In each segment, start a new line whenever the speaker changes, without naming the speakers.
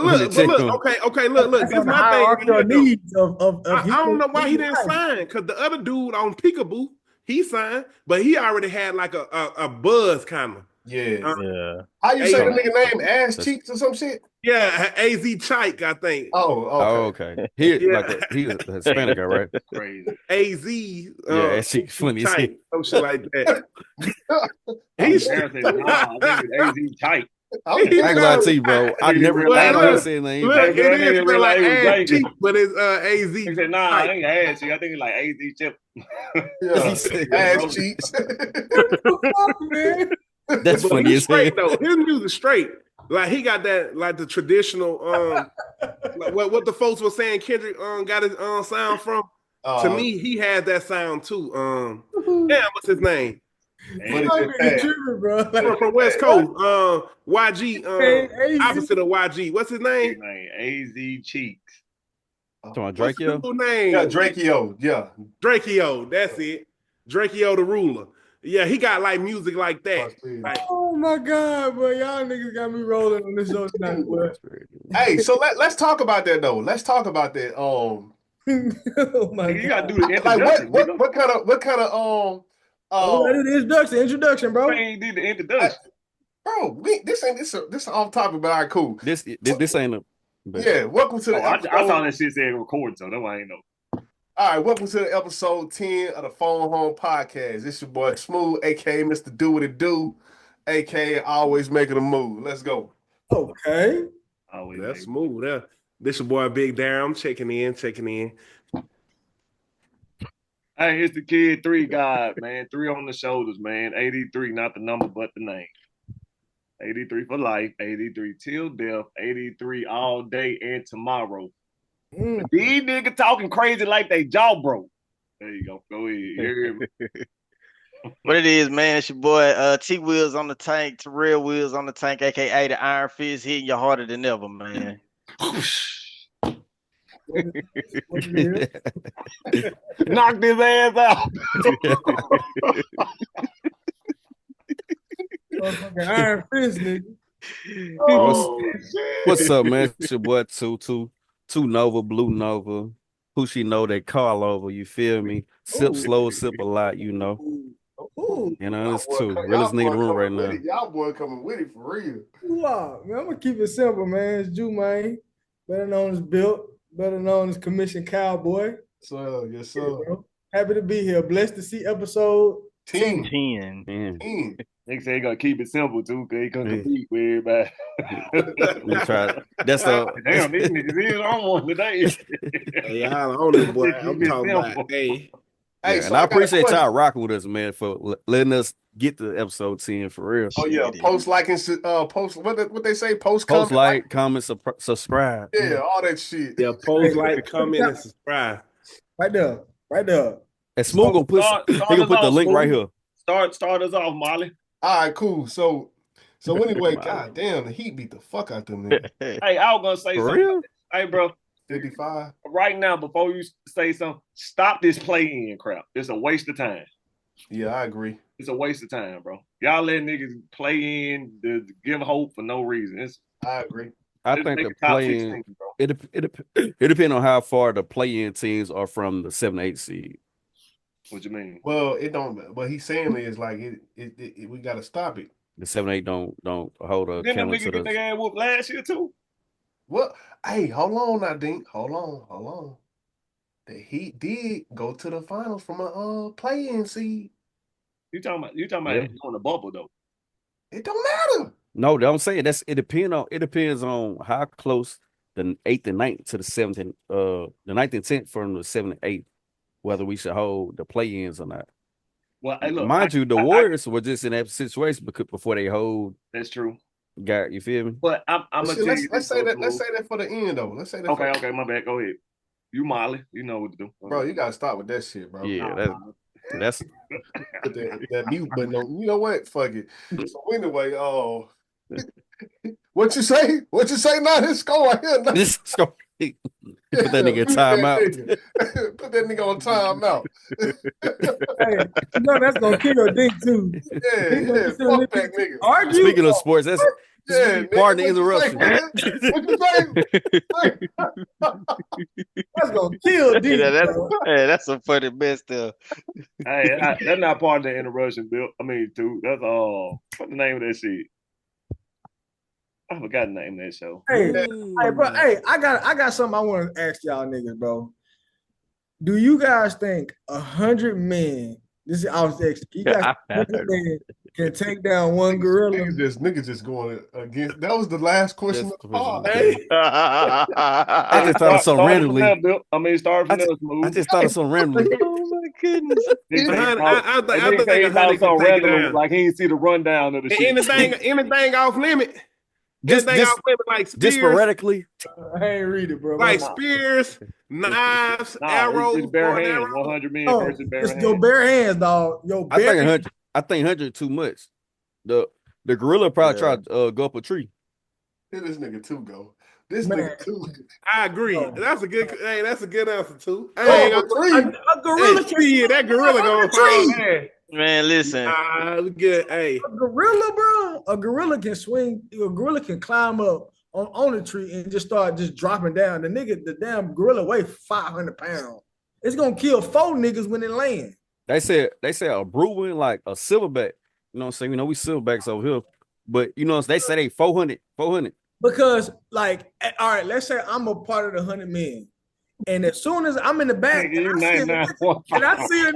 Look. This is my thing.
Needs of
I don't know why he didn't sign, because the other dude on Peekaboo, he signed, but he already had like a buzz kind of.
Yeah. How you say the nigga name? Ass Cheeks or some shit?
Yeah, AZ Chike, I think.
Oh,
okay. He a Hispanic guy, right?
Crazy. AZ.
She funny.
Chike, some shit like that.
He's I think it's AZ Chike.
I ain't gonna lie to you, bro. I never seen that.
Look, it is like ass cheek, but it's AZ.
He said, "Nah, I ain't ass cheek. I think it's like AZ chip."
He said ass cheeks.
That's funny as hell.
Though his music straight. Like he got that, like the traditional, like what the folks were saying. Kendrick got his sound from. To me, he had that sound too. What's his name? From West Coast, YG, opposite of YG. What's his name?
AZ Cheeks.
Talking about Drakeo?
What's his name?
Yeah, Drakeo. Yeah,
Drakeo. That's it. Drakeo the ruler. Yeah, he got like music like that. Like,
oh my God, bro! Y'all niggas got me rolling on this show tonight, boy.
Hey, so let's talk about that though. Let's talk about that.
Oh my God.
You gotta do the introduction.
Like what kind of
the introduction, bro.
I ain't did the introduction,
bro. This off topic, but all right, cool.
This ain't a.
Yeah, welcome to the episode.
I saw that shit said recording, so that's why I ain't know.
All right, welcome to the episode 10 of the Phone Home Podcast. This your boy Smooth, aka Mr. Do What It Do, aka Always Making a Move. Let's go.
Okay.
That's smooth. This your boy Big Darren. I'm checking in.
Hey, it's the Kid 3 God, man. 3 on the shoulders, man. 83, not the number, but the name. 83 for life, 83 till death, 83 all day and tomorrow. These niggas talking crazy like they jaw broke. There you go. Go ahead.
What it is, man, it's your boy T Wheels on the tank, Terrell Wheels on the tank, aka the Iron Fist, hitting you harder than ever, man.
Knocked his ass out.
Iron Fist, nigga.
What's up, man? It's your boy Two Nova, Blue Nova. Who she know they call over, you feel me? Sip slow, sip a lot, you know. You know, it's two. Realest nigga in the room right now.
Y'all boy coming with it for real.
Wow, man, I'm gonna keep it simple, man. It's Jumaine, better known as Built, better known as Commission Cowboy.
So, yes, sir.
Happy to be here. Blessed to see episode 10.
10.
Nigga say he gonna keep it simple too, cause he gonna compete with everybody.
That's the
damn. These niggas is on one today.
Hey, I don't know, boy. I'm talking about
hey, so I appreciate y'all rocking with us, man, for letting us get to episode 10 for real.
Oh yeah, post like and post what they say, post
like, comment, subscribe.
Yeah, all that shit.
Yeah, post like, comment, and subscribe.
Right there.
And Smooth gonna put the link right here.
Start us off, Molly.
All right, cool. So anyway, god damn, the Heat beat the fuck out them niggas.
Hey, I was gonna say
for
something.
Real?
Hey, bro.
55.
Right now, before you say something, stop this play-in crap. It's a waste of time.
Yeah, I agree.
It's a waste of time, bro. Y'all let niggas play in to give hope for no reason.
I agree.
I think the play-in, it depends on how far the play-in teams are from the 7-8 seed.
What you mean?
Well, it don't. What he's saying is like it we got to stop it.
The 7-8 don't hold a
Didn't them niggas get their ass whooped last year too?
What? Hey, hold on now, Dink. Hold on. The Heat did go to the finals from a play-in seed.
You talking about on the bubble though?
It don't matter.
No, I'm saying it depends on how close the 8th and 9th to the 7th and the 9th and 10th from the 7th and 8th, whether we should hold the play-ins or not.
Well, hey, look,
mind you, the Warriors were just in that situation before they hold.
That's true.
Got you feel me?
But I'm gonna tell you.
Let's say that for the end though. Let's say that.
Okay, my bad. Go ahead. You Molly, you know what to do.
Bro, you gotta stop with that shit, bro.
Yeah, that's
put that mute button on. You know what? Fuck it. So anyway, what you say? What you say now? This score here.
This score. Put that nigga in timeout.
Put that nigga on timeout.
Hey, you know that's gonna kill a Dink too.
Yeah. Fuck that nigga.
Argue.
Speaking of sports,
Yeah,
pardon the interruption.
What you say?
That's gonna kill D.
That's a funny mess there.
Hey, that's not part of the interruption, Bill. I mean, dude, that's what's the name of that shit? I forgot the name of that show.
Hey, bro. Hey, I got something I want to ask y'all niggas, bro. Do you guys think 100 men? This is I was asking. You guys 100 men can take down one gorilla?
Niggas just going against. That was the last question of the pod.
I just thought of something randomly.
Start from there, Smooth.
I just thought of something randomly.
Oh my goodness!
I think
he thought so randomly,
down.
like he didn't see the rundown of the shit.
Anything off limit.
Just
like spears,
just sporadically.
I ain't read it, bro.
Like spears, knives, arrows,
it's bare hands. 100 men versus bare hands.
Your bare hands, dog.
I think 100 too much. The gorilla probably tried to go up a tree.
Here this nigga two go. This nigga two.
I agree. That's a good. Hey, that's a good answer too.
A gorilla
that gorilla going fall.
Man, listen.
Good. Hey,
a gorilla, bro. A gorilla can swing. A gorilla can climb up on a tree and just start dropping down. The damn gorilla weighs 500 pounds. It's gonna kill 4 niggas when it land.
They said a Bruin, like a silverback. You know what I'm saying? You know we silverbacks over here, but you know they say they 400.
Because like, all right, let's say I'm a part of the 100 men. And as soon as I'm in the back, I see a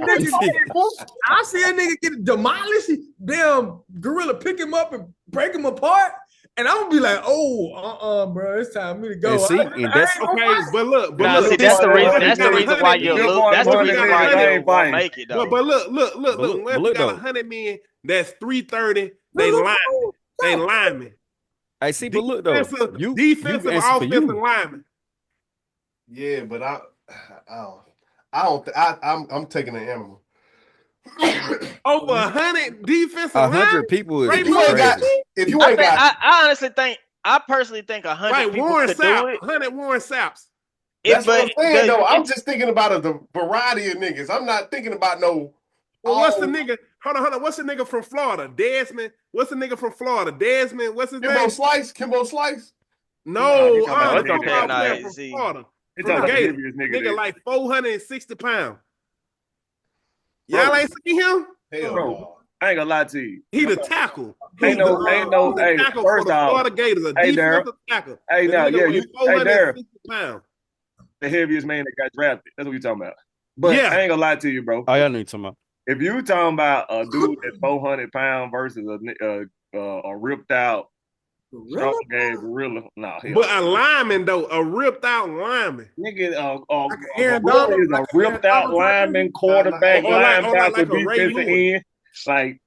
nigga get demolished, damn gorilla pick him up and break him apart, and I'm gonna be like, bro, it's time for me to go.
But look,
that's the reason. That's the reason why you lose. That's the reason why you won't make it though.
But look, we got 100 men. That's 330. They linemen.
I see, but look though,
defensive, offensive linemen.
Yeah, but I'm taking an animal.
Over 100 defensive
100 people is crazy.
I personally think 100 people could do it.
100 Warren Saps.
That's what I'm saying, though. I'm just thinking about the variety of niggas. I'm not thinking about no.
Well, what's the nigga? Hold on. What's the nigga from Florida? Desmond. What's the nigga from Florida? Desmond. What's his name?
Kimbo Slice.
No,
from
Florida. It's a nigga like 460 pounds. Y'all ain't seen him?
Hell no.
I ain't gonna lie to you.
He the tackle.
Ain't no. Hey, first off,
Florida Gators, a defensive tackle.
Hey, now, yeah,
460 pounds.
The heaviest man that got drafted. That's what you talking about. But I ain't gonna lie to you, bro.
Oh, y'all know what you're talking about.
If you talking about a dude that's 400 pounds versus a ripped out strong game gorilla,
but a lineman though, a ripped out lineman.
Nigga, gorilla is a ripped out lineman, quarterback, linebacker, defensive end. Like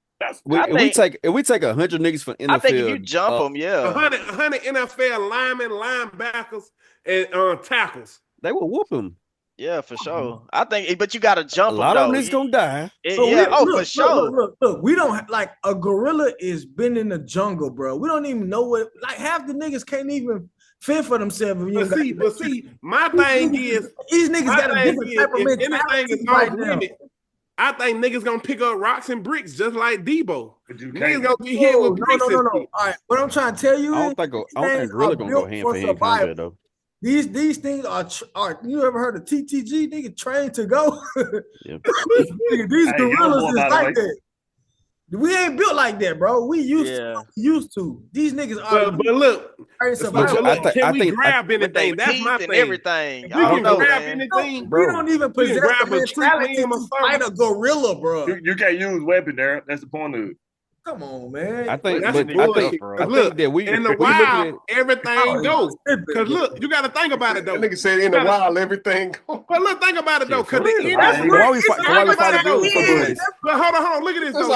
if we take 100 niggas for NFL,
I think if you jump them,
100 NFL linemen, linebackers, and tackles,
they will whoop them.
Yeah, for sure. I think, but you got to jump.
A lot of them is gonna die.
For sure.
Look, we don't like a gorilla is been in the jungle, bro. We don't even know what. Like half the niggas can't even fend for themselves.
But see, my thing is
these niggas got a different type of
mentality right now. I think niggas gonna pick up rocks and bricks just like Debo. Niggas gonna get hit with bricks.
No. All right, what I'm trying to tell you
I don't think gorilla gonna go hand for hand combat though.
These things are you ever heard of TTG? Nigga trained to go. These gorillas is like that. We ain't built like that, bro. We used to. These niggas are.
But look, can we grab anything? That's my thing.
Everything.
We can grab anything,
bro. We don't even possess the mentality to fight a gorilla, bro.
You can't use weapon there. That's the point of it.
Come on, man.
I think that we
in the wild everything goes. Because look, you got to think about it though.
That nigga said in the wild everything goes.
But look, think about it though. Because the But hold on, look at this though.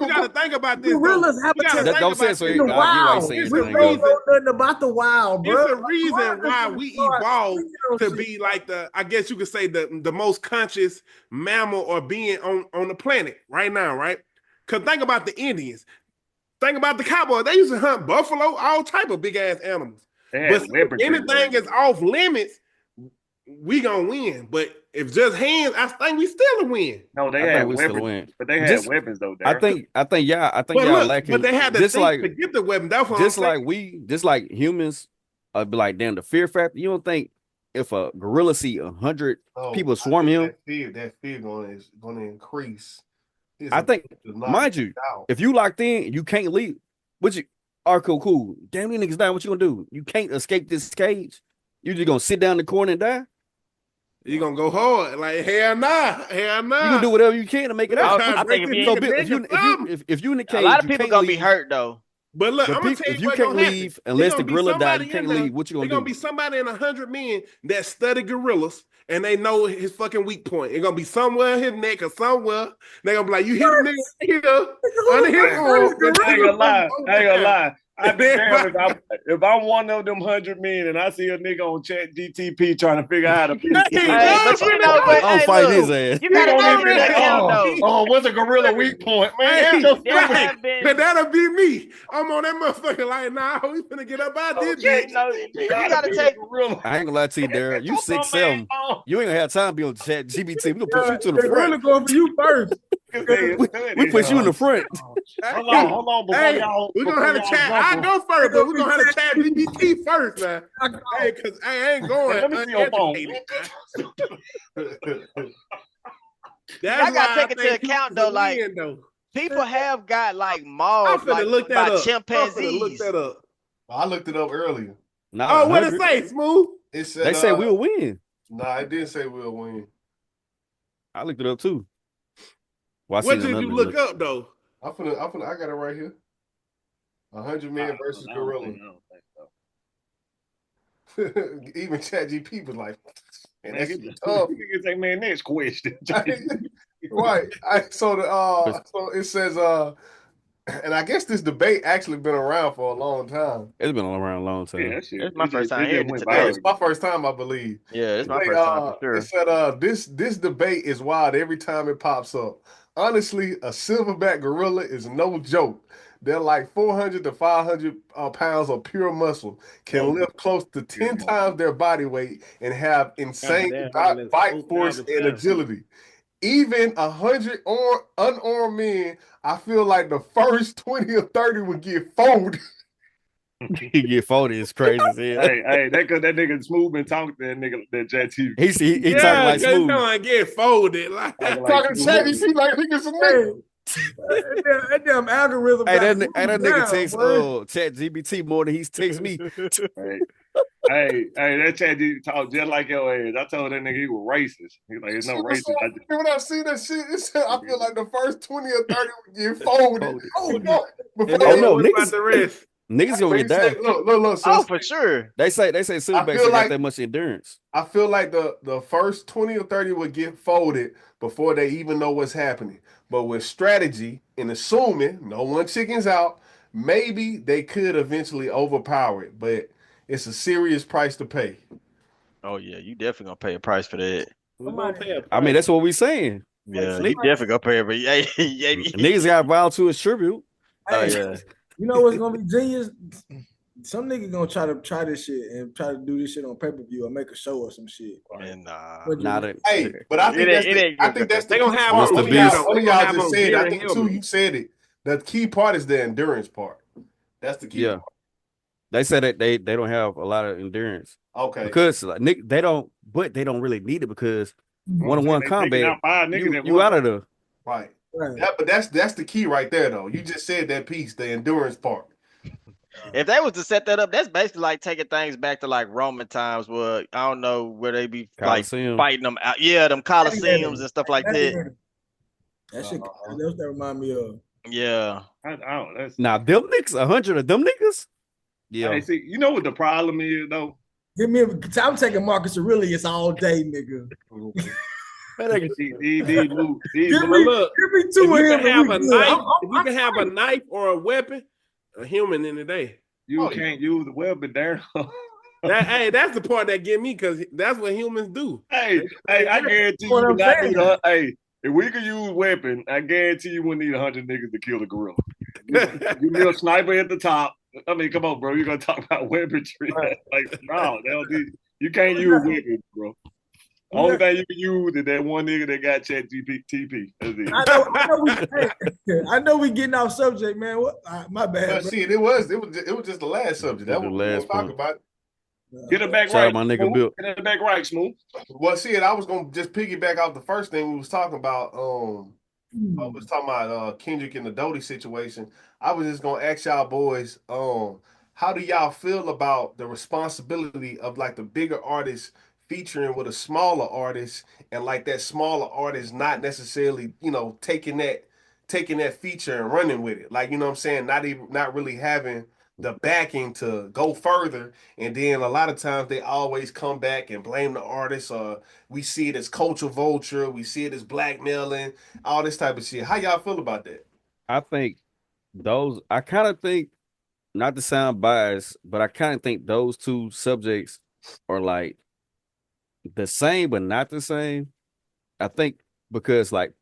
You got to think about this.
Gorillas habitat.
Don't say so. You ain't saying
we don't know nothing about the wild, bro.
It's the reason why we evolved to be like I guess you could say the most conscious mammal or being on the planet right now, right? Because think about the Indians. Think about the cowboys. They used to hunt buffalo, all type of big-ass animals. But anything is off limits, we gonna win. But if just hands, I think we still a win.
No, they had weapons, but they had weapons though.
I think y'all lacking.
But they had to think to get the weapon. That's what
just
I'm
like just like humans, be like, damn, the fear factor. You don't think if a gorilla see 100 people swarm him,
that fear going to increase.
I think, mind you, if you locked in, you can't leave. What you are cool. Damn, these niggas down. What you gonna do? You can't escape this cage. You just gonna sit down in the corner and die.
You gonna go hard? Like hell nah.
You can do whatever you can to make it out.
I think
if you in the cage,
a lot of people gonna be hurt though.
But look, I'm gonna tell you
if you can't leave unless the gorilla died, you can't leave. What you gonna do?
There's gonna be somebody in 100 men that study gorillas and they know his fucking weak point. It's gonna be somewhere in his neck or somewhere. They're gonna be like, you hit a nigga here under his arm.
I ain't gonna lie. I'd be damned if I'm one of them 100 men and I see a nigga on Chat GTP trying to figure out how to beat
but you know what?
I'll fight his ass.
You gotta remember that
what's a gorilla weak point? Man,
that'll be me. I'm on that motherfucker like, nah, we finna get up out this bitch.
You gotta take.
I ain't gonna lie to you, Darren. You 6'7". You ain't gonna have time to be on Chat GPT. We gonna push you to the front.
Gorilla going for you first.
We put you in the front.
Hold on,
we're gonna have a chat. I go first, but we're gonna have a chat GPT first, man. Hey, cause I ain't going.
Let me see your phone.
I gotta take it to account though. Like people have got like mauled by chimpanzees.
I looked it up earlier.
Oh, what it say, Smooth?
It said,
they say we'll win.
Nah, it didn't say we'll win.
I looked it up too.
What did you look up though?
I got it right here. 100 men versus gorilla. Even ChatGPT was like, man, that's tough.
You say, man, next question.
Right. So it says, and I guess this debate actually been around for a long time.
It's been around a long time.
Yeah, it's my first time hearing it.
It's my first time, I believe.
Yeah, it's my first time for sure.
It said, this debate is wild every time it pops up. Honestly, a silverback gorilla is no joke. They're like 400 to 500 pounds of pure muscle, can lift close to 10 times their body weight, and have insane bite force and agility. Even 100 unarmed men, I feel like the first 20 or 30 would get folded.
He get folded is crazy as hell.
Hey, that nigga Smooth been talking to that nigga that JT.
He talking like Smooth.
Don't get folded. Like
talking to JT like niggas some nigga.
That damn algorithm.
Hey, that nigga takes Chat GPT more than he's text me.
Hey, that Chat GPT talk just like your ass. I told that nigga he was racist. He's like, it's no racist.
When I see that shit, it said, I feel like the first 20 or 30 would get folded.
Oh no, niggas the rest.
Niggas gonna get down.
Look. So
for sure.
They say silverbacks ain't got that much endurance.
I feel like the first 20 or 30 would get folded before they even know what's happening. But with strategy and assuming no one chickens out, maybe they could eventually overpower it. But it's a serious price to pay.
Oh yeah, you definitely gonna pay a price for that.
I mean, that's what we saying.
Yeah, you definitely gonna pay for it.
Niggas got vowed to tribute.
Oh yeah.
You know what's gonna be genius? Some nigga gonna try this shit and try to do this shit on pay-per-view or make a show or some shit.
Man, nah.
Hey, but I think that's
they gonna have
one of y'all just said. I think too, you said it. The key part is the endurance part. That's the key part.
They said that they don't have a lot of endurance.
Okay.
Because like, they don't really need it because one-on-one combat, you out of the
right. But that's the key right there, though. You just said that piece, the endurance part.
If they was to set that up, that's basically like taking things back to like Roman times, where I don't know where they be Coliseum. Like fighting them out. Yeah, them Coliseums and stuff like that.
That shit. That's what that remind me of.
Yeah.
Now them niggas, 100 of them niggas. Yeah.
Hey, see, you know what the problem is though?
I'm taking Marcus Aurelius all day, nigga.
Give me two of him. If you can have a knife or a weapon, a human in the day.
You can't use the weapon there.
That's the part that get me because that's what humans do.
Hey, I guarantee you would not need if we could use weapon, I guarantee you wouldn't need 100 niggas to kill the gorilla. You need a sniper at the top. I mean, come on, bro. You're gonna talk about weaponry. Like, no, You can't use it, bro. Only thing you can use is that one nigga that got ChatGPT. That's
it. I know we getting off subject, man. My bad.
But see, it was just the last subject. That was the last talk about.
Get it back right, my nigga Bill. Get it back right, Smooth.
Well, see, I was gonna just piggyback off the first thing we was talking about. I was talking about Kendrick and the Doty situation. I was just gonna ask y'all boys, how do y'all feel about the responsibility of like the bigger artists featuring with a smaller artist, and like that smaller artist not necessarily, taking that feature and running with it, like, you know what I'm saying, not really having the backing to go further, and then a lot of times they always come back and blame the artist, or we see it as culture vulture, we see it as blackmailing, all this type of shit. How y'all feel about that?
I kind of think, not to sound biased, but I kind of think those two subjects are like the same, but not the same. I think because like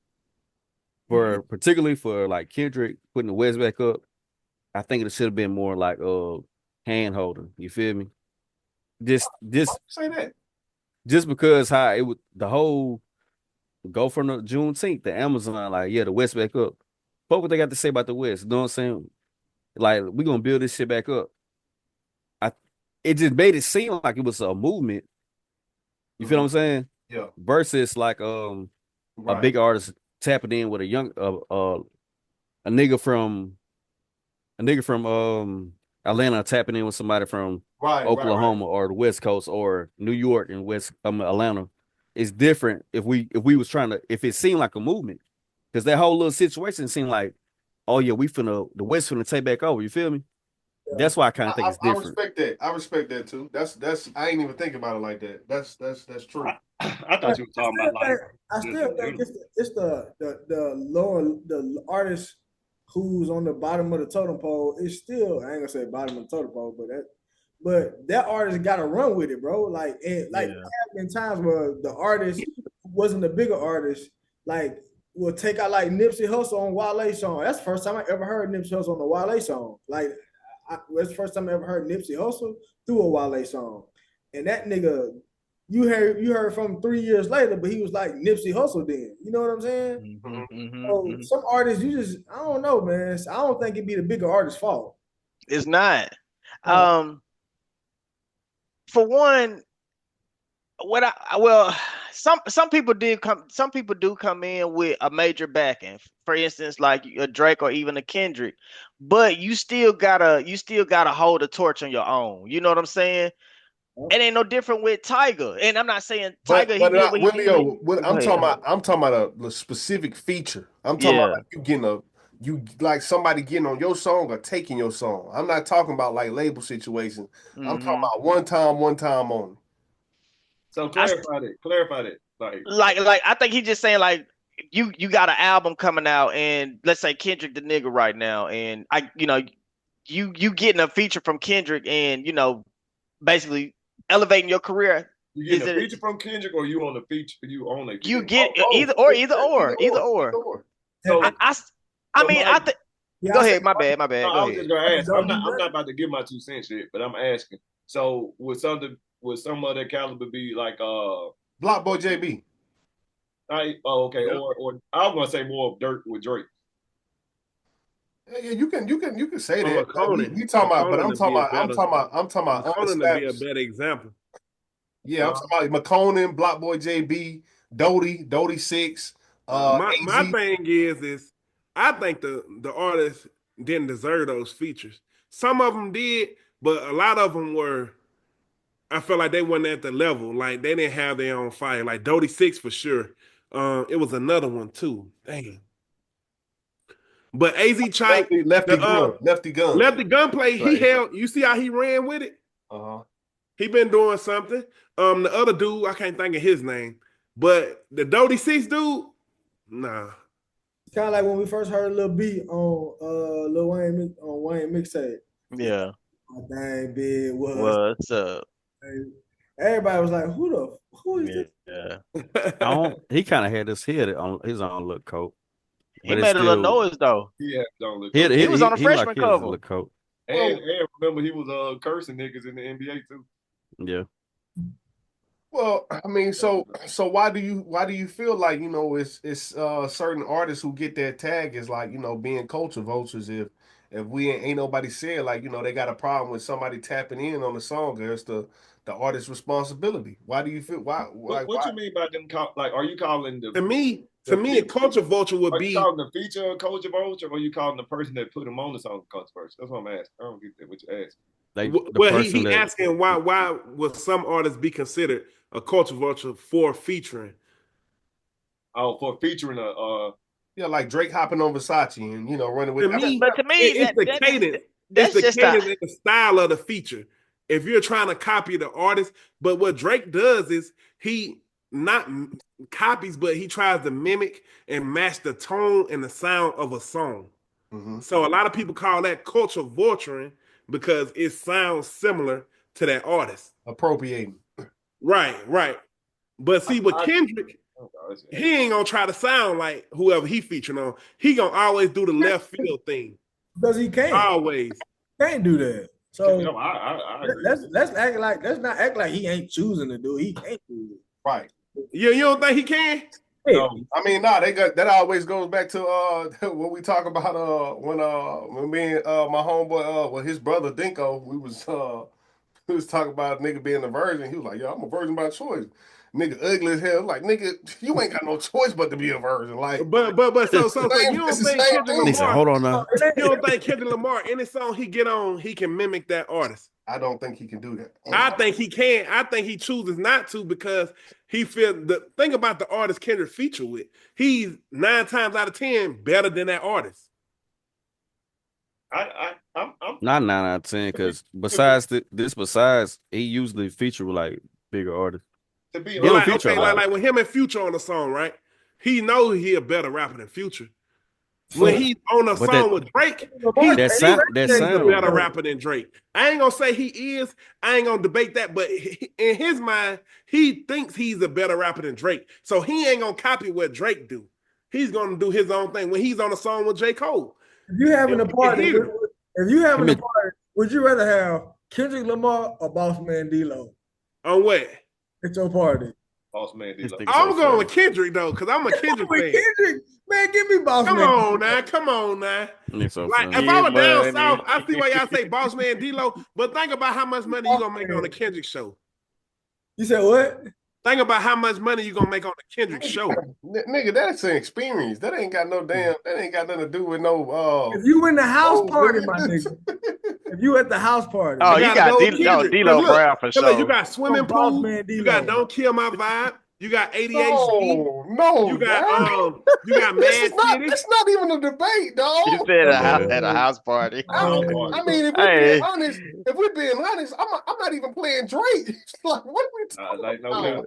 particularly for like Kendrick putting the West back up, I think it should have been more like hand holding. You feel me? Just
say that.
Just because how it would the whole go from the Juneteenth, the Amazon, like, yeah, the West back up. What they got to say about the West? You know what I'm saying? Like, we gonna build this shit back up. It just made it seem like it was a movement. You feel what I'm saying?
Yeah.
Versus like a big artist tapping in with a young a nigga from Atlanta tapping in with somebody from Oklahoma or the West Coast or New York and Atlanta. It's different if we was trying to, if it seemed like a movement, because that whole little situation seemed like, oh yeah, the West finna take back over. You feel me? Yeah. That's why I kind of think it's different.
I respect that too. That's I ain't even think about it like that. That's true.
I thought you were talking about like.
I still think it's the artist who's on the bottom of the totem pole is still, I ain't gonna say bottom of the totem pole, but that artist got to run with it, bro. Like, there have been times where the artist wasn't a bigger artist, like, will take out like Nipsey Hussle on Wale song. That's the first time I ever heard Nipsey Hussle on the Wale song. Like, that's the first time I ever heard Nipsey Hussle through a Wale song. And that nigga, you heard from 3 years later, but he was like Nipsey Hussle then. You know what I'm saying? So some artists, I don't know, man. I don't think it'd be the bigger artist's fault.
It's not. For one, some people do come in with a major backing. For instance, like a Drake or even a Kendrick, but you still gotta hold the torch on your own. You know what I'm saying? It ain't no different with Tiger, and I'm not saying Tiger.
I'm talking about a specific feature. I'm talking about like somebody getting on your song or taking your song. I'm not talking about like label situations. I'm talking about one time only.
So clarify that.
Like I think he's just saying like you got an album coming out, and let's say Kendrick the nigga right now, and you getting a feature from Kendrick, and basically elevating your career.
You get a feature from Kendrick, or you on the feature? You own it.
You get either or. So I think. Go ahead. My bad.
No, I was just gonna ask. I'm not about to give my 2 cents yet, but I'm asking. So would some of that caliber be like
Block Boy JB?
Okay. Yeah. Or I was gonna say more of Dirt with Drake.
Yeah, you can say that. We talking about, but I'm talking about
Conan to be a better example.
Yeah, I'm talking about McConan, Block Boy JB, Doty 6.
My thing is I think the artists didn't deserve those features. Some of them did, but a lot of them were. I felt like they weren't at the level. Like they didn't have their own fire. Like Doty 6 for sure. It was another one too. Damn. But AZ Chike,
Lefty
Gunplay, he held. You see how he ran with it? He been doing something. The other dude, I can't think of his name, but the Doty 6 dude, nah.
It's kind of like when we first heard Lil B on Lil Wayne on Wayne mixtape.
Yeah.
Dang, big
what's up?
Everybody was like, who is this?
Yeah. He kind of had his head on his own little coat.
He made a little noise though.
Yeah, don't look.
He was on a freshman cover.
And remember, he was cursing niggas in the NBA too.
Yeah.
Well, I mean, so why do you feel like, it's certain artists who get that tag is like, being culture vultures if we ain't nobody said like, they got a problem with somebody tapping in on the song, or it's the artist's responsibility. Why do you feel
what you mean by them like are you calling
to me a culture vulture would be
calling the feature a culture vulture, or are you calling the person that put him on the song a culture vulture? That's what I'm asking. I don't get that what you ask.
Well, he asking why would some artists be considered a culture vulture for featuring?
Oh, for featuring
yeah, like Drake hopping on Versace and running with.
But to me,
it's the cadence. It's the cadence and the style of the feature. If you're trying to copy the artist, but what Drake does is he not copies, but he tries to mimic and match the tone and the sound of a song. Mm-hmm. So a lot of people call that culture vulturing because it sounds similar to that artist.
Appropriating.
Right. But see, with Kendrick, he ain't gonna try to sound like whoever he featuring on. He gonna always do the left field thing.
Because he can't.
Always.
Can't do that. So
let's
not act like he ain't choosing to do it. He can't do it.
Right.
Yeah, you don't think he can?
No, I mean, they got that always goes back to what we talk about when me and my homeboy his brother Dinko, we was talking about a nigga being a virgin. He was like, "Yo, I'm a virgin by choice." Nigga ugly as hell. Like, nigga, you ain't got no choice but to be a virgin. Like,
but so you don't think Kendrick Lamar?
Hold on now.
You don't think Kendrick Lamar, any song he get on, he can mimic that artist?
I don't think he can do that.
I think he can. I think he chooses not to because he feels the thing about the artist Kendrick feature with. He's 9 times out of 10 better than that artist.
I'm
not 9 out of 10 because besides he usually feature with like bigger artists.
To be like when him and Future on the song, right? He knows he a better rapper than Future. When he's on a song with Drake, he's a better rapper than Drake. I ain't gonna say he is. I ain't gonna debate that, but in his mind, he thinks he's a better rapper than Drake. So he ain't gonna copy what Drake do. He's gonna do his own thing when he's on a song with J. Cole.
If you having a party, would you rather have Kendrick Lamar or Boss Man D-Lo?
On what?
It's your party.
Boss Man D-Lo.
I'm going with Kendrick though, because I'm a Kendrick fan.
Kendrick, man, give me Boss Man.
Come on now. So like if I was down south, I see why y'all say Boss Man D-Lo, but think about how much money you gonna make on the Kendrick show.
You said what?
Think about how much money you gonna make on the Kendrick show.
Nigga, that's an experience. That ain't got nothing to do with no
if you in the house party, my nigga. If you at the house party.
Oh, you got D-Lo Brown for sure.
You got swimming pool. You got Don't Kill My Vibe. You got ADHD.
No,
you got Mad City.
It's not even a debate, dog.
You said at a house party.
I mean, if we're being honest, I'm not even playing Drake. Like, what are we talking about?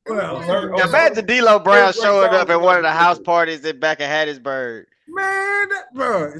Imagine D-Lo Brown showing up at one of the house parties back in Hattiesburg.
Man, bro.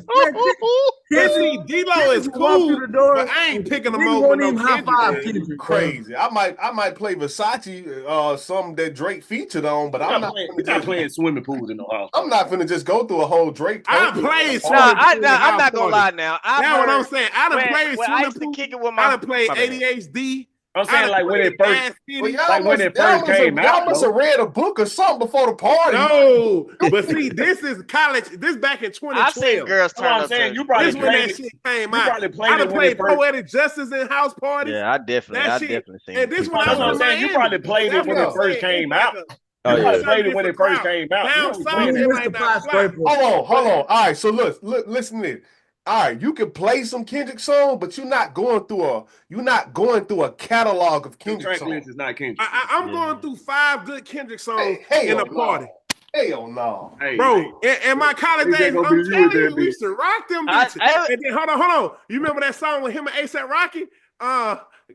D-Lo is cool, but I ain't picking him over no Kendrick.
Crazy. I might play Versace, something that Drake featured on, but I'm not
playing swimming pools in the house.
I'm not finna just go through a whole Drake.
I played swimming pools.
I'm not gonna lie now.
That's what I'm saying. I done played swimming pools. I done played ADHD.
I'm saying like when it first came out.
Y'all must have read a book or something before the party.
No, but see, this is college. This back in 2012.
I've seen girls turn up.
You probably
when that shit came out. I done played Poetic Justice in house parties.
Yeah, I definitely seen it.
And this one, I'm saying
you probably played it when it first came out. You probably played it when it first came out.
Hold on. All right, so listen to this. All right, you can play some Kendrick song, but you're not going through a catalog of Kendrick songs.
Track list is not Kendrick.
I'm going through 5 good Kendrick songs in a party.
Hell no.
Bro, in my college days, I'm telling you, we used to rock them bitches. And then, hold on. You remember that song with him and A$AP Rocky?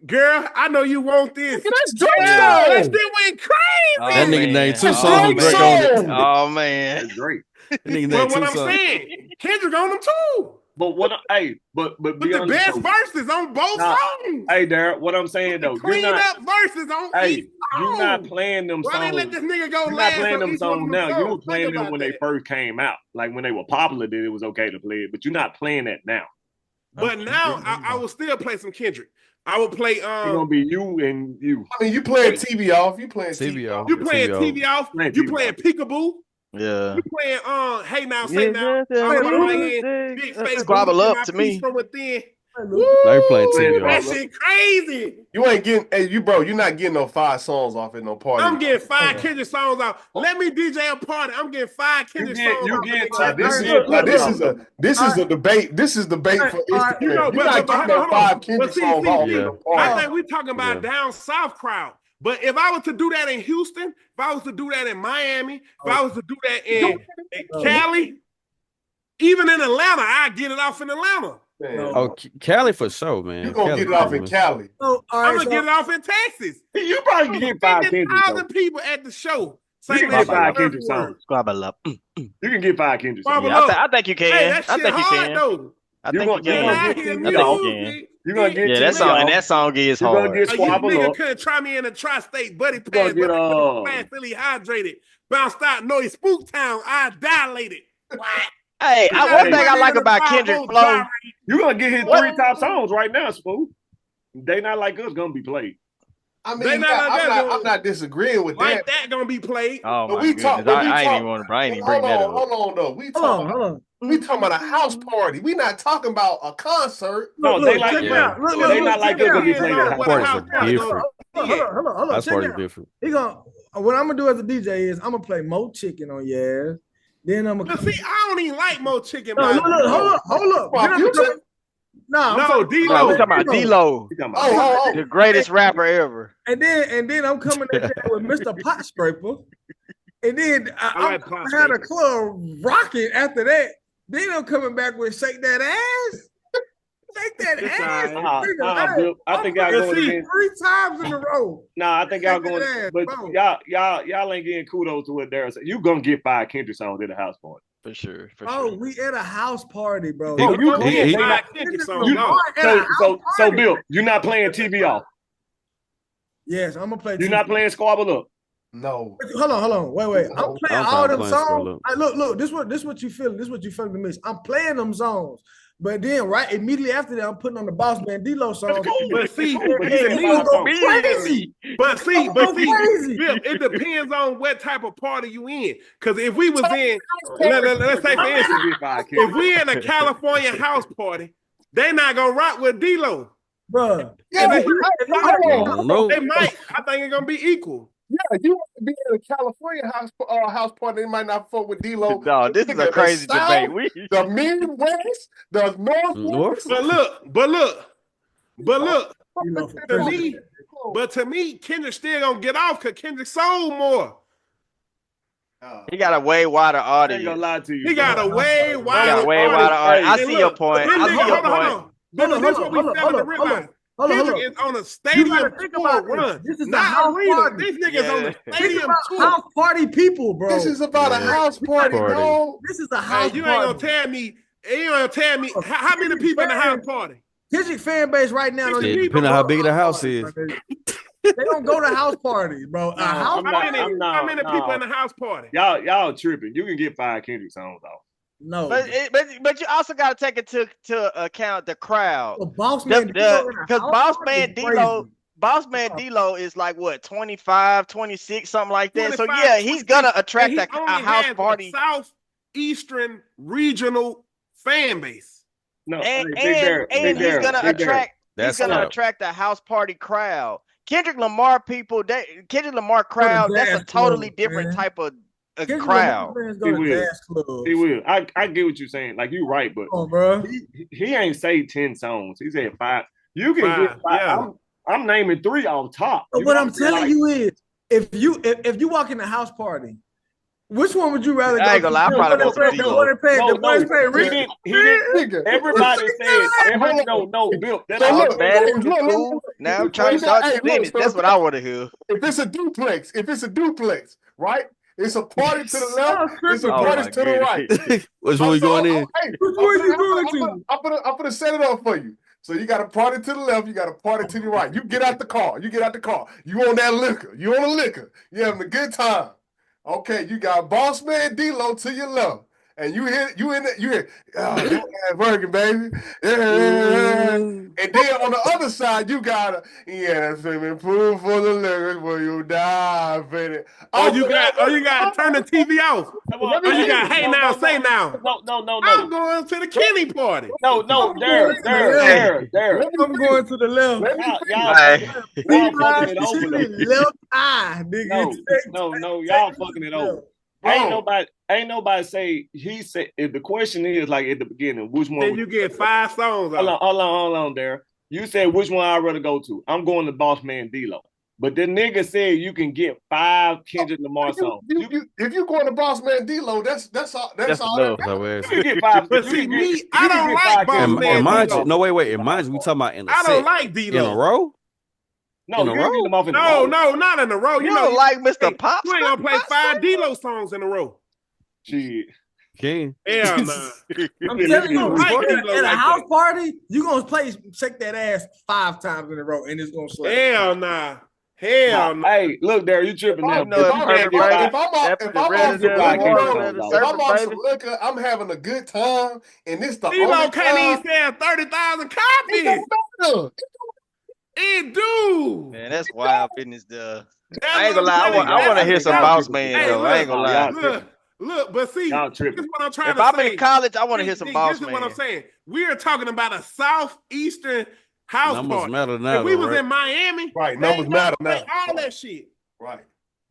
Girl, I know you want this.
That's Drake.
That shit went crazy.
That nigga named 2 songs with Drake on it.
Oh, man.
That's Drake.
But what I'm saying, Kendrick on them too.
But
the best verses on both songs.
Hey, Darryl, what I'm saying though,
clean up verses on each song.
You're not playing them songs.
Why they let this nigga go
You're
last?
Not playing them songs now. You were playing them when
they
first came out. Like when they were popular, then it was okay to play it. But you're not playing that now.
But now I will still play some Kendrick. I would play.
It's gonna be you and you.
I mean, you playing TV off. You playing
TV off.
You playing TV off. You playing peekaboo.
Yeah.
You playing Hey Now Say Now. Big face.
Squabble up to me.
From within.
Now you playing TV
That
off.
shit crazy.
You ain't getting, hey, you're not getting no 5 songs off at no party.
I'm getting 5 Kendrick songs off. Let me DJ a party. I'm getting 5 Kendrick songs off.
This is a debate. This is debate for Instagram. You're not getting no 5 Kendrick songs off at no party.
I think we're talking about down south crowd. But if I was to do that in Houston, if I was to do that in Miami, if I was to do that in Cali, even in Atlanta, I'd get it off in Atlanta.
Oh, Cali for sure, man.
You're going to get it off in Cali.
I'm going to get it off in Texas.
You probably get 5 Kendrick songs.
50,000 people at the show.
You can get 5 Kendrick songs.
Squabble up.
You can get 5 Kendrick songs.
I think you can.
Hey, that shit hard, though.
I think you can.
I think you can. You're gonna get
that song is hard.
You're gonna get Squabble
Nigga
Up.
couldn't try me in a tri-state buddy pass, but fast, fully hydrated. Bounced out, no Spook Town. I dilated. What?
Hey, one thing I like about Kendrick flow,
you're gonna get his 3 top songs right now, Spook. They Not Like Us gonna be played.
I mean, I'm not disagreeing with
that. That gonna be played.
Oh my goodness. I ain't even bring that up.
Hold on, though. We talking about a house party. We not talking about a concert.
No, They Not Like Us gonna be played at a house party.
Different.
Hold on.
That's part of different.
What I'm gonna do as a DJ is I'm gonna play Mo Chicken on your ass. Then I'm gonna
see. I don't even like Mo Chicken.
No, hold up.
No, D-Lo.
We're talking about D-Lo. The greatest rapper ever.
And then I'm coming in there with Mr. Pot Scraper. And then I had a club rocking after that. Then I'm coming back with Shake That Ass. Shake That Ass.
I think y'all going again
3 times in a row.
Nah, I think y'all going, but y'all ain't getting kudos to what Darryl said. You gonna get 5 Kendrick songs at a house party.
For sure.
We at a house party, bro.
So Bill, you're not playing TV off.
Yes, I'm gonna play.
You're not playing Squabble Up.
No.
Hold on. Wait. I'm playing all them songs. Look. This what you feel. This what you feel to me. I'm playing them songs. But then, right immediately after that, I'm putting on the Boss Man D-Lo song.
But see,
crazy.
But see, Bill, it depends on what type of party you in. Because if we was in, let's say for instance, if we in a California house party, they not gonna rock with D-Lo,
bro.
Yeah, they might. I think it's gonna be equal.
Yeah, you want to be in a California house party, they might not fuck with D-Lo.
No, this is a crazy debate.
The Midwest, the Northwest.
But look. To me, Kendrick still gonna get off because Kendrick sold more.
He got a way wider audience.
I ain't gonna lie to you.
He got a way wider
audience. I see your point.
But this is what we fail to realize. Kendrick is on a stadium tour run.
This is not arena.
Party. These niggas on a stadium tour.
House party people, bro.
This is about a house party, bro.
This is a house party.
You ain't gonna tell me. How many people in the house party?
Kendrick fan base right now.
Depending on how big the house is.
They don't go to house parties, bro.
How many people in the house party?
Y'all tripping. You can get 5 Kendrick songs off.
No,
but you also got to take into account the crowd.
Boss Man
because Boss Man D-Lo is like what 25, 26, something like that. So yeah, he's gonna attract a house party.
Southeastern regional fan base.
No,
and he's gonna attract a house party crowd. Kendrick Lamar crowd. That's a totally different type of crowd.
He will. I get what you're saying. Like you're right, but he ain't say 10 songs. He said 5. You can get 5. Yeah. I'm naming 3 off top.
But what I'm telling you is, if you walk in a house party, which one would you rather go?
I ain't gonna lie, I probably go to D-Lo.
Everybody said, no, Bill.
Now I'm trying to start the finish. That's what I want to hear.
If it's a duplex, right? It's a party to the left. It's a party to the right.
Which one you going in?
Which one you going to?
I'm gonna set it up for you. So you got a party to the left. You got a party to the right. You get out the car. You on that liquor. You on the liquor. You having a good time. Okay, you got Boss Man D-Lo to your left. and you hear, oh, that ass working, baby. Yeah. And then on the other side, you got a swimming pool full of liquor where you dive in it.
You got to turn the TV off. You got, hey, now, say now.
No.
I'm going to the Kenny party.
No, there.
I'm going to the left.
Y'all fucking it over.
Left eye, nigga.
No, y'all fucking it over. Ain't nobody say he said. If the question is like at the beginning, which one?
Then you get 5 songs.
Hold on, there. You said which one I'd rather go to. I'm going to Boss Man D-Lo. But the nigga said you can get 5 Kendrick Lamar songs.
If you going to Boss Man D-Lo, that's all. That's all.
You
get 5.
But see, me, I don't like Boss Man D-Lo.
No, wait. And mind you, we talking about in a set.
I don't like D-Lo.
In a row?
No, you get them off in
no, not in a row.
You don't like Mr. Pop?
You ain't gonna play 5 D-Lo songs in a row.
Shit.
King.
Hell nah.
I'm telling you, at a house party, you gonna shake that ass 5 times in a row, and it's gonna slap.
Hell nah. Hell nah.
Hey, look there, you tripping now.
If I'm on some liquor, I'm having a good time, and this the
D-Lo can't even sell 30,000 copies. It do.
Man, that's wild business, I ain't gonna lie. I want to hear some Boss Man though. I ain't gonna lie.
Look, but see, this is what I'm trying
if
to say.
I'm in college, I want to hear some Boss Man.
This is what I'm saying. We are talking about a southeastern house
numbers
party.
Matter now,
if we was in Miami,
right? Numbers matter now.
All that shit,
right?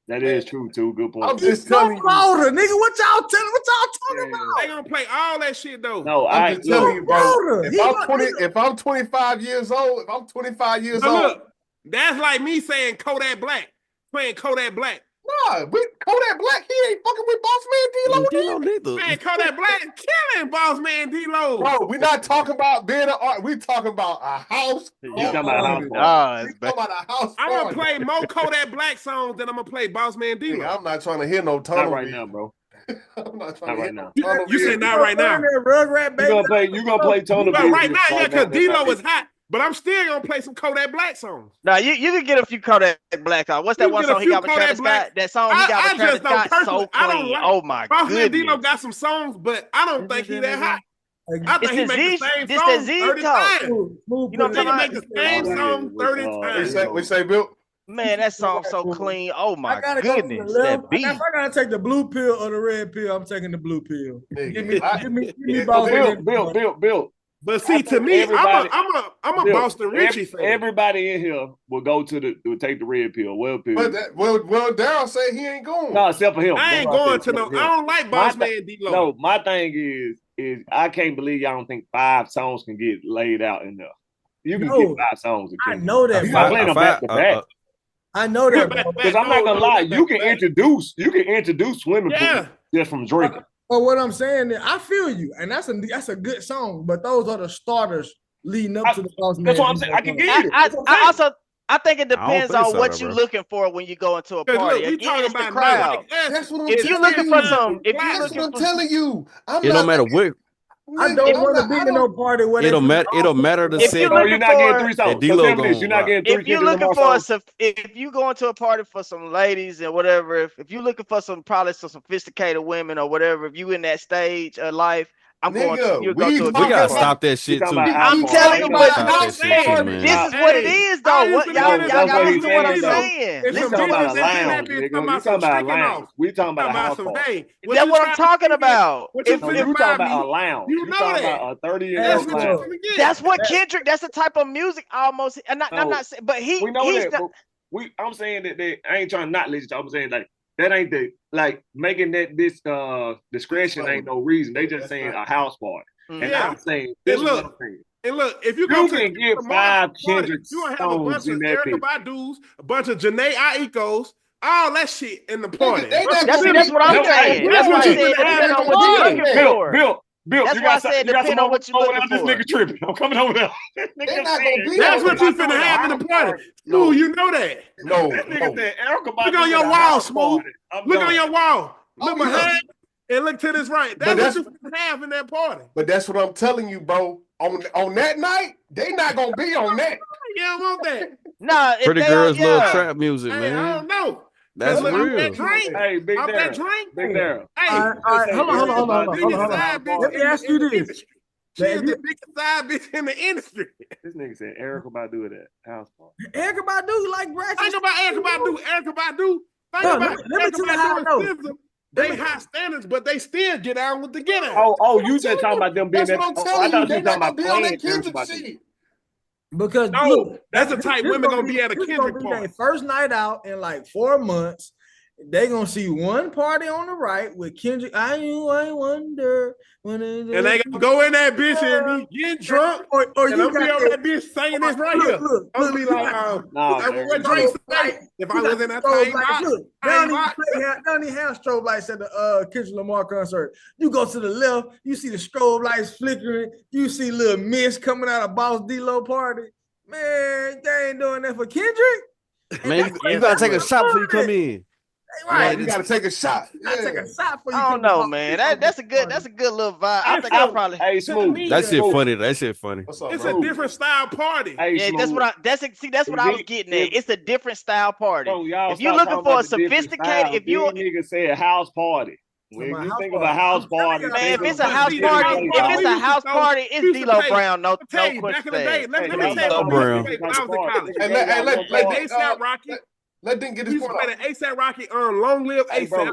That is true too. Good point.
I'm just telling you,
Florida, nigga. What y'all talking about?
They gonna play all that shit though.
No,
I'm just telling you, bro. If I'm 25 years old,
look, that's like me saying Kodak Black, playing Kodak Black.
Nah, Kodak Black, he ain't fucking with Boss Man D-Lo
neither.
Man, Kodak Black killing Boss Man D-Lo.
Bro, we're not talking about being an art. We're talking about a house.
You talking about a house?
I'm gonna play more Kodak Black songs than I'm gonna play Boss Man D-Lo.
Hey, I'm not trying to hear no tunnel.
Not right now, bro.
I'm not trying to hear no
tunnel. You said not right now.
You gonna play tunnel?
But right now, yeah, because D-Lo is hot. But I'm still gonna play some Kodak Black songs.
Now you can get a few Kodak Black songs. What's that one song he got with Travis Scott? That song he got with Travis Scott, so clean. Oh my goodness.
D-Lo got some songs, but I don't think he that hot. I think he make the same song 30 times. You know what I'm talking about? Make the same song 30 times.
We say, Bill.
Man, that song's so clean. Oh my goodness. That beat.
If I gotta take the blue pill or the red pill, I'm taking the blue pill. Give me
Bill.
But see, to me, I'm a Boston Richie fan.
Everybody in here will go take the red pill, well pill.
Well, Daryl say he ain't going.
No, except for him.
I ain't going to no. I don't like Boss Man D-Lo.
No, my thing is I can't believe y'all don't think 5 songs can get laid out enough. You can get 5 songs.
I know that.
You playing them back to back.
I know that
because I'm not gonna lie. You can introduce swimming pool just from drinking.
But what I'm saying is, I feel you, and that's a good song. But those are the starters leading up to the Boss Man.
That's what I'm saying. I can get it.
I think it depends on what you're looking for when you go into a party.
Look,
it's the crowd.
That's what I'm
if you're looking for some,
that's what I'm telling you.
It don't matter what.
I don't want to be in no party where
it'll matter the set.
You're not getting 3 songs. You're not getting 3.
If you're looking for if you going to a party for some ladies and whatever, if you're looking for some sophisticated women or whatever, if you in that stage of life, I'm going to.
We gotta stop that shit too.
I'm telling you, but this is what it is, though. What y'all gotta listen to what I'm saying.
We talking about a lounge. We talking about a lounge. We talking about a house party.
That's what I'm talking about.
You talking about a lounge. You talking about a 30-year-old lounge.
That's what Kendrick. That's the type of music almost. I'm not saying, but he's not.
I'm saying that I ain't trying to not listen. I'm saying like. That ain't making that this discretion ain't no reason. They just saying a house party. And I'm saying this is what I'm saying.
And look, if you go
can get 5 Kendrick
you gonna have a bunch of Erykah Badu's, a bunch of Janae Aikos, all that shit in the party.
That's what I'm saying. That's what you said. Depending on what you're looking for.
Bill,
that's why I said depending on what you're looking for.
This nigga tripping. I'm coming over there.
That's what you finna have in the party. Smooth, you know that.
No.
Look on your wall, Smooth. Look on your wall. Look behind and look to this right. That's what you finna have in that party.
But that's what I'm telling you, bro. On that night, they not gonna be on that.
You don't want that.
Nah,
Pretty girls love trap music, man.
I don't know.
That's
Look,
real.
That drink.
Hey, Big
Off that
Darryl.
drink.
Big Darryl.
Hey,
All right, hold on. Let me ask you this.
She is the biggest side bitch in the industry.
This nigga said Erykah Badu at that house party.
Erykah Badu, like Braxton.
Think about Erykah Badu. Erykah Badu. Think about
let me tell you how I know.
SZA. They high standards, but they still get out with the get out.
Oh, you just talking about them being
That's what I'm telling you. They not gonna be on that
Kendrick
Kendrick shit.
Because
no,
look,
that's the type women gonna be at a Kendrick
party.
party.
First night out in like 4 months. They gonna see one party on the right with Kendrick. I wonder when and
they gonna go in that bitch and be getting drunk,
or
and
you
I'm be on that bitch singing this right here. I'm be like, what Drake say? If I was in that thing,
they don't even have strobe lights at the Kendrick Lamar concert. You go to the left, you see the strobe lights flickering. You see little mist coming out of Boss D-Lo party. Man, they ain't doing that for Kendrick.
Man, you gotta take a shot before you come in.
Right,
you gotta take a shot.
I take a shot for you.
I don't know, man. That's a good little vibe. I think I'll probably.
Hey, Smooth.
That shit funny. That shit funny.
What's up,
it's
bro?
a different style party.
Hey,
yeah,
Smooth.
That's what I was getting at. It's a different style party.
Bro,
if you're looking for a sophisticated, if you
nigga said house party. When you think of a house party,
man, if it's a house party, it's D-Lo Brown. No question.
Back in the day, let me tell you
D-Lo Brown.
when I was in college.
Let
ASAP Rocky.
Let them get
We
this
used to
point
play
out.
that ASAP Rocky on Long Live ASAP.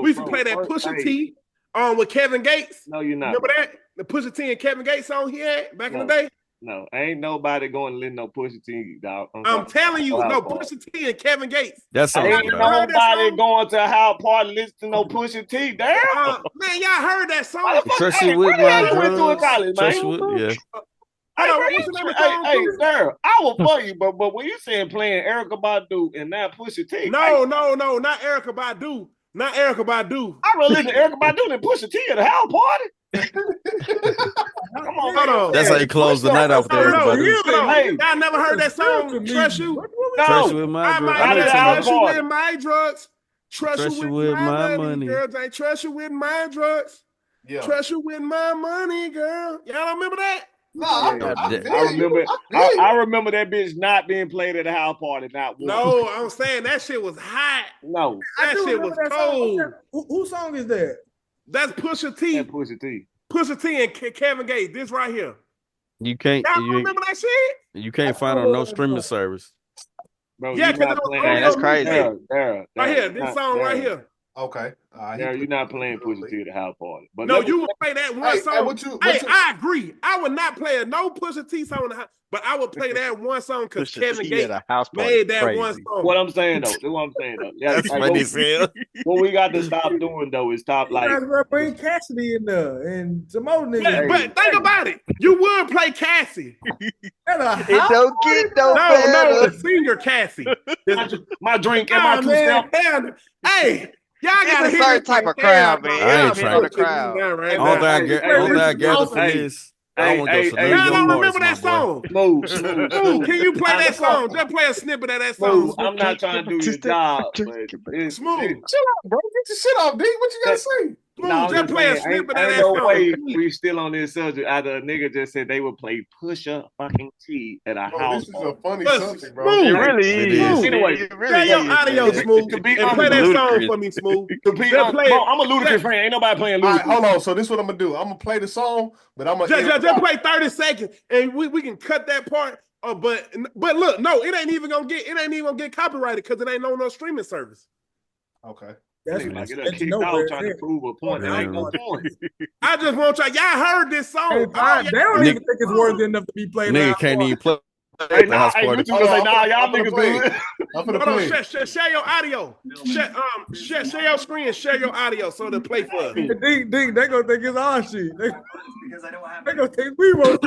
We used to play that Pusha T with Kevin Gates.
No, you're not.
Remember that? The Pusha T and Kevin Gates song he had back in the day?
No, ain't nobody going to listen no Pusha T, dog.
I'm telling you, no, Pusha T and Kevin Gates.
That's
ain't nobody going to a house party listen to no Pusha T, damn.
Man, y'all heard that song.
Trust you with my
went to a college, man.
Trust you with, yeah.
Hey,
Darryl, I will fuck you, but when you saying playing Erykah Badu and not Pusha T.
No, not Erykah Badu. Not Erykah Badu.
I rather listen to Erykah Badu than Pusha T at a house party. Come on,
hold on.
That's how you close the night off there.
Hey, y'all never heard that song, Trust You?
Trust you with my drugs.
Trust you with my drugs.
Trust you with my money.
Girls, I trust you with my drugs.
Yeah.
Trust you with my money, girl. Y'all don't remember that?
No,
I remember that bitch not being played at a house party. Not one.
No, I'm saying that shit was hot.
No,
that shit was cold.
Whose song is that?
That's Pusha T.
And Pusha T.
Pusha T and Kevin Gates. This right here.
You can't.
Y'all remember that shit?
You can't find on no streaming service.
Bro,
yeah,
man, that's crazy.
Right here, this song right here.
Okay.
You're not playing Pusha T at the house party. But
no, you would play that one song. I agree. I would not play no Pusha T song in the house, but I would play that one song because Kevin Gates made that one song.
What I'm saying though,
That's funny as hell.
What we got to stop doing though is stop like
bring Cassidy in there and some old niggas.
But think about it. You would play Cassie.
It don't get no better.
No, the singer Cassie.
My drink and my two-step.
Hey. Y'all got
a certain type of crowd, man.
I ain't trying to crowd. All that I gather for this. I don't want to go
y'all don't remember that song?
Smooth.
Can you play that song? Just play a snippet of that song.
I'm not trying to do your job.
Smooth.
Chill out, bro. Get your shit off, D. What you gotta say?
No, just play a snippet of that
song.
No
way we still on this subject. Either a nigga just said they would play Pusha fucking T at a house.
This is a funny subject, bro.
Smooth.
It really is.
Anyway,
play your audio, Smooth, and play that song for me, Smooth.
I'm a Ludacris fan. Ain't nobody playing Ludacris.
All right, hold on. So this is what I'm gonna do. I'm gonna play the song, but I'm gonna
just play 30 seconds, and we can cut that part. But look, no, it ain't even gonna get copyrighted because it ain't on no streaming service.
Okay.
That's like it kicked out trying to prove a point. There ain't no point.
I just want y'all heard this song.
They don't even think it's worthy enough to be played.
Nigga can't even play.
Y'all niggas do it.
Hold on,
share your audio. Share your screen and share your audio so they'll play for us.
They gonna think it's our shit. They gonna think we won't.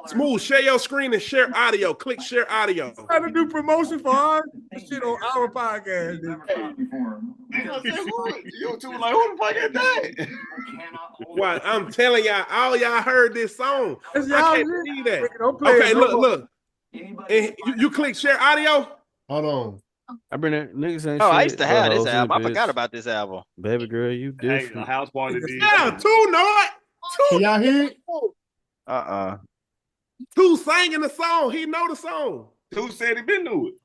Smooth, share your screen and share audio. Click share audio.
Trying to do promotion for our shit on our podcast.
You two like, who the fuck is that?
What I'm telling y'all, all y'all heard this song. I can't believe that. Okay, look. And you click share audio.
Hold on.
I've been there. Niggas ain't
I used to have this album. I forgot about this album.
Baby girl, you different.
Hey, a house party.
Yeah, two know it.
Can y'all hear it?
Two singing the song. He know the song.
Two said he been to it.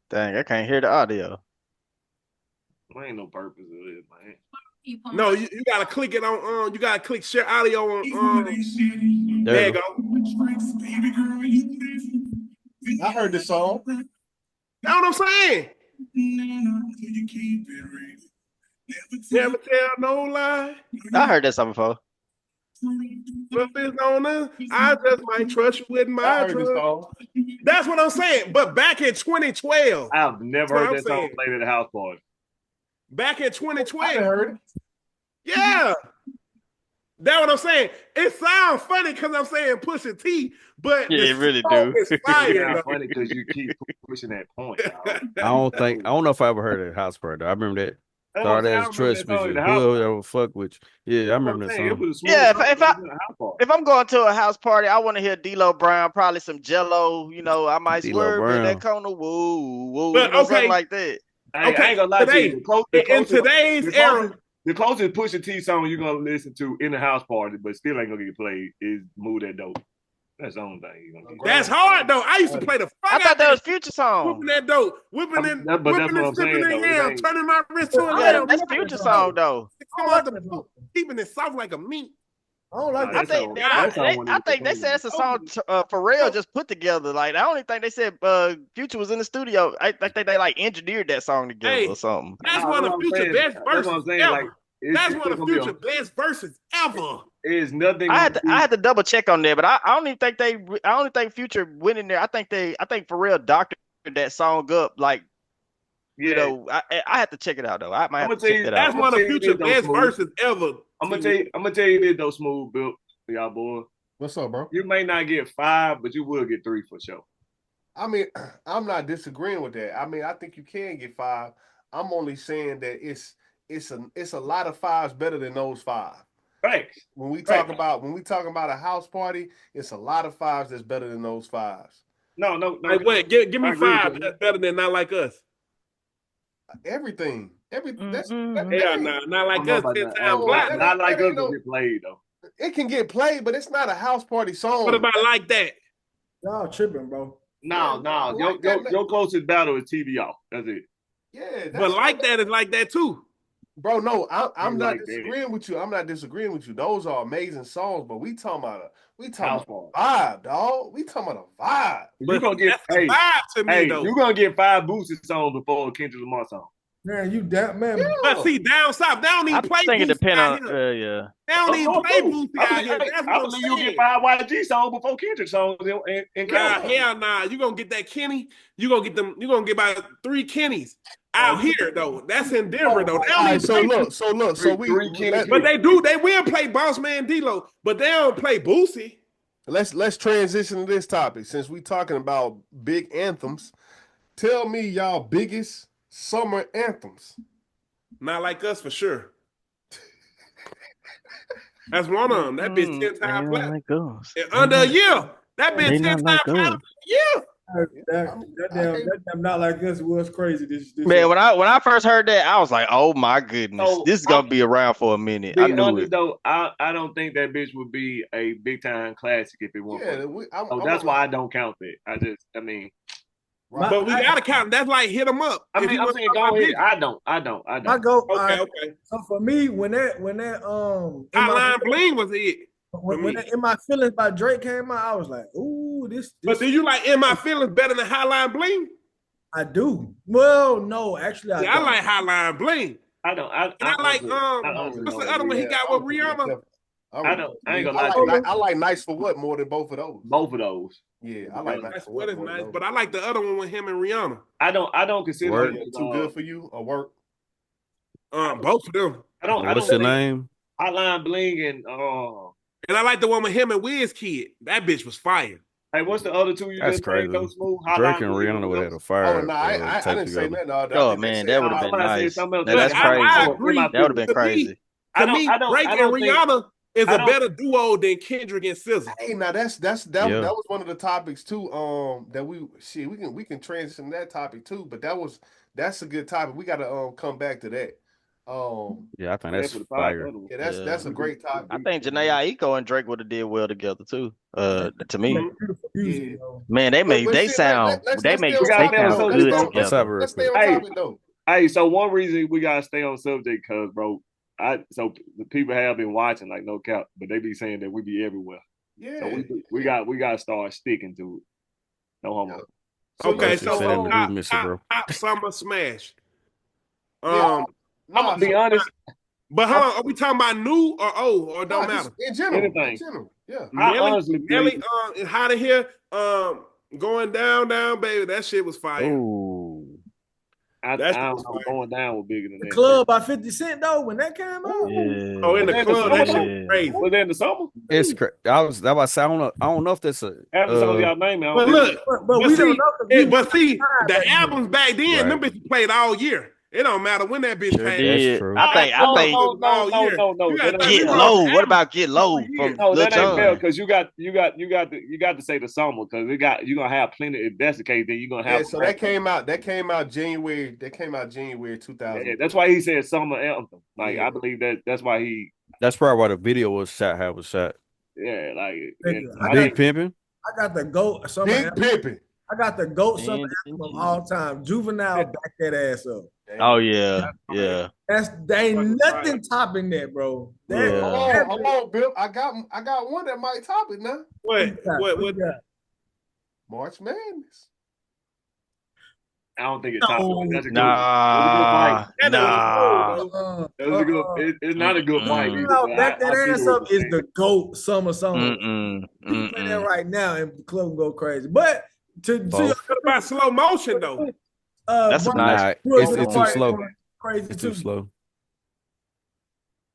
Dang, I can't hear the audio.
There ain't no purpose of it, man.
No, you gotta click it on. You gotta click share audio on.
There you go.
I heard this song.
That's what I'm saying. Never tell no lie.
I heard that song before.
If it's on us, I just might trust you with my trust. That's what I'm saying. But back in 2012,
I've never heard that song played at a house party.
Back in 2012,
I heard it.
Yeah. That's what I'm saying. It sounds funny because I'm saying Pusha T, but
yeah, it really do.
It's funny because you keep pushing that point.
I don't know if I ever heard of House Party. I remember that. Thought as trust me, whoever fuck with you. Yeah, I remember that song.
Yeah, if I'm going to a house party, I want to hear D-Lo Brown, probably some Jello. You know, I might swerve in that corner, woo,
but,
something like that.
I ain't gonna lie to you.
In today's era,
the closest Pusha T song you're gonna listen to in the house party, but still ain't gonna get played, is "Move That Dope." That's the only thing you're gonna get.
That's hard though. I used to play the fuck.
I thought that was Future song.
Whipping that dope, whipping and sipping in hand, turning my wrist to a lamb.
That's Future song though.
Come out the boat, keeping it soft like a meat.
I don't like that song.
I think they said it's a song Pharrell just put together. Like I only think they said Future was in the studio. I think they like engineered that song together or something.
That's one of Future's best verses ever. That's one of Future's best verses ever.
Is nothing.
I had to double check on there, but I don't even think I only think Future went in there. I think Pharrell doctored that song up. Like, you know, I had to check it out though. I might have to check that out.
That's one of Future's best verses ever.
I'm gonna tell you this though, Smooth Bill, y'all boy.
What's up, bro?
You may not get 5, but you will get 3 for sure.
I mean, I'm not disagreeing with that. I mean, I think you can get 5. I'm only saying that it's a lot of 5s better than those 5.
Right.
When we talk about a house party, it's a lot of 5s that's better than those 5s.
No.
Like what? Give me 5 that's better than Not Like Us.
Everything. That's
not like us. 10 times black.
Not Like Us will get played though.
It can get played, but it's not a house party song.
What about Like That?
Y'all tripping, bro.
No. Your closest battle is TV off. That's it.
Yeah,
but Like That is like that too.
Bro, no, I'm not disagreeing with you. I'm not disagreeing with you. Those are amazing songs, but we talking about a vibe, dog. We talking about a vibe.
You're gonna get
a vibe to me, though.
You're gonna get 5 Boosie songs before a Kendrick Lamar song.
Man, you that man. Yeah.
But see, down south, they don't even play.
I think it depends on
yeah. They don't even play Boosie out here.
I believe you get 5 YG songs before Kendrick songs in
hell nah. You gonna get that Kenny. You gonna get them. You gonna get about 3 Kennys out here though. That's in Denver though. They don't even
so look.
But they do. They will play Boss Man D-Lo, but they don't play Boosie.
Let's transition to this topic since we talking about big anthems. Tell me y'all biggest summer anthems.
Not Like Us for sure. That's one of them. That bitch 10 times black.
Like
under a year. That bitch 10 times black. Yeah.
That damn Not Like Us was crazy. This
man, when I first heard that, I was like, "Oh my goodness, this is gonna be around for a minute." I knew it.
Though, I don't think that bitch would be a big time classic if it wasn't. That's why I don't count that.
But we gotta count. That's like hit them up.
I'm saying go ahead. I don't.
I go. Okay. So for me, when that
Hotline Bling was it.
When In My Feelings by Drake came out, I was like, ooh, this.
But do you like In My Feelings better than Hotline Bling?
I do. Well, no, actually,
I like Hotline Bling.
I don't.
I like what's the other one he got with Rihanna?
I ain't gonna lie.
I like Nice for What more than both of those.
Both of those.
Yeah, I like Nice for What.
Is nice, but I like the other one with him and Rihanna.
I don't consider
it too good for you or work.
Both of them.
What's the name?
Hotline Bling
and I like the one with him and Wizkid. That bitch was fire.
Hey, what's the other two you
That's
just
crazy.
Drake and
Rihanna would have a fire.
Oh no, I didn't say that. No,
oh man, that would have been nice. That's crazy.
I agree.
That would have been crazy.
To me, Drake and Rihanna is a better duo than Kendrick and SZA.
Hey, now that was one of the topics too. That we can transition that topic too. But that's a good topic. We got to come back to that.
Yeah, I think that's
for the
fire.
Yeah, that's a great topic.
I think Janae Aiko and Drake would have did well together too. To me,
Music,
man, they make they sound they make they sound good together.
Let's stay on topic though.
Hey, so one reason we gotta stay on subject, cause bro, so the people have been watching like no cap, but they be saying that we be everywhere.
Yeah,
so we gotta start sticking to it. No homo.
Okay, so top summer smash.
I'm gonna be honest.
But are we talking about new or old or don't matter?
In general,
anything.
In general, yeah.
I honestly
Nelly, hot in here, going down, baby. That shit was fire.
Ooh.
I'm going down with bigger than
the
that.
club by 50 Cent though when that came out.
Yeah.
Oh, in the club, that shit was crazy.
Was that in the summer?
It's crazy. I was about to say, I don't know if that's a.
Y'all name it.
But look,
but we don't know.
But see, the albums back then, them bitches played all year. It don't matter when that bitch came.
That's true.
I think.
No.
Get Low. What about Get Low from Lil
that
Jon?
ain't fair because you got to say the summer because you're gonna have plenty. If that's the case, then you're gonna have.
Yeah, so that came out January. That came out January 2000.
Yeah, that's why he said summer anthem. Like I believe that's why he.
That's probably why the video was shot. How it was shot.
Yeah, like
Big Pimpin'.
I got the GOAT.
Big Pimpin'.
I got the GOAT summer anthem of all time. Juvenile, back that ass up.
Oh yeah.
They ain't nothing topping that, bro.
Hold on, Bill. I got one that might top it now.
What?
March Madness.
I don't think it's top. That's a good
Nah.
That's a good. It's not a good fight.
Back that ass up is the GOAT summer song. You play that right now and the club will go crazy. But
what about slow motion though?
That's
not. It's too slow.
Crazy
it's too slow.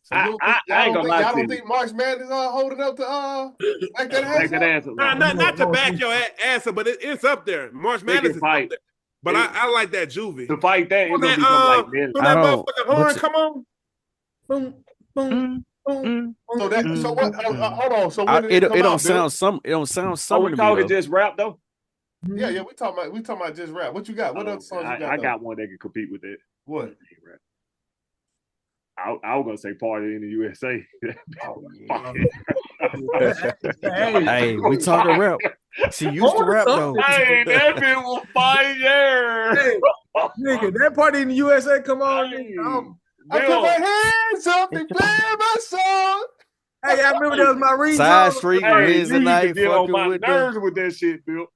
So I ain't gonna lie to you.
Y'all don't think March Madness holding up to back that answer?
Not to back your answer, but it's up there. March Madness is up there. But I like that Juvie.
To fight that, it's gonna be something like this.
That motherfucking horn, come on.
Boom, boom, boom.
So what? Hold on. So when
it don't sound some. It don't sound summer.
Are we talking just rap though?
Yeah. We talking about just rap. What you got? What other songs you got?
I got one that can compete with that.
What?
I was gonna say "Party in the USA."
Hey, we talking rap. She used to rap though.
Hey, that bitch was fire.
Hey, nigga, that Party in the USA. Come on,
I put my hands up and play my song.
Hey, I remember that was my ringtone.
Side Street
Wednesday
night.
Get on my nerves with that shit, Bill.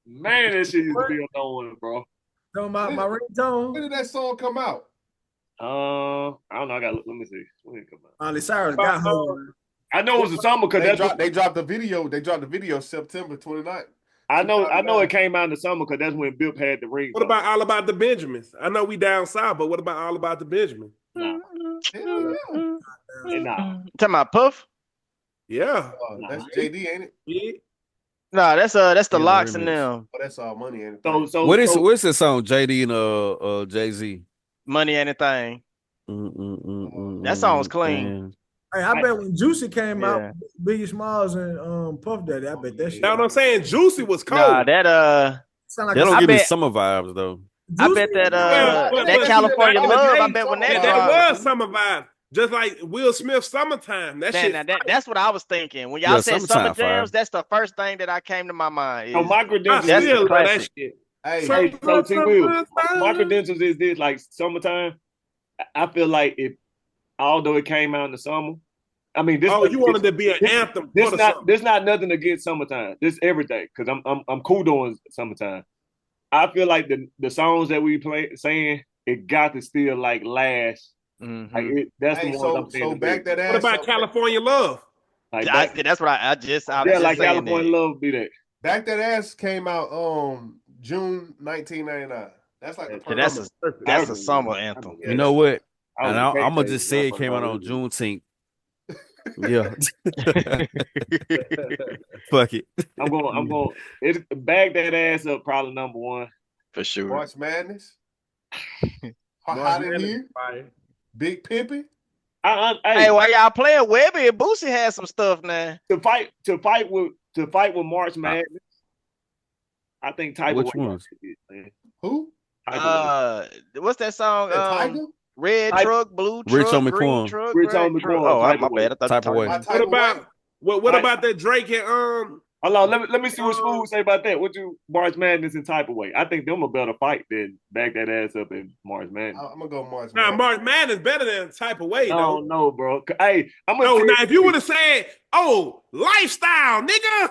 Man, that shit used to be annoying, bro.
So my ringtone.
When did that song come out?
I don't know. Let me see. When did it come out?
Miley Cyrus got her.
I know it was a summer because
they dropped the video. They dropped the video September 29th.
I know it came out in the summer because that's when Bip had the ring.
What about All About the Benjamins? I know we down south, but what about All About the Benjamins?
Nah.
Talking about Puff?
Yeah.
That's JD, ain't it?
Yeah.
Nah, that's the Locks and them.
Oh, that's all money, ain't it?
So
what's this song? JD and Jay-Z.
Money Ain't a Thing. That song's clean.
Hey, I bet when Juicy came out, Biggie Smalls and Puff Daddy, I bet that shit.
You know what I'm saying? Juicy was cold.
Nah, that
like
they don't give me summer vibes though.
I bet that that California Love. I bet when
that was summer vibes. Just like Will Smith Summertime.
That's what I was thinking. When y'all said summer jams, that's the first thing that I came to my mind.
So my credentials,
that's the classic.
Hey,
so T Will, my credentials is this like summertime. I feel like although it came out in the summer, I mean this.
Oh, you wanted to be an anthem.
This not nothing against summertime. This everything because I'm cool doing summertime. I feel like the songs that we saying it got to still like last.
Mm-hmm.
Like that's the one I'm saying.
So back that ass.
What about California Love?
Like
that's what I just
like California Love be that.
Back that ass came out June 1999. That's like
that's a summer anthem.
You know what? And I'm gonna just say it came out on Juneteenth. Yeah. Fuck it.
I'm going. Bag that ass up. Probably number one
for sure.
March Madness. Hot in here. Big Pimpin'.
Hey, while y'all playing, Webby and Boosie had some stuff now.
To fight with March Madness. I think Tiger.
Which ones?
Who?
What's that song?
Tiger?
Red truck, blue
Rich
truck,
Homie
green
Quan.
truck,
Rich
gray
Homie
truck.
Quan,
Oh,
type
my
of
bad. I thought
Type of way.
My
What about what about that Drake and
Hold on, let me see what Smooth say about that. What you March Madness and type of way? I think them a better fight than back that ass up in March Madness.
I'm gonna go March
Now
Madness.
March Madness better than Type of Way,
I
though.
don't know, bro. Hey, I'm gonna
No,
tell
now if you would have said, "Oh, lifestyle, nigga,"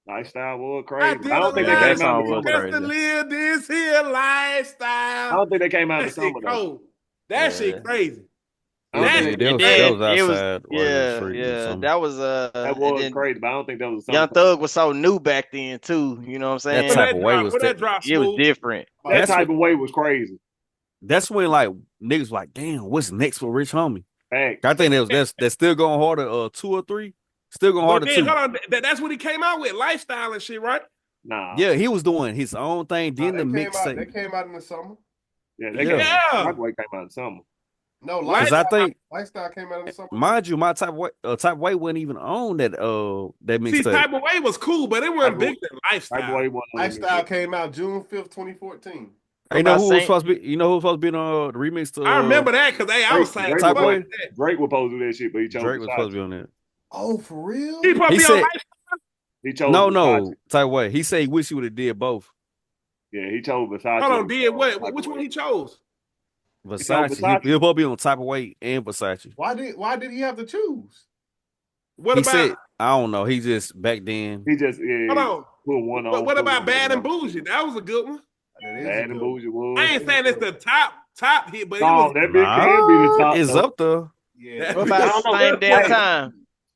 Lifestyle was crazy.
did
I don't think they
Yeah, that
came out
song
in the
was
summer.
just to
crazy.
live this here lifestyle.
I don't think they came out in the
That
summer
shit
though.
cold. That shit crazy.
I don't
Yeah,
think
that was outside or in the street or something.
that was
that
and
was
then
crazy, but I don't think that was the
Young
summer.
Thug was so new back then too. You know what I'm saying?
That type of way was
Where that drop
It was
Smooth?
different.
That
That's
type
what-
of way was crazy.
That's when like niggas like, damn, what's next for Rich Homie?
Fact.
I think that's still going harder. 2 or 3, still going
But
harder
then,
too.
hold on, that's what he came out with, lifestyle and shit, right?
Nah.
Yeah, he was doing his own thing. Then the
They
mixtape.
came out in the summer.
Yeah,
Yeah.
Type of way came out in the summer.
No,
Because I think,
Lifestyle came out in the summer.
mind you, my type of way wasn't even on that
See,
mixtape.
Type of Way was cool, but it wasn't bigger than
Type of
lifestyle.
way wasn't on
Lifestyle
the-
came out June 5th, 2014.
You know
about
who was
Saint-
supposed to be? You know who was supposed to be in the remix to?
I remember that because I was saying
Drake
Type
fuck
Way?
that.
Drake was supposed to do that shit, but he chose
Drake was
Versace.
supposed to be on that.
Oh, for real?
He supposed
He
to be on
said-
lifestyle.
He chose
No,
Versace.
Type of way. He said he wish he would have did both.
Yeah, he chose Versace.
Hold on, did what?
Type
Which
of
one
Way.
he chose?
Versace.
Versace.
He supposed to be on Type of Way and Versace.
Why did he have to choose?
What
He
about?
said, I don't know. He just back then.
He just
Hold on.
put one on.
What about Bad and Bougie? That was a good one.
Bad and Bougie was.
I ain't saying it's the top hit, but it
No,
was.
that bitch can be the top.
It's
though.
up there.
Yeah.
What about Same Damn Time?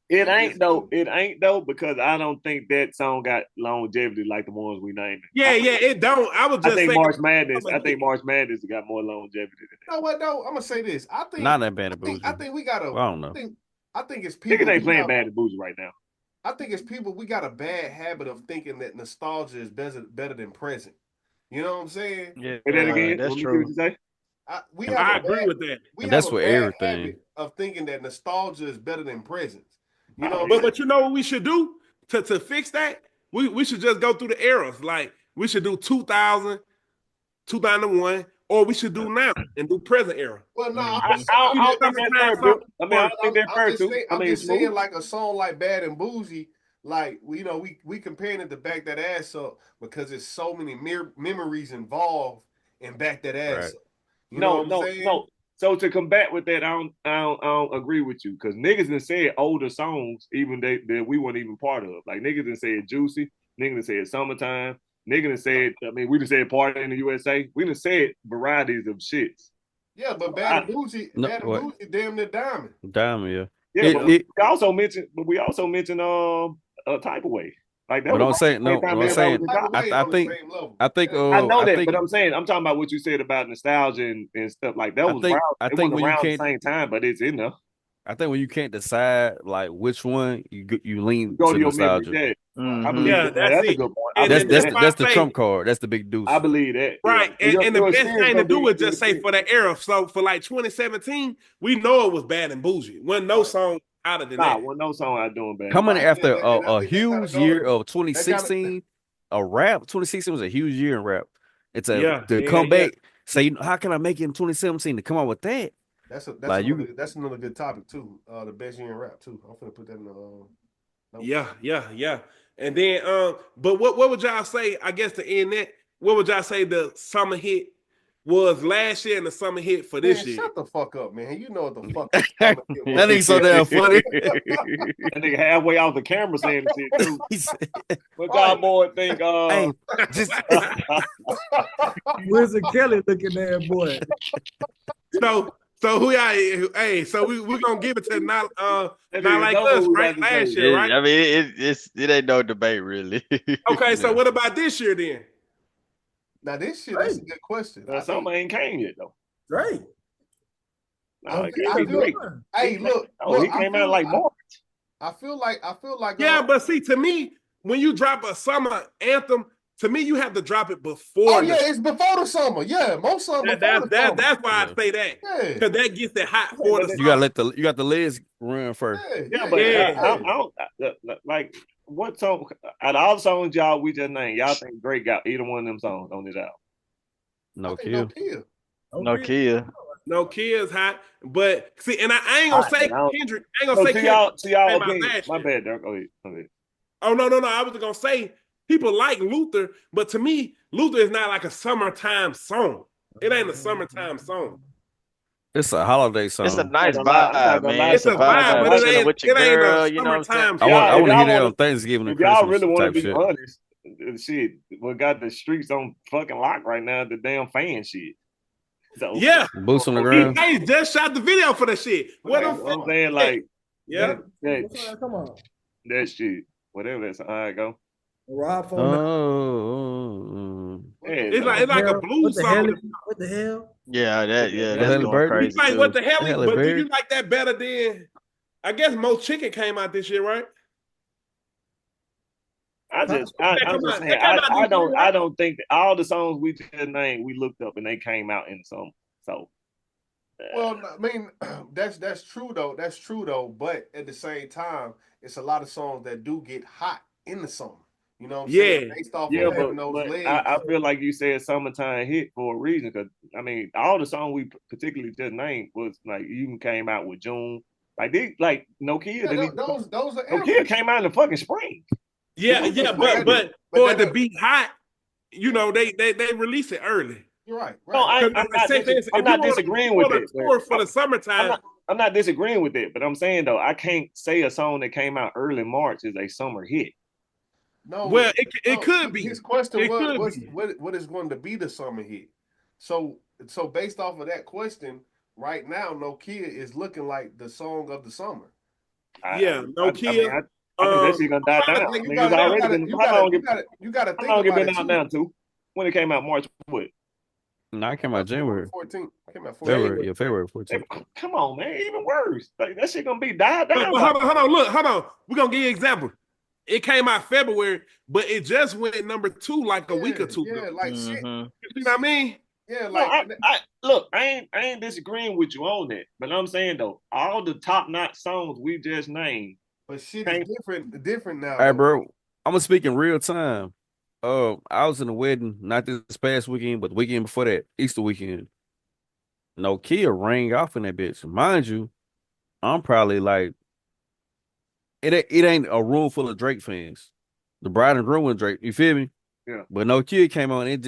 It ain't though. It ain't though because I don't think that song got longevity like the ones we named.
Yeah, it don't. I was just
I think
saying.
March Madness. I think March Madness got more longevity than
You know what though? I'm gonna say this. I think
Not that Bad and Bougie.
I think we got a.
Well, I don't know.
I think it's
that.
people.
Niggas ain't
we
playing
got-
Bad and Bougie right now.
I think it's people. We got a bad habit of thinking that nostalgia is better than present. You know what I'm saying?
Yeah,
Say that again.
that's
Let me see
true.
what you say.
I agree with that.
We
And
have
that's
a
for
bad
everything.
habit of thinking that nostalgia is better than present. You know,
But you know what we should do to fix that? We should just go through the eras. Like we should do 2000, 2001, or we should do now and do present era.
well, no,
I don't think that's fair, Bill. I mean, I don't think that's fair too. I
I'm
mean,
just saying,
Smooth.
like a song like "Bad and Bougie," like we comparing it to "Back That Ass Up" because there's so many memories involved in "Back That Ass
Right.
Up." You know what I'm saying?
No. So to combat with that, I don't agree with you because niggas done said older songs even that we weren't even part of. Like niggas done said "Juicy," niggas done said "Summertime," niggas done said. I mean, we done said "Party in the USA." We done said varieties of shits.
Yeah, but Bad and Bougie,
No,
Bad and
what?
Bougie, damn near diamond.
Diamond, yeah.
Yeah,
It-
but
it-
we also mentioned a type of way. Like that.
But
was
I'm saying, no,
same time
what I'm
everybody
saying,
was in college.
I think, I think,
I know
I
that,
think,
but I'm talking about what you said about nostalgia and stuff like that.
I
Was
think-
around,
I
it
think
wasn't
when you
around the
can't-
same time, but it's in there.
I think when you can't decide like which one you lean
Go
to
to your memory.
nostalgia.
Yeah,
Mhm.
I believe
Yeah,
that.
that's
That's a
it.
good point.
And
I
then
believe that.
That's the
why I
trump
say-
card. That's the big deuce.
I believe that.
Right.
Yeah.
And the
Your
best
experience
thing to
gonna
do
be-
is just say for that era. So for like 2017, we know it was Bad and Bougie. Wasn't no song out of the
Nah,
net.
well, no song I doing bad.
Coming
Right,
after
and I
a
think that
huge
kinda
year
goes-
of 2016, a rap. 2016 was a huge year in rap. It's
Yeah,
to
yeah,
come
yeah.
back. Say, how can I make it in 2017 to come out with that?
That's
Like,
that's another good topic too. The best year in rap too. I'm gonna put that in the. Notes.
Yeah. And then, but what would y'all say? I guess to end that, what would y'all say the summer hit was last year and the summer hit for this
Man,
year?
shut the fuck up, man. You know what the fuck.
That nigga so damn funny.
That nigga halfway off the camera saying the shit too.
He said,
What y'all boy think?
hey, just
Wizard Kelly looking at boy.
So who y'all? Hey, so we're gonna give it to not
That
not
nigga
like
know
us,
who
right?
got to
Last
say.
year, right?
I mean, it ain't no debate really.
Okay, so what about this year then?
Now this shit, that's a good question.
Something ain't came yet though.
Right.
No, it
I
can't be
feel-
Drake.
Hey, look.
Oh, he came out like March.
I feel like.
Yeah, but see, to me, when you drop a summer anthem, to me, you have to drop it before.
Oh yeah, it's before the summer. Yeah, most summer.
That's why I say that
Yeah.
because that gets it hot for the
you
summer.
you got the legs run first.
Yeah, but I don't like what song out of all the songs y'all we just named, y'all think Drake got either one of them songs on this album?
No
I think
kill.
No kill.
No kill.
No Kia's hot, but see, and I ain't gonna say Kendrick. I ain't gonna say
Kendrick.
To
y'all opinion. My bad, Dirk. Go ahead.
Oh no! I was gonna say people like Luther, but to me, Luther is not like a summertime song. It ain't a summertime song.
It's a holiday song.
It's a nice vibe, man.
It's a vibe, but it ain't a summertime song.
I want to hear that on Thanksgiving and Christmas.
Y'all really want to be
shit.
honest, shit, we got the streets on fucking lock right now. The damn fan shit. So,
yeah,
boots on the ground.
He just shot the video for that shit. What
I'm saying, like,
yeah,
come on,
that shit, whatever that's how it go.
Rob
it's like a blues song.
What the hell?
Yeah, that's going crazy.
He's like, what the hell? But do you like that better than? I guess Most Chicken came out this year, right?
I don't think that all the songs we just named we looked up and they came out in some. So,
well, I mean, that's true though. That's true though. But at the same time, it's a lot of songs that do get hot in the summer. You know what I'm saying? Based off of having those legs.
I feel like you said summertime hit for a reason because I mean all the songs we particularly just named was like even came out with June. Like they like No Kid.
Those are
No Kid came out in the fucking spring.
Yeah, but for it to be hot, you know, they release it early.
You're right.
No, I'm not disagreeing with it.
For the summertime.
I'm not disagreeing with it, but I'm saying though, I can't say a song that came out early March is a summer hit.
No,
well, it could be.
His question was what is going to be the summer hit? So based off of that question, right now, No Kid is looking like the song of the summer.
No Kid.
I think that shit gonna die down.
You gotta think
how long it been out now too? When it came out March what?
No, it came out January
14th.
February 14th.
Come on, man, even worse. Like that shit gonna be died down.
Hold on. We're gonna give you an example. It came out February, but it just went number 2 like a week or two ago.
Yeah, like shit.
You know what I mean?
Yeah, like
I ain't disagreeing with you on that, but I'm saying though, all the top notch songs we just named.
But shit is different now.
All right, bro. I'm gonna speak in real time. I was in a wedding, not this past weekend, but the weekend before that, Easter weekend. No Kid rang off in that bitch. Mind you, I'm probably like, it ain't a room full of Drake fans. The bride and groom with Drake, you feel me?
Yeah.
But No Kid came on, it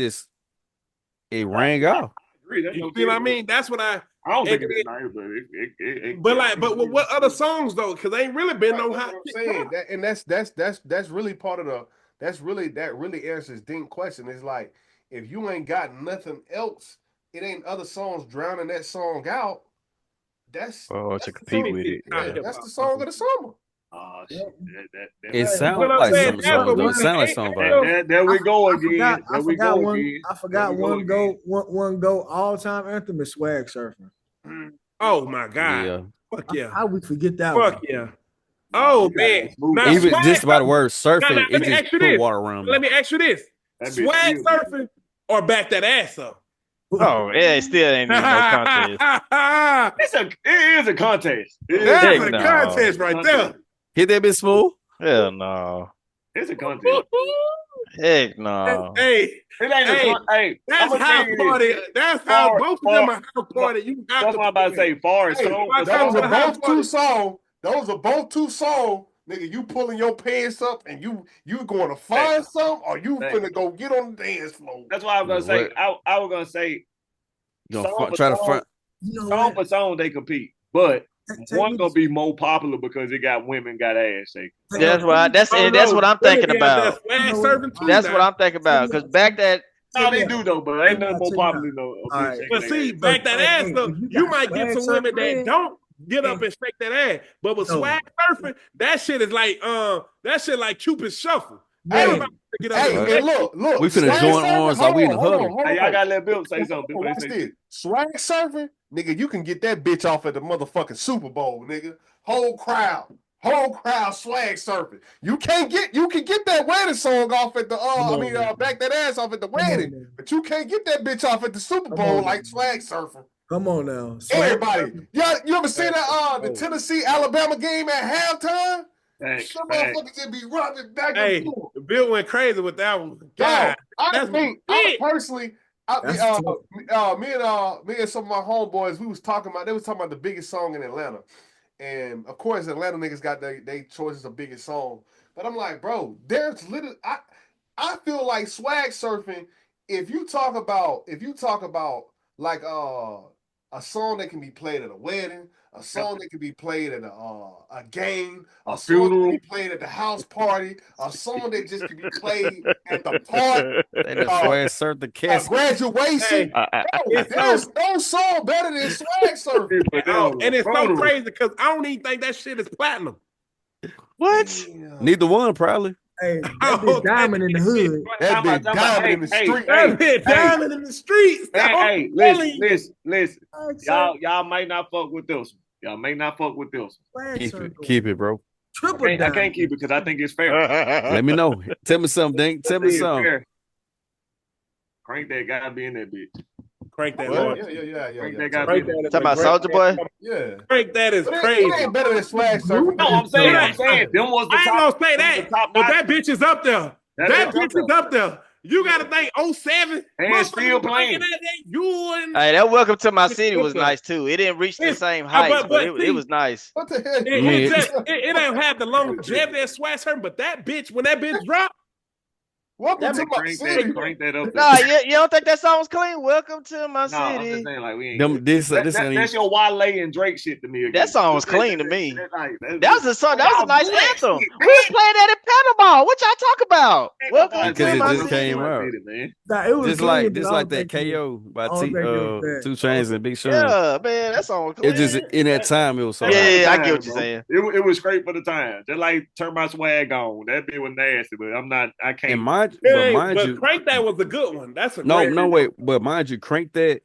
rang off.
You see what I mean? That's what I
don't think it's nice, but
but what other songs though? Because ain't really been no hot.
I'm saying that, and that's really part of the. That really answers Dink's question. It's like if you ain't got nothing else, it ain't other songs drowning that song out. That's
to compete with it.
Yeah, that's the song of the summer.
Oh shit!
It sounds like some songs. It sound like some vibes.
There we go again.
I forgot one go all time anthem is Swag Surfing.
Oh my god!
Yeah.
Fuck yeah! How we forget that?
Fuck yeah! Oh man!
Now, even just by the word surfing, it just put water around me.
Let me ask you this: Swag Surfing or Back That Ass Up?
Oh, yeah, it still ain't even no contest.
It is a contest.
That's a contest right there.
Hit that bitch smooth?
Hell no.
It's a contest.
Heck no.
Hey,
it ain't hey,
that's how party. That's how both of them are how party. You have
that's what I'm about to say. Far as
those are both two songs. Those are both two songs. Nigga, you pulling your pants up and you going to find some or you finna go get on the dance floor.
That's why I was gonna say. I was gonna say song for song they compete, but one gonna be more popular because it got women got ass shaking.
That's what I'm thinking about. That's what I'm thinking about. Because back that.
No, they do though, but ain't nothing more popular though.
Right. But see, Back That Ass though, you might get some women that don't get up and shake that ass. But with Swag Surfing, that shit is like Cupid's Shuffle.
Hey, look.
We finna join arms like we in the huddle.
Hey, y'all gotta let Bill say something.
Swag Surfing, nigga, you can get that bitch off at the motherfucking Super Bowl, nigga. Whole crowd Swag Surfing. You can get that wedding song off at the Back That Ass off at the wedding, but you can't get that bitch off at the Super Bowl like Swag Surfing.
Come on now,
everybody. You ever seen that the Tennessee Alabama game at halftime? Some motherfuckers just be running back and forth.
Bill went crazy with that one.
God, I personally Me and some of my homeboys, they was talking about the biggest song in Atlanta. And of course, Atlanta niggas got their choices of biggest song. But I'm like, bro, there's literally I feel like swag surfing, if you talk about like a song that can be played at a wedding, a song that can be played at a game, a song that can be played at the house party, a song that just can be played at the park,
swag surf the casket,
graduation. There's no song better than swag surfing.
And it's so crazy because I don't even think that shit is platinum.
What?
Damn.
Neither one probably.
Hey, that bitch diamond in the hood.
That bitch diamond in the street.
That bitch diamond in the streets.
Hey, listen. Y'all might not fuck with this one. Y'all may not fuck with this one.
Keep it, bro.
Triple
I can't keep it because I think it's fair.
Let me know. Tell me something, Dink. Tell me something.
Fair. Crank that guy be in that bitch.
Crank that.
Yeah.
Crank that guy.
Talking about Soulja Boy?
Yeah.
Crank that is crazy.
It ain't better than swag surfing.
No, I'm saying. Them was the
I ain't
top.
gonna say that, but that bitch is up there. That bitch is up there. You got to think 07.
And still playing.
Hey, that Welcome to My City was nice too. It didn't reach the same heights, but it was nice.
What the hell?
It don't have the longevity that swag surfing, but that bitch, when that bitch dropped,
Welcome to my city.
Crank that up.
Nah, you don't think that song was clean? Welcome to my city.
I'm just saying, like, we ain't. That's your Wale and Drake shit to me. Again.
That song was clean to me. That was a song. That was a nice anthem. We was playing that at Panama. What y'all talk about? Welcome to my
it just
city.
came out.
Nah, it was
Just like that KO by 2 Chainz and Big Sean.
Yeah, man, that song was clean.
It just in that time it was so.
Yeah, I get what you're saying.
It was great for the time. Just like Turn My Swag On. That bit was nasty, but I can't.
And mind you,
Crank That was a good one. That's a
wait, but mind you, Crank That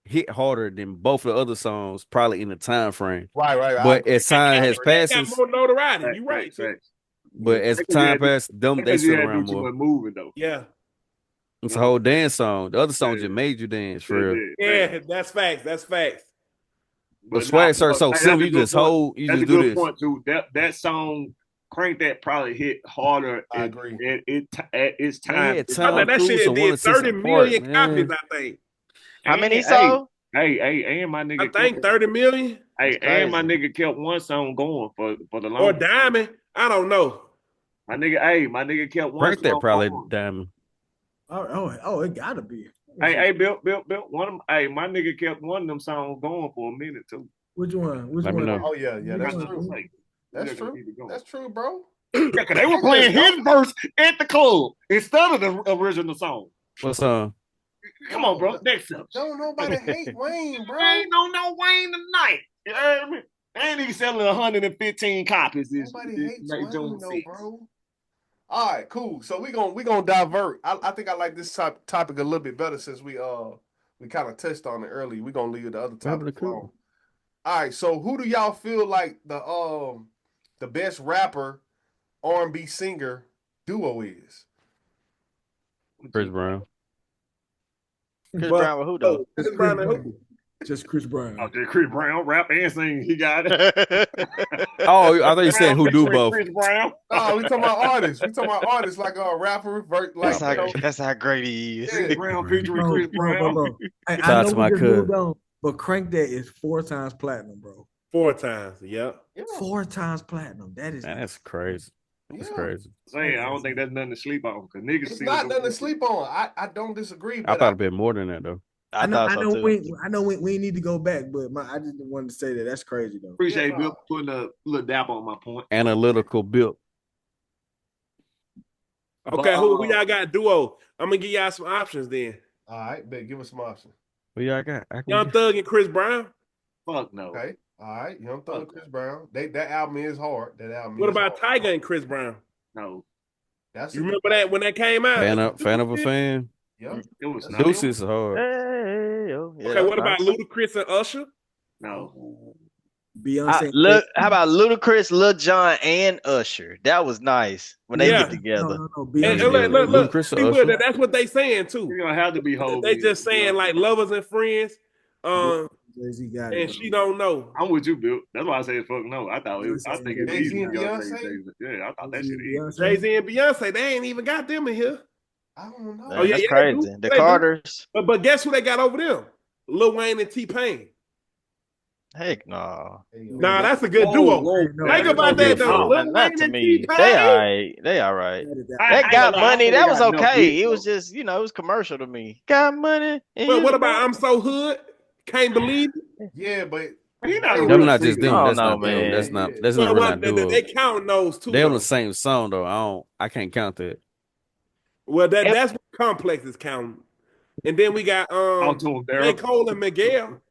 hit harder than both of the other songs, probably in the time frame.
Right.
But as time has passed,
got more notoriety. You right.
But as time passed, they still around more.
Moving though.
Yeah.
It's a whole dance song. The other song just made you dance for real.
Yeah, that's facts.
But swag surf so simple. You just do this.
Point too. That song. Crank That probably hit harder.
I agree.
At its time.
That shit did 30 million copies, I think.
How many sold?
Hey, and my nigga.
I think 30 million.
Hey, and my nigga kept one song going for the long.
Or Diamond. I don't know.
My nigga kept one.
Crank That probably Diamond.
Oh, it gotta be.
Hey, Bill, one of them. Hey, my nigga kept one of them songs going for a minute too.
Which one?
Let me know.
Oh yeah, that's true. That's true, bro.
Yeah, because they were playing his verse at the club instead of the original song.
What song?
Come on, bro. Next up.
Don't nobody hate Wayne, bro.
Ain't no Wayne tonight. You heard me? And he's selling 115 copies.
Nobody hates Wayne, though, bro. All right, cool. So we gonna divert. I think I like this topic a little bit better since we kind of touched on it early. We gonna leave the other topic alone. All right. So who do y'all feel like the best rapper R&B singer duo is?
Chris Brown.
Chris Brown with who though?
Chris Brown and who? Just Chris Brown.
Oh, Chris Brown rap and sing. He got it.
Oh, I thought you said who do both.
Chris Brown.
Oh, we talking about artists. We talking about artists like a rapper.
That's how great he is.
Chris Brown featuring Chris Brown.
I know we just moved on, but Crank That is 4 times platinum, bro.
4 times. Yep.
4 times platinum.
That's crazy. That's crazy.
Saying I don't think that's nothing to sleep on because niggas.
It's not nothing to sleep on. I don't disagree.
I thought a bit more than that though.
I know we need to go back, but I just wanted to say that that's crazy though.
Appreciate Bill putting a little dap on my point.
Analytical build.
Okay, who y'all got duo? I'm gonna give y'all some options then.
All right, bet. Give us some options.
Who y'all got?
Young Thug and Chris Brown.
Fuck no.
Okay. All right, Young Thug and Chris Brown. That album is hard.
What about Tiger and Chris Brown?
No.
You remember that when that came out?
Fan
of a fan.
Yeah.
It was
Deuces hard.
Okay, what about Ludacris and Usher?
No.
Beyonce.
How about Ludacris, Lil Jon, and Usher? That was nice when they get together.
Look, that's what they saying too.
You're gonna have to be whole.
They just saying like lovers and friends.
Jay-Z got
and she don't know.
I'm with you, Bill. That's why I said fuck no. I think it's
Jay-Z
easy.
and Beyonce.
Yeah, I thought that shit is.
Jay-Z and Beyonce, they ain't even got them in here.
I don't know.
Man, that's crazy. The Carters.
But guess who they got over them? Lil Wayne and T-Pain.
Heck no.
Nah, that's a good duo. Think about that though. Lil Wayne and T-Pain.
They all right. That Got Money. That was okay. It was just, it was commercial to me. Got Money.
But what about I'm So Hood? Can't Believe It?
Yeah, but
them not just them. That's not them. That's not really not duo.
They count those two.
They on the same song though. I can't count that.
Well, that's what Complex is counting. And then we got J. Cole and Miguel.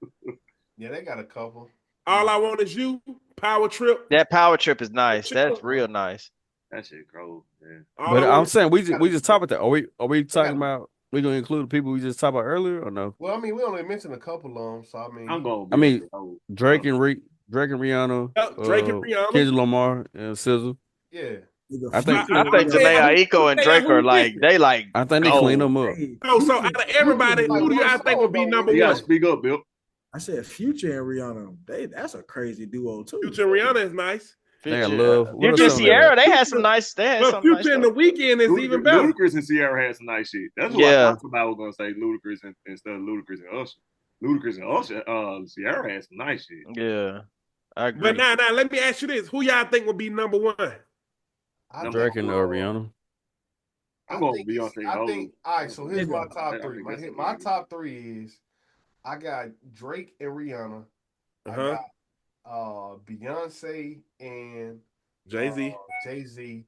Yeah, they got a couple.
All I Want Is You, Power Trip.
That Power Trip is nice. That's real nice.
That shit cold, man.
But I'm saying we just talk about that. Are we talking about we gonna include the people we just talked about earlier or no?
Well, I mean, we only mentioned a couple of them, so I mean,
Drake and Rihanna,
Drake and Rihanna,
Kendrick Lamar and SZA.
Yeah.
I think Janae Aiko and Drake are I think
they clean them up.
So out of everybody, who do y'all think would be number one?
Speak up, Bill.
I said Future and Rihanna. That's a crazy duo too.
Future and Rihanna is nice.
They love.
Future Sierra, they had some nice.
But Future in the Weekend is even better.
Ludacris and Sierra had some nice shit. That's what I thought somebody was gonna say. Ludacris instead of Ludacris and Usher. Ludacris and Usher. Sierra had some nice shit.
Yeah, I agree.
But now, let me ask you this: who y'all think would be number one?
Drake and Rihanna.
I'm going to Beyonce.
I think. All right, so here's my top three. My top three is I got Drake and Rihanna. I got Beyonce and Jay-Z,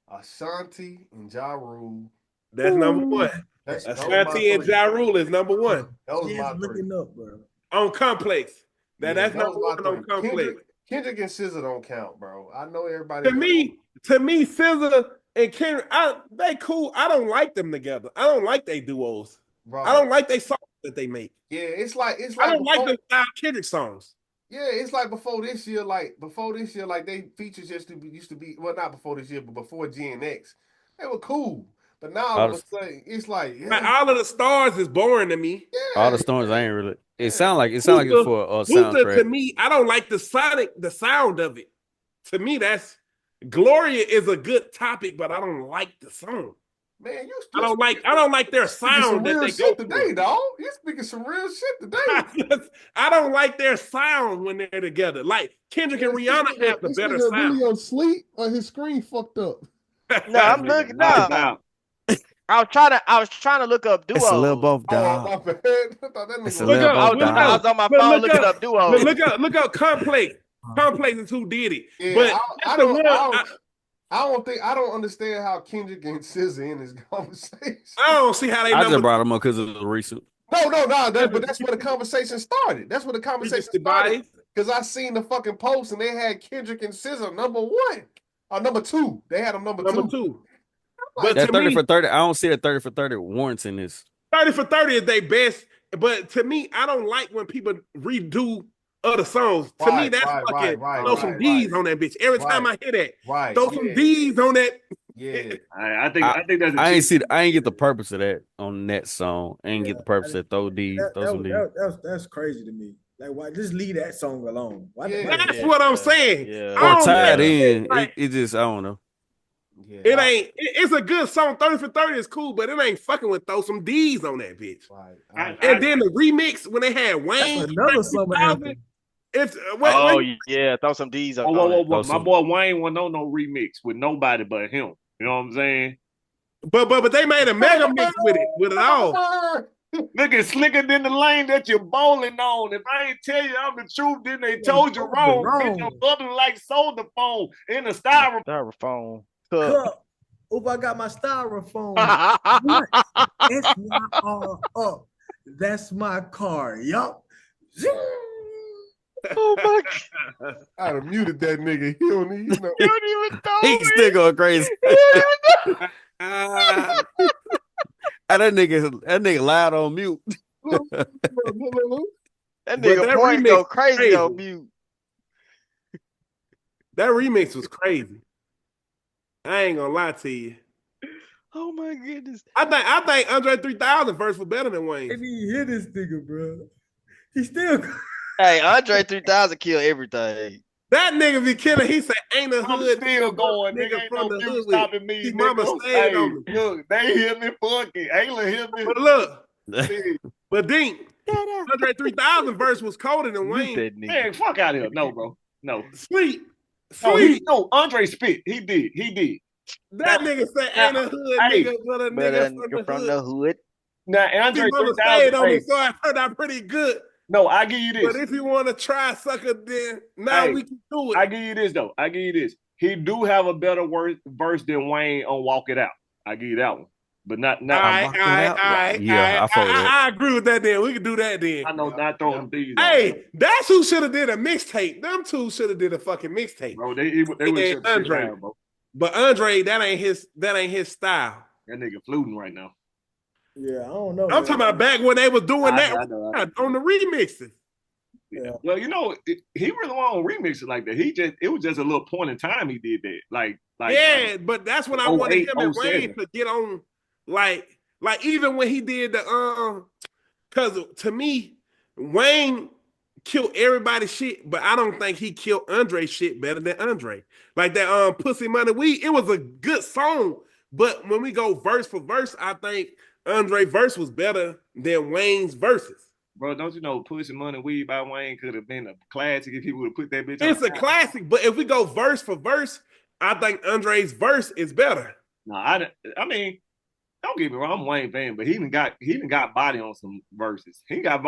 Ashanti and Ja Rule.
That's number one. Ashanti and Ja Rule is number one.
That was my
looking up, bro.
On Complex. That's number one on Complex.
Kendrick and SZA don't count, bro. I know everybody.
To me, SZA and Kendrick, they cool. I don't like them together. I don't like they duos. Right. I don't like they songs that they make.
Yeah, it's like
I don't like the style Kendrick songs.
Yeah, it's like before this year, they features used to be well, not before this year, but before GNX, they were cool. But now all of a sudden, it's like
All of the Stars is boring to me.
Yeah.
All the Stars ain't really. It sound like it's for a soundtrack.
To me, I don't like the sound of it. To me, that's Gloria is a good topic, but I don't like the song.
Man,
I don't like their sound that they go
today, dog. You're speaking some real shit today.
I don't like their sound when they're together. Like Kendrick and Rihanna have the better sound.
Really on sleep or his screen fucked up?
No, I'm looking now. I was trying to look up duos.
It's a little both, dog.
I was
on my phone looking up duos.
Look up Complex. Complex is who did it.
Yeah,
but
I don't understand how Kendrick and SZA in this conversation.
I don't see how they.
I just brought them up because it was recent.
No. But that's where the conversation started. That's where the conversation started. Because I seen the fucking post and they had Kendrick and SZA number one or number two. They had them number two.
But that 30 for 30, I don't see a 30 for 30 warrants in this.
30 for 30 is their best. But to me, I don't like when people redo other songs. To me, that's fucking throw some D's on that bitch. Every time I hear that, throw some D's on that.
Yeah,
I think that's.
I ain't get the purpose of that on that song. I ain't get the purpose of throw D's.
That's crazy to me. Like, why just leave that song alone?
That's what I'm saying.
Or tied in. It just I don't know.
Yeah,
it ain't. It's a good song. 30 for 30 is cool, but it ain't fucking with throw some D's on that bitch.
Right.
And then the remix when they had Wayne.
That's another summer anthem.
Throw some D's on.
Whoa. My boy Wayne wasn't on no remix with nobody but him. You know what I'm saying?
But they made a mega mix with it all.
Looking slicker than the lane that you're bowling on. If I ain't tell you I'm the truth, then they told you wrong. Bitch, I'm bubbling like soda phone in a styrofoam.
Cup. If I got my styrofoam, it's my that's my car. Yup.
Oh my God.
I'd have muted that nigga. He don't even know.
He's still going crazy. That nigga loud on mute.
That nigga point go crazy on mute.
That remix was crazy. I ain't gonna lie to you.
Oh my goodness.
I think Andre 3000 verse was better than Wayne.
If he hit this nigga, bro, he still.
Hey, Andre 3000 killed everything.
That nigga be killing. He said, "Ain't a
I'm
hood
still going, nigga. Ain't
from
no
the
you
hood
stopping me,
See,
nigga.
mama stayed
Hey,
on me.
look, they hear me fucking. Ayla hear me.
But look,
See,
but Dink, Andre 3000 verse was colder than Wayne.
man, fuck out of here. No, bro. No.
Sleep.
No, Andre spit. He did.
That nigga said, "Ain't a hood nigga, but a nigga from the hood."
Now, Andre
See, mama
3000.
stayed on me, so I heard that pretty good.
No, I give you this.
But if you want to try, sucker, then now we can do it.
I give you this though. He do have a better verse than Wayne on "Walk It Out." I give you that one, but not.
All right.
Yeah,
I agree with that. Then we can do that. Then
I know, not throwing these.
Hey, that's who should have did a mixtape. Them two should have did a fucking mixtape.
Bro, they would shut
Andre,
down, bro.
But Andre, that ain't his style.
That nigga fluting right now.
Yeah, I don't know.
I'm talking about back when they was doing
I
that
know.
on the remixes.
Yeah. Well, he really wasn't remixing like that. It was just a little point in time he did that. Like
yeah, but that's when I wanted him and
07.
Wayne to get on. Like even when he did the because to me, Wayne killed everybody's shit, but I don't think he killed Andre's shit better than Andre. Like that Pussy Money Weed, it was a good song, but when we go verse for verse, I think Andre's verse was better than Wayne's verses.
Bro, don't you know Pussy Money Weed by Wayne could have been a classic if he would have put that bitch on.
It's a classic, but if we go verse for verse, I think Andre's verse is better.
No, I mean, don't get me wrong, I'm a Wayne fan, but he even got body on some verses. He got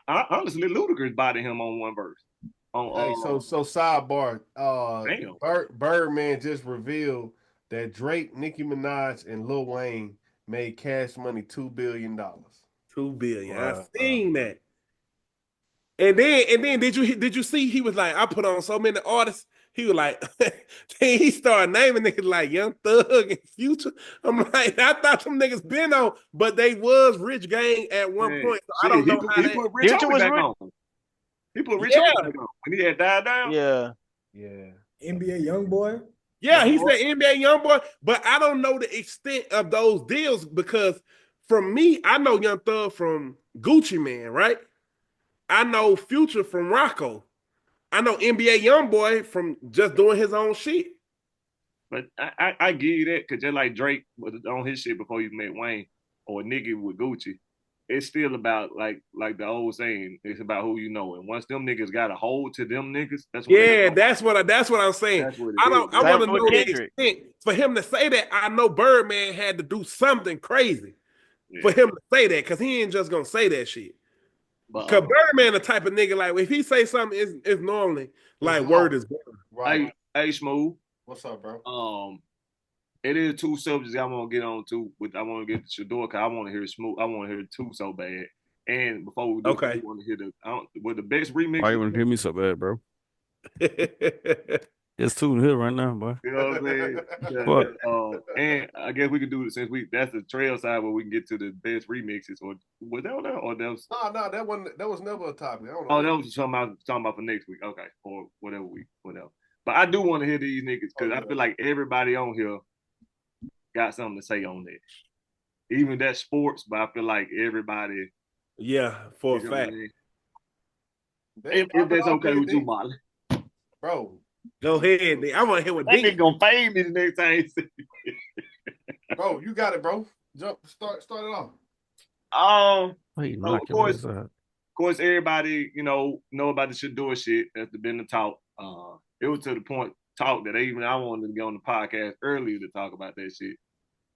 honestly Ludacris body him on one verse.
So sidebar.
Damn.
Birdman just revealed that Drake, Nicki Minaj, and Lil Wayne made Cash Money $2 billion.
$2 billion. I've seen that. And then did you see he was like, I put on so many artists. He was like, he started naming niggas like Young Thug and Future. I'm like, I thought some niggas been on, but they was Rich Gang at one point. So I don't know how
he put Rich Homie back on. He put Rich Homie back on when he had died down.
Yeah.
NBA Youngboy.
Yeah, he said NBA Youngboy, but I don't know the extent of those deals because from me, I know Young Thug from Gucci Man, right? I know Future from Rocco. I know NBA Youngboy from just doing his own shit.
But I give you that because just like Drake was on his shit before you met Wayne or Nicki with Gucci, it's still about like the old saying, it's about who you know. And once them niggas got a hold to them niggas, that's what
that's what I'm saying. I want to know the extent for him to say that. I know Birdman had to do something crazy for him to say that because he ain't just gonna say that shit. Because Birdman the type of nigga like if he say something, it's normally like word is better.
Right. Hey, Smooth.
What's up, bro?
It is two subjects I want to get on to. I want to get to Shedeur because I want to hear Smooth. I want to hear two so bad. And before we do, I want to hear the best remix.
Why you want to hear me so bad, bro? It's two here right now, boy.
You know what I'm saying? And I guess we could do it since that's the trail side where we can get to the best remixes. Or was that on that? Or that was
that was never a topic. I don't know.
Oh, that was something I was talking about for next week. Okay, or whatever week, whatever. But I do want to hear these niggas because I feel like everybody on here got something to say on that. Even that sports, but I feel like everybody.
Yeah, for a fact.
If that's okay with you, Molly.
Bro.
Go ahead. I want to hear what
that nigga gonna fade me the next time.
Bro, you got it, bro. Start it
off. Of course, everybody, know about the Shedeur shit. That's been the talk. It was to the point talk that I wanted to get on the podcast earlier to talk about that shit.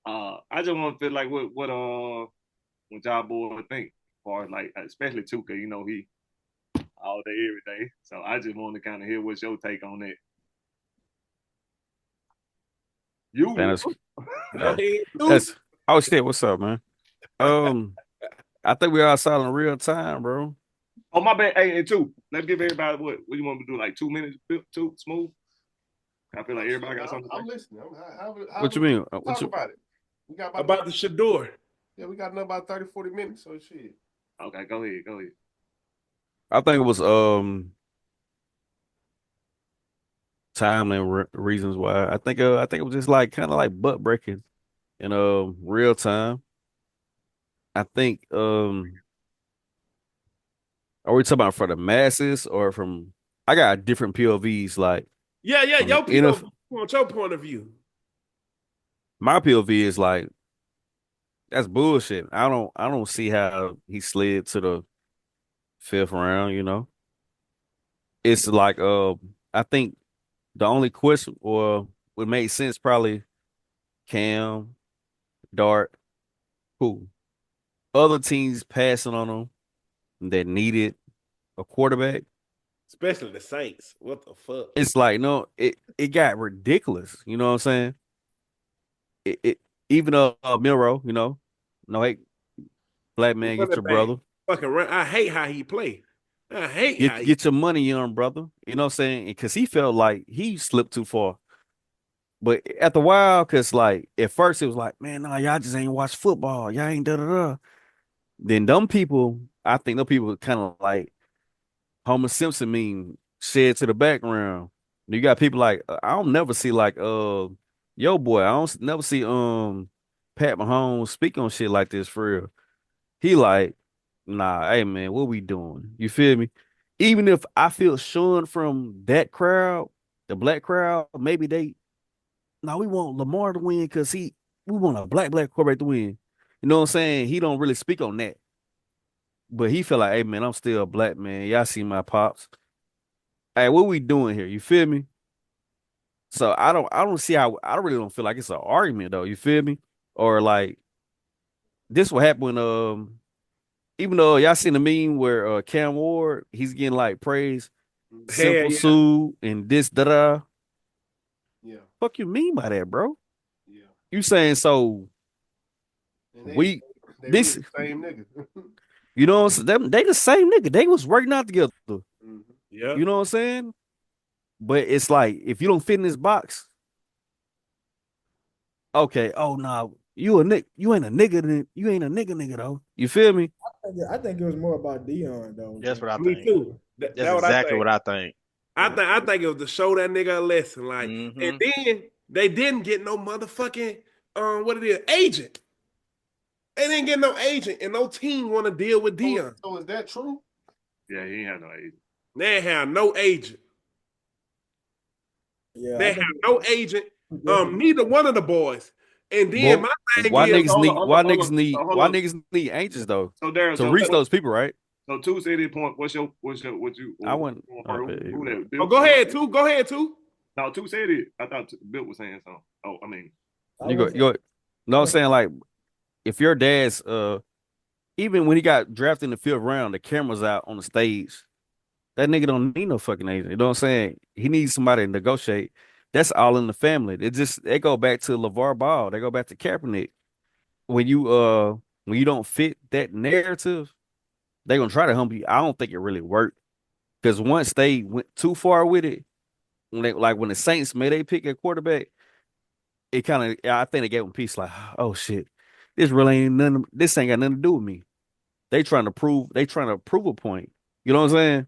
I just want to feel like what y'all boys think, or like especially Tuka, he all day, every day. So I just want to kind of hear what's your take on that.
Oh shit, what's up, man? I think we outside in real time, bro.
Oh my bad. Hey, and two, let's give everybody what you want me to do, like 2 minutes, two Smooth. I feel like everybody got something.
I'm listening.
What you mean?
Talk about it. We got
about the Shedeur.
Yeah, we got about 30, 40 minutes. So shit.
Okay, go ahead.
I think it was time and reasons why. I think it was just like kind of like butt breaking in real time. I think are we talking about for the masses or from I got different POVs. Like,
yeah, your POV, want your point of view.
My POV is like, that's bullshit. I don't see how he slid to the 5th round. It's like I think the only question or what made sense probably Cam, Dart, who other teams passing on them that needed a quarterback.
Especially the Saints. What the fuck?
It's like no, it got ridiculous. You know what I'm saying? It even Milrow, no hate, black man, get your brother.
Fucking run. I hate how he played. I hate
get your money, young brother. You know what I'm saying? Because he felt like he slipped too far. But after a while, because like at first it was like, man, no, y'all just ain't watch football. Y'all ain't da-da-da. Then I think them people kind of like Homer Simpson meme shed to the background. You got people like I don't never see like yo boy. I don't never see Pat Mahomes speak on shit like this for real. He like, nah, hey man, what we doing? You feel me? Even if I feel shunned from that crowd, the black crowd, maybe we want Lamar to win because we want a black quarterback to win. You know what I'm saying? He don't really speak on that. But he feel like, hey man, I'm still a black man. Y'all see my pops. Hey, what we doing here? You feel me? So I don't see how I really don't feel like it's an argument though. You feel me? Or like this will happen when even though y'all seen the meme where Cam Ward, he's getting like praise, simple Sue and this da.
Yeah.
Fuck you mean by that, bro?
Yeah.
You saying so
they
this
the same nigga.
You know what I'm saying? They the same nigga. They was working out together.
Mm-hmm. Yeah.
You know what I'm saying? But it's like if you don't fit in this box, okay, oh no, you ain't a nigga, you ain't a nigga though. You feel me?
I think it was more about Dion though.
That's what I
think. Me too.
That's exactly what I think.
I think it was to show that nigga a lesson. Like, and then they didn't get no motherfucking agent. They didn't get no agent, and no team want to deal with Dion.
So is that true?
Yeah, he ain't have no agent.
They have no agent.
Yeah,
they have no agent. Neither one of the boys. And then my thing
why
is,
why niggas need agents though?
So Darren,
to reach those people, right?
So two said it point. What you?
I wouldn't.
Go ahead, two. Go ahead, two.
No, two said it. I thought Bill was saying something. Oh, I mean,
you know what I'm saying? Like, if your dad's even when he got drafted in the 5th round, the camera's out on the stage. That nigga don't need no fucking agent. You know what I'm saying? He needs somebody to negotiate. That's all in the family. They go back to LeVar Ball. They go back to Kaepernick. When you don't fit that narrative, they're gonna try to humble you. I don't think it really worked. Because once they went too far with it, when the Saints made a pick at quarterback, it kind of I think they gave them peace, like, oh shit, this ain't got nothing to do with me. They trying to prove a point. You know what I'm saying?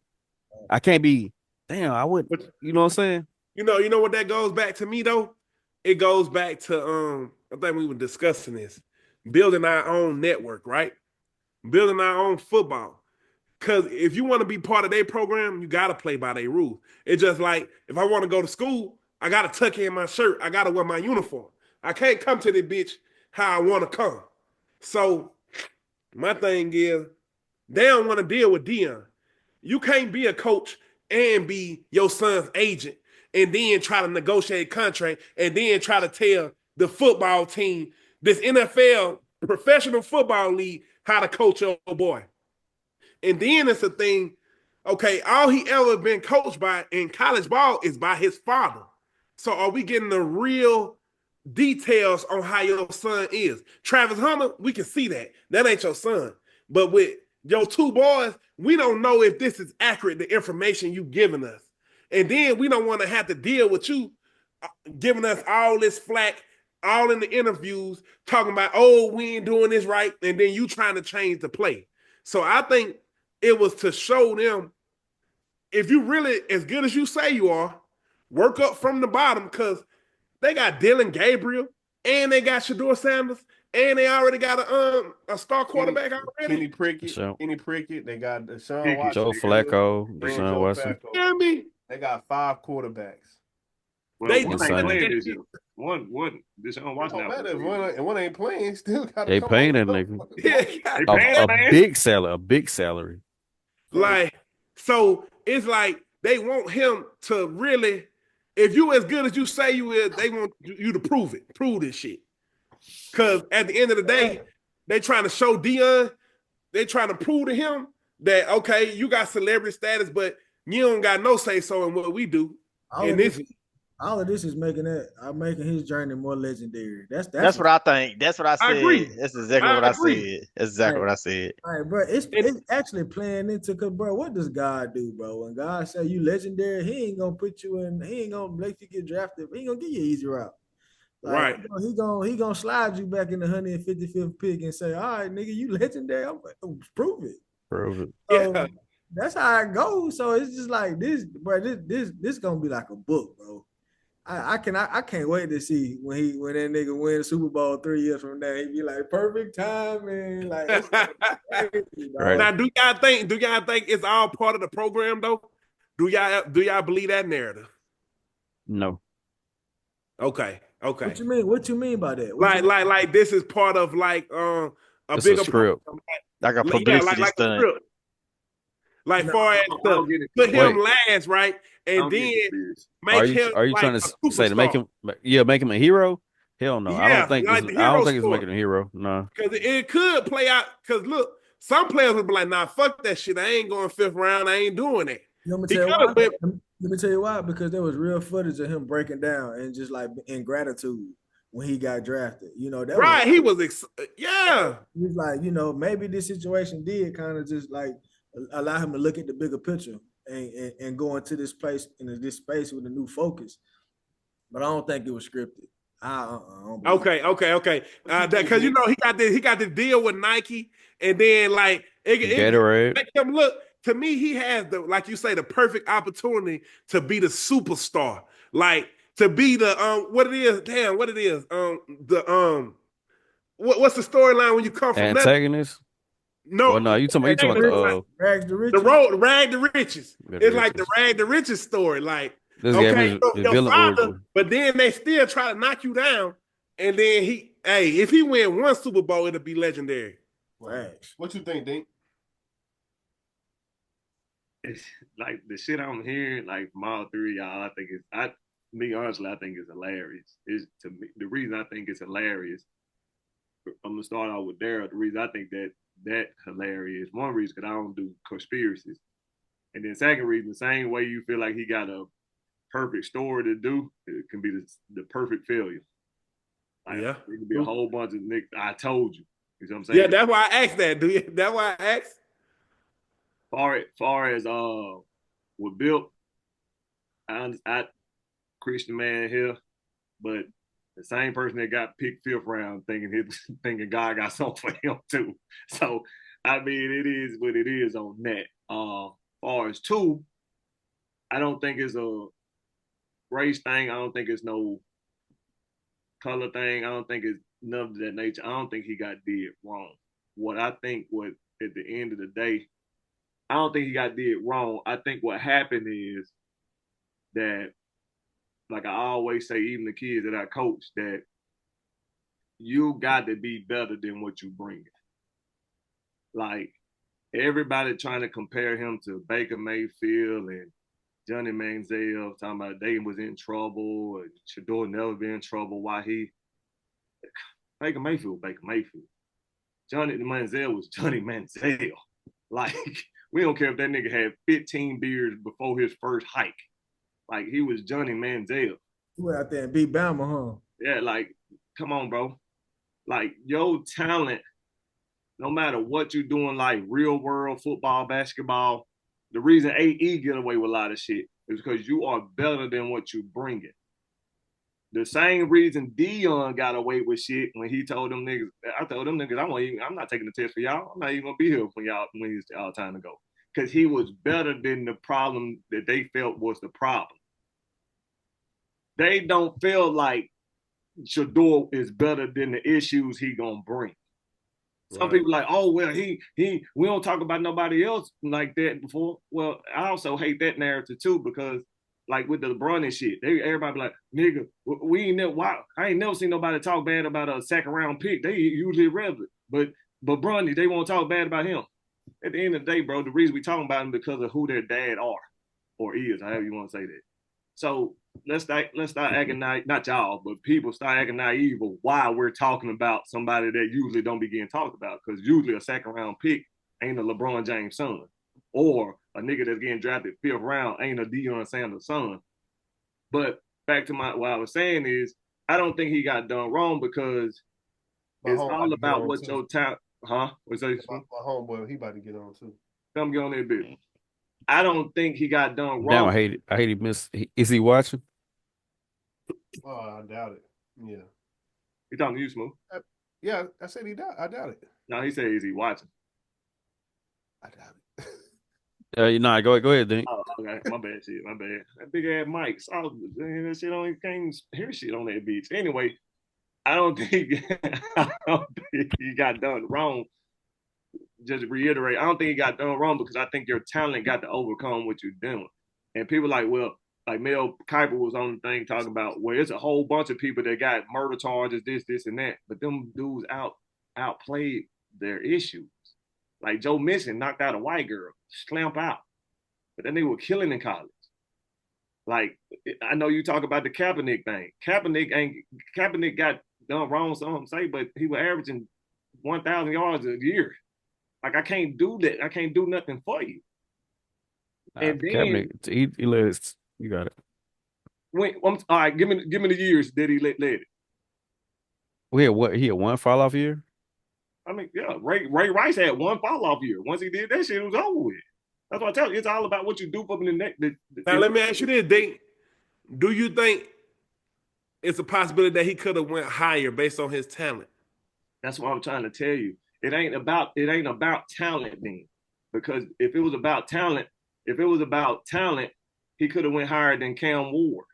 I can't be I wouldn't, you know what I'm saying?
You know what that goes back to me though? It goes back to I think we were discussing this. Building our own network, right? Building our own football. Because if you want to be part of their program, you got to play by their rules. It's just like if I want to go to school, I got to tuck in my shirt. I got to wear my uniform. I can't come to the bitch how I want to come. So my thing is, they don't want to deal with Dion. You can't be a coach and be your son's agent and then try to negotiate a contract and then try to tell the football team, this NFL professional football league, how to coach your boy. And then it's a thing, okay, all he ever been coached by in college ball is by his father. So are we getting the real details on how your son is? Travis Hunter, we can see that. That ain't your son. But with your two boys, we don't know if this is accurate, the information you giving us. And then we don't want to have to deal with you giving us all this flack, all in the interviews, talking about, oh, we ain't doing this right, and then you trying to change the play. So I think it was to show them, if you really as good as you say you are, work up from the bottom, because they got Dylan Gabriel and they got Shedeur Sanders and they already got a star quarterback already.
Kenny Prickett. They got Deshaun Watson.
Joe Flacco, Deshaun Watson.
You know what I mean?
They got 5 quarterbacks.
Well,
They
one ain't playing this year. One, Deshaun Watson.
One ain't playing. Still got
they paying that nigga.
Yeah.
A big salary.
Like, so it's like they want him to really, if you as good as you say you is, they want you to prove this shit. Because at the end of the day, they trying to show Dion, they trying to prove to him that, okay, you got celebrity status, but you don't got no say so in what we do.
All of this is making his journey more legendary. That's
what I think. That's what I said.
I agree.
That's exactly what I said. That's exactly what I said.
All right, bro. It's actually playing into, because, bro, what does God do, bro? When God say you legendary, he ain't gonna put you in, he ain't gonna let you get drafted. He ain't gonna give you an easy route. Like,
right.
He gonna slide you back in the 155th pick and say, all right, nigga, you legendary. I'm like, prove it.
Yeah.
That's how it goes. So it's just like this, bro. This gonna be like a book, bro. I can't wait to see when that nigga win the Super Bowl 3 years from now. He be like, perfect timing. Like, crazy,
right. Now, do y'all think it's all part of the program though? Do y'all believe that narrative?
No.
Okay.
What you mean by that?
Like this is part of like a bigger
script.
Like a publicity stunt.
Like far as to put him last, right? And then make him.
Are you
like
trying to say to make him a hero? Hell no.
Yeah,
I don't think
like
it's making him a hero. No.
Because it could play out. Because look, some players would be like, nah, fuck that shit. I ain't going 5th round. I ain't doing that.
Let me tell you why. Because there was real footage of him breaking down and just like in gratitude when he got drafted. You know, that
right.
He
was
like, maybe this situation did kind of just like allow him to look at the bigger picture and go into this place this space with a new focus. But I don't think it was scripted. I don't
okay. Because he got the deal with Nike, and then like it make him look. To me, he has like you say, the perfect opportunity to be the superstar, like to be the what it is. What's the storyline when you come from
antagonist?
No,
well, no, you talking about
the rags to riches.
The rag to riches. It's like the rag to riches story. Like,
this
your father, but then they still try to knock you down, and then if he win one Super Bowl, it'll be legendary.
Right. What you think, Dink?
It's like the shit I'm hearing, like from all 3 of y'all, I think honestly, I think it's hilarious. It's to me the reason I think it's hilarious. I'm gonna start out with Daryl. The reason I think that hilarious. One reason because I don't do conspiracies, and then second reason, the same way you feel like he got a perfect story to do, it can be the perfect failure. Like, it can be a whole bunch of niggas. I told you. You know what I'm saying?
Yeah, that's why I asked that. That's why I asked.
Far as with Bill, I Christian man here, but the same person that got picked 5th round thinking God got something for him too. So I mean, it is what it is on that. Far as 2, I don't think it's a race thing. I don't think it's no color thing. I don't think it's none of that nature. I don't think he did wrong. At the end of the day, I don't think he did wrong. I think what happened is that, like I always say, even the kids that I coach, that you got to be better than what you bring. Like, everybody trying to compare him to Baker Mayfield and Johnny Manziel, talking about they was in trouble, or Shedeur never been in trouble. Baker Mayfield. Johnny Manziel was Johnny Manziel. Like, we don't care if that nigga had 15 beers before his first hike. Like, he was Johnny Manziel.
He went out there and beat Bama, huh?
Yeah, like, come on, bro. Like, your talent, no matter what you're doing, like real world football, basketball, the reason AE get away with a lot of shit is because you are better than what you bring it. The same reason Dion got away with shit when he told them niggas, I told them niggas, I'm not taking the test for y'all. I'm not even gonna be here when it's all time to go. Because he was better than the problem that they felt was the problem. They don't feel like Shedeur is better than the issues he gonna bring. Some people like, oh well, we don't talk about nobody else like that before. Well, I also hate that narrative too because like with the LeBron and shit, everybody be like, nigga, we ain't never. Why I ain't never seen nobody talk bad about a second round pick. They usually irrelevant, but Bronny, they won't talk bad about him. At the end of the day, bro, the reason we talking about him because of who their dad are or is, however you want to say that. So let's start acting not y'all, but people start acting naive of why we're talking about somebody that usually don't be getting talked about. Because usually a second round pick ain't a LeBron James son. Or a nigga that's getting drafted 5th round ain't a Deion Sanders son. But back to what I was saying is I don't think he got done wrong because it's all about what your talent. Huh? What's that?
My homeboy, he about to get on too.
Come get on that bitch. I don't think he got done wrong.
Now I hate it. Is he watching?
Oh, I doubt it. Yeah.
He talking to you, Smooth?
Yeah, I said he doubt. I doubt it.
No, he said, is he watching?
I doubt it.
Go ahead, Dink.
Oh, okay. My bad. That big ass mic. So, that shit only can't hear shit on that beach. Anyway, I don't think he got done wrong. Just to reiterate, I don't think he got done wrong because I think your talent got to overcome what you're doing. And people like, well, like Mel Kiper was on the thing talking about, well, it's a whole bunch of people that got murder charges, this, and that. But them dudes outplayed their issues. Like Joe Mixon knocked out a white girl, slamp out. But then they were killing in college. Like, I know you talk about the Kaepernick thing. Kaepernick got done wrong, some say, but he was averaging 1,000 yards a year. Like, I can't do that. I can't do nothing for you. And then
you got it.
All right, give me the years that he led it.
He had one fall off year?
I mean, yeah, Ray Rice had one fall off year. Once he did that shit, it was over with. That's what I tell you. It's all about what you do for the next.
Now let me ask you this, Dink. Do you think it's a possibility that he could have went higher based on his talent?
That's what I'm trying to tell you. It ain't about talent then. Because if it was about talent, he could have went higher than Cam Ward.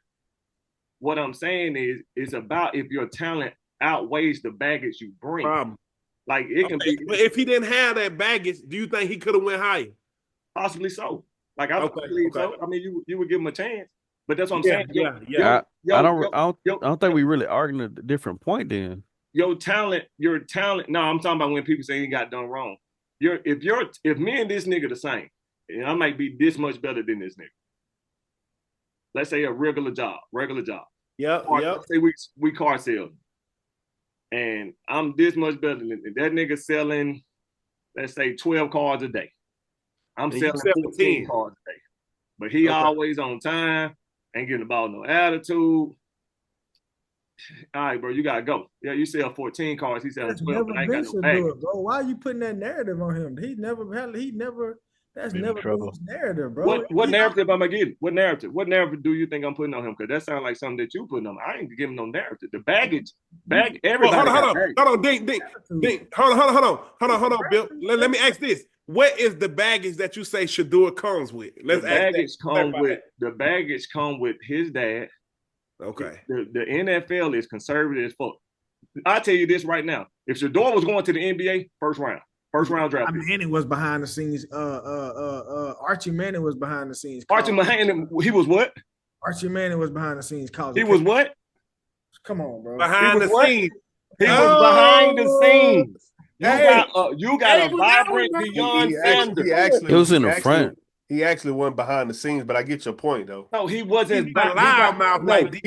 What I'm saying is, it's about if your talent outweighs the baggage you bring.
Problem.
Like it can be.
But if he didn't have that baggage, do you think he could have went higher?
Possibly so. Like I believe so. I mean, you would give him a chance. But that's what I'm saying.
Yeah. I don't think we really arguing a different point then.
Your talent. No, I'm talking about when people say he got done wrong. If me and this nigga the same, and I might be this much better than this nigga. Let's say a regular job.
Yep.
Let's say we car sales. And I'm this much better than that nigga selling, let's say 12 cars a day. I'm selling 15 cars a day. But he always on time, ain't getting the ball no attitude. All right, bro, you gotta go. Yeah, you sell 14 cars, he selling 12, but I ain't got no bag.
Bro, why are you putting that narrative on him? That's never been his narrative, bro.
What narrative am I getting? What narrative do you think I'm putting on him? Because that sounds like something that you putting on him. I ain't giving no narrative. The baggage, everybody.
Hold on, Dink. Hold on, Bill. Let me ask this. What is the baggage that you say Shedeur comes with?
The baggage come with his dad.
Okay.
The NFL is conservative as fuck. I'll tell you this right now. If Shedeur was going to the NBA, first round draft.
Manning was behind the scenes. Archie Manning was behind the scenes.
Archie Manning, he was what?
Archie Manning was behind the scenes.
He was what?
Come on, bro.
Behind the scenes.
He was behind the scenes. You got a vibrant Deion Sanders.
He was in the front.
He actually went behind the scenes, but I get your point though.
No, he wasn't
loudmouth.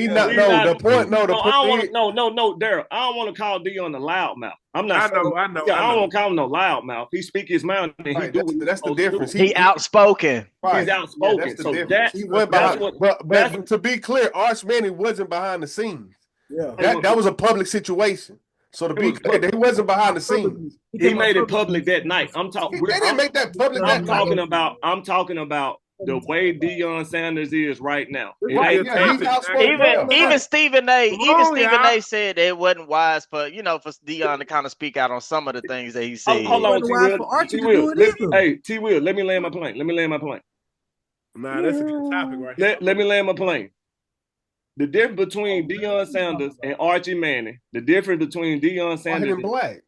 Daryl. I don't want to call Deion the loudmouth. I'm not. I know. I don't want to call him no loudmouth. He speak his mind. And
right, that's the difference.
He outspoken.
Right.
He's outspoken.
Yeah, that's the
so
difference. He went behind. But to be clear, Arch Manning wasn't behind the scenes. Yeah, that was a public situation. So to be clear, he wasn't behind the scenes.
He made it public that night.
They didn't make that public that night.
I'm talking about the way Deion Sanders is right now.
Even Stephen A said that it wasn't wise for Deion to kind of speak out on some of the things that he said.
Hold on, T-Will. Hey, T-Will, let me land my plane.
Nah, that's a good topic right here.
Let me land my plane. The difference between Deion Sanders and Archie Manning, the difference between Deion Sanders
and black.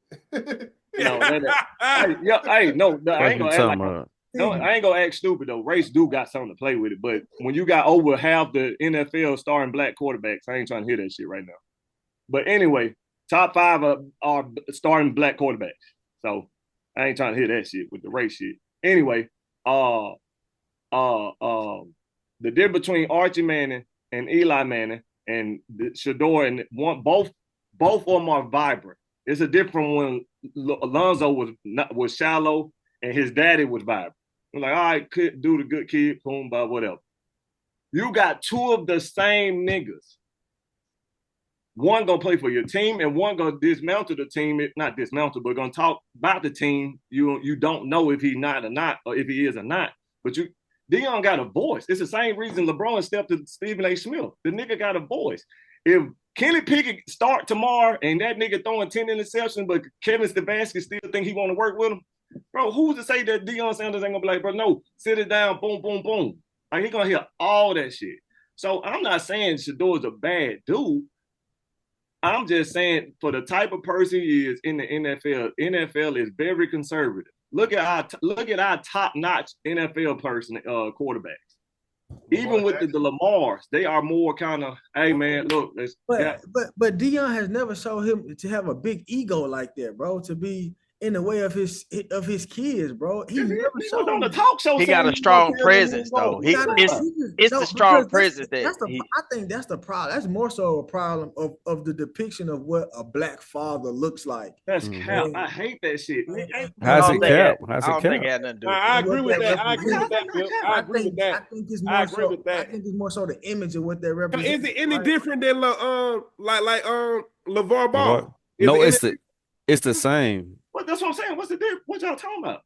No, I ain't gonna I ain't gonna act stupid though. Race do got something to play with it, but when you got over half the NFL starting black quarterbacks, I ain't trying to hear that shit right now. But anyway, top 5 are starting black quarterbacks, so I ain't trying to hear that shit with the race shit. Anyway, the difference between Archie Manning and Eli Manning and Shedeur and both of them are vibrant. It's a different when Alonzo was shallow and his daddy was vibrant. I'm like, all right, could do the good kid, boom, blah, whatever. You got 2 of the same niggas. One gonna play for your team and one gonna dismantle the team. Not dismantle, but gonna talk about the team. You don't know if he not or not, or if he is or not. But Deion got a voice. It's the same reason LeBron stepped to Stephen A. Smith. The nigga got a voice. If Kenny Pickett start tomorrow and that nigga throwing 10 interceptions, but Kevin Stefanski still think he want to work with him, bro, who's to say that Deion Sanders ain't gonna be like, bro, no, sit it down, boom, boom, boom. Like, he gonna hear all that shit. So I'm not saying Shedeur is a bad dude. I'm just saying for the type of person he is in the NFL is very conservative. Look at our top-notch NFL quarterbacks. Even with the Lamars, they are more kind of, hey man, look.
But Deion has never shown him to have a big ego like that, bro. To be in the way of his kids, bro. He never showed
on the talk show.
He got a strong presence, though. It's the strong presence that
I think that's the problem. That's more so a problem of the depiction of what a black father looks like.
That's cap. I hate that shit.
How's it cap?
I agree with that. I agree with that. I think it's more so the image of what they represent.
Is it any different than like LeVar Ball?
No, it's the same.
Well, that's what I'm saying. What's the difference? What y'all talking about?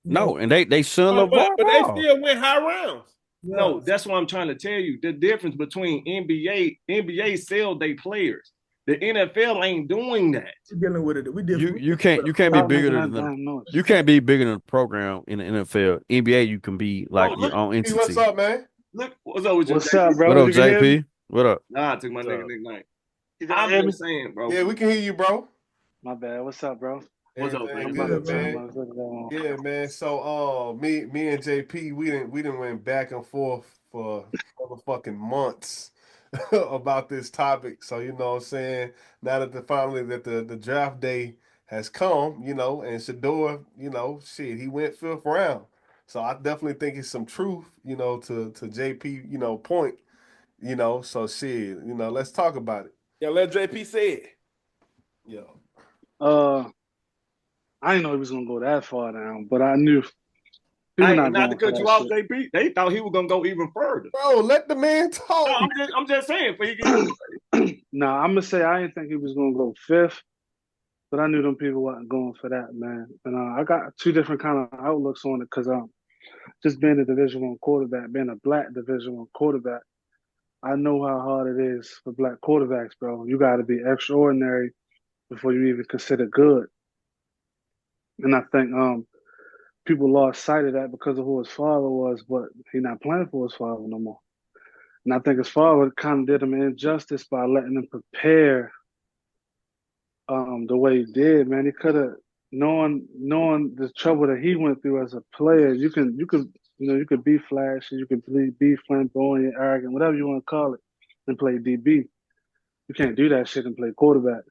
No, and they shun LeVar
Ball. But they still went high rounds.
No, that's what I'm trying to tell you. The difference between NBA sell their players. The NFL ain't doing that.
We're dealing with it.
You can't be bigger than the program in the NFL. NBA, you can be like your own entity.
What's up, man?
Look, what's up with you?
What's up, bro?
What up, JP? What up?
Nah, I took my nigga Nick Knight. I'm just saying, bro.
Yeah, we can hear you, bro.
My bad. What's up, bro?
What's up, man?
Yeah, man. So, me and JP, we didn't went back and forth for motherfucking months about this topic. So, you know what I'm saying? Now that finally the draft day has come, you know, and Shedeur, you know, shit, he went 5th round. So I definitely think it's some truth, you know, to JP, you know, point, you know. So shit, you know, let's talk about it.
Yeah, let JP say it.
Yo.
I didn't know he was gonna go that far down, but I knew.
Not to cut you off, JP. They thought he was gonna go even further.
Bro, let the man talk.
No, I'm just saying.
Nah, I'm gonna say I didn't think he was gonna go 5th, but I knew them people wasn't going for that, man. And I got 2 different kind of outlooks on it because just being a Division I quarterback, being a black Division I quarterback, I know how hard it is for black quarterbacks, bro. You got to be extraordinary before you even consider good. And I think people lost sight of that because of who his father was, but he's not playing for his father no more. And I think his father kind of did him an injustice by letting him prepare the way he did, man. He could have, knowing the trouble that he went through as a player, you could be flashy, you could be flamboyant, arrogant, whatever you want to call it, and play DB. You can't do that shit and play quarterback.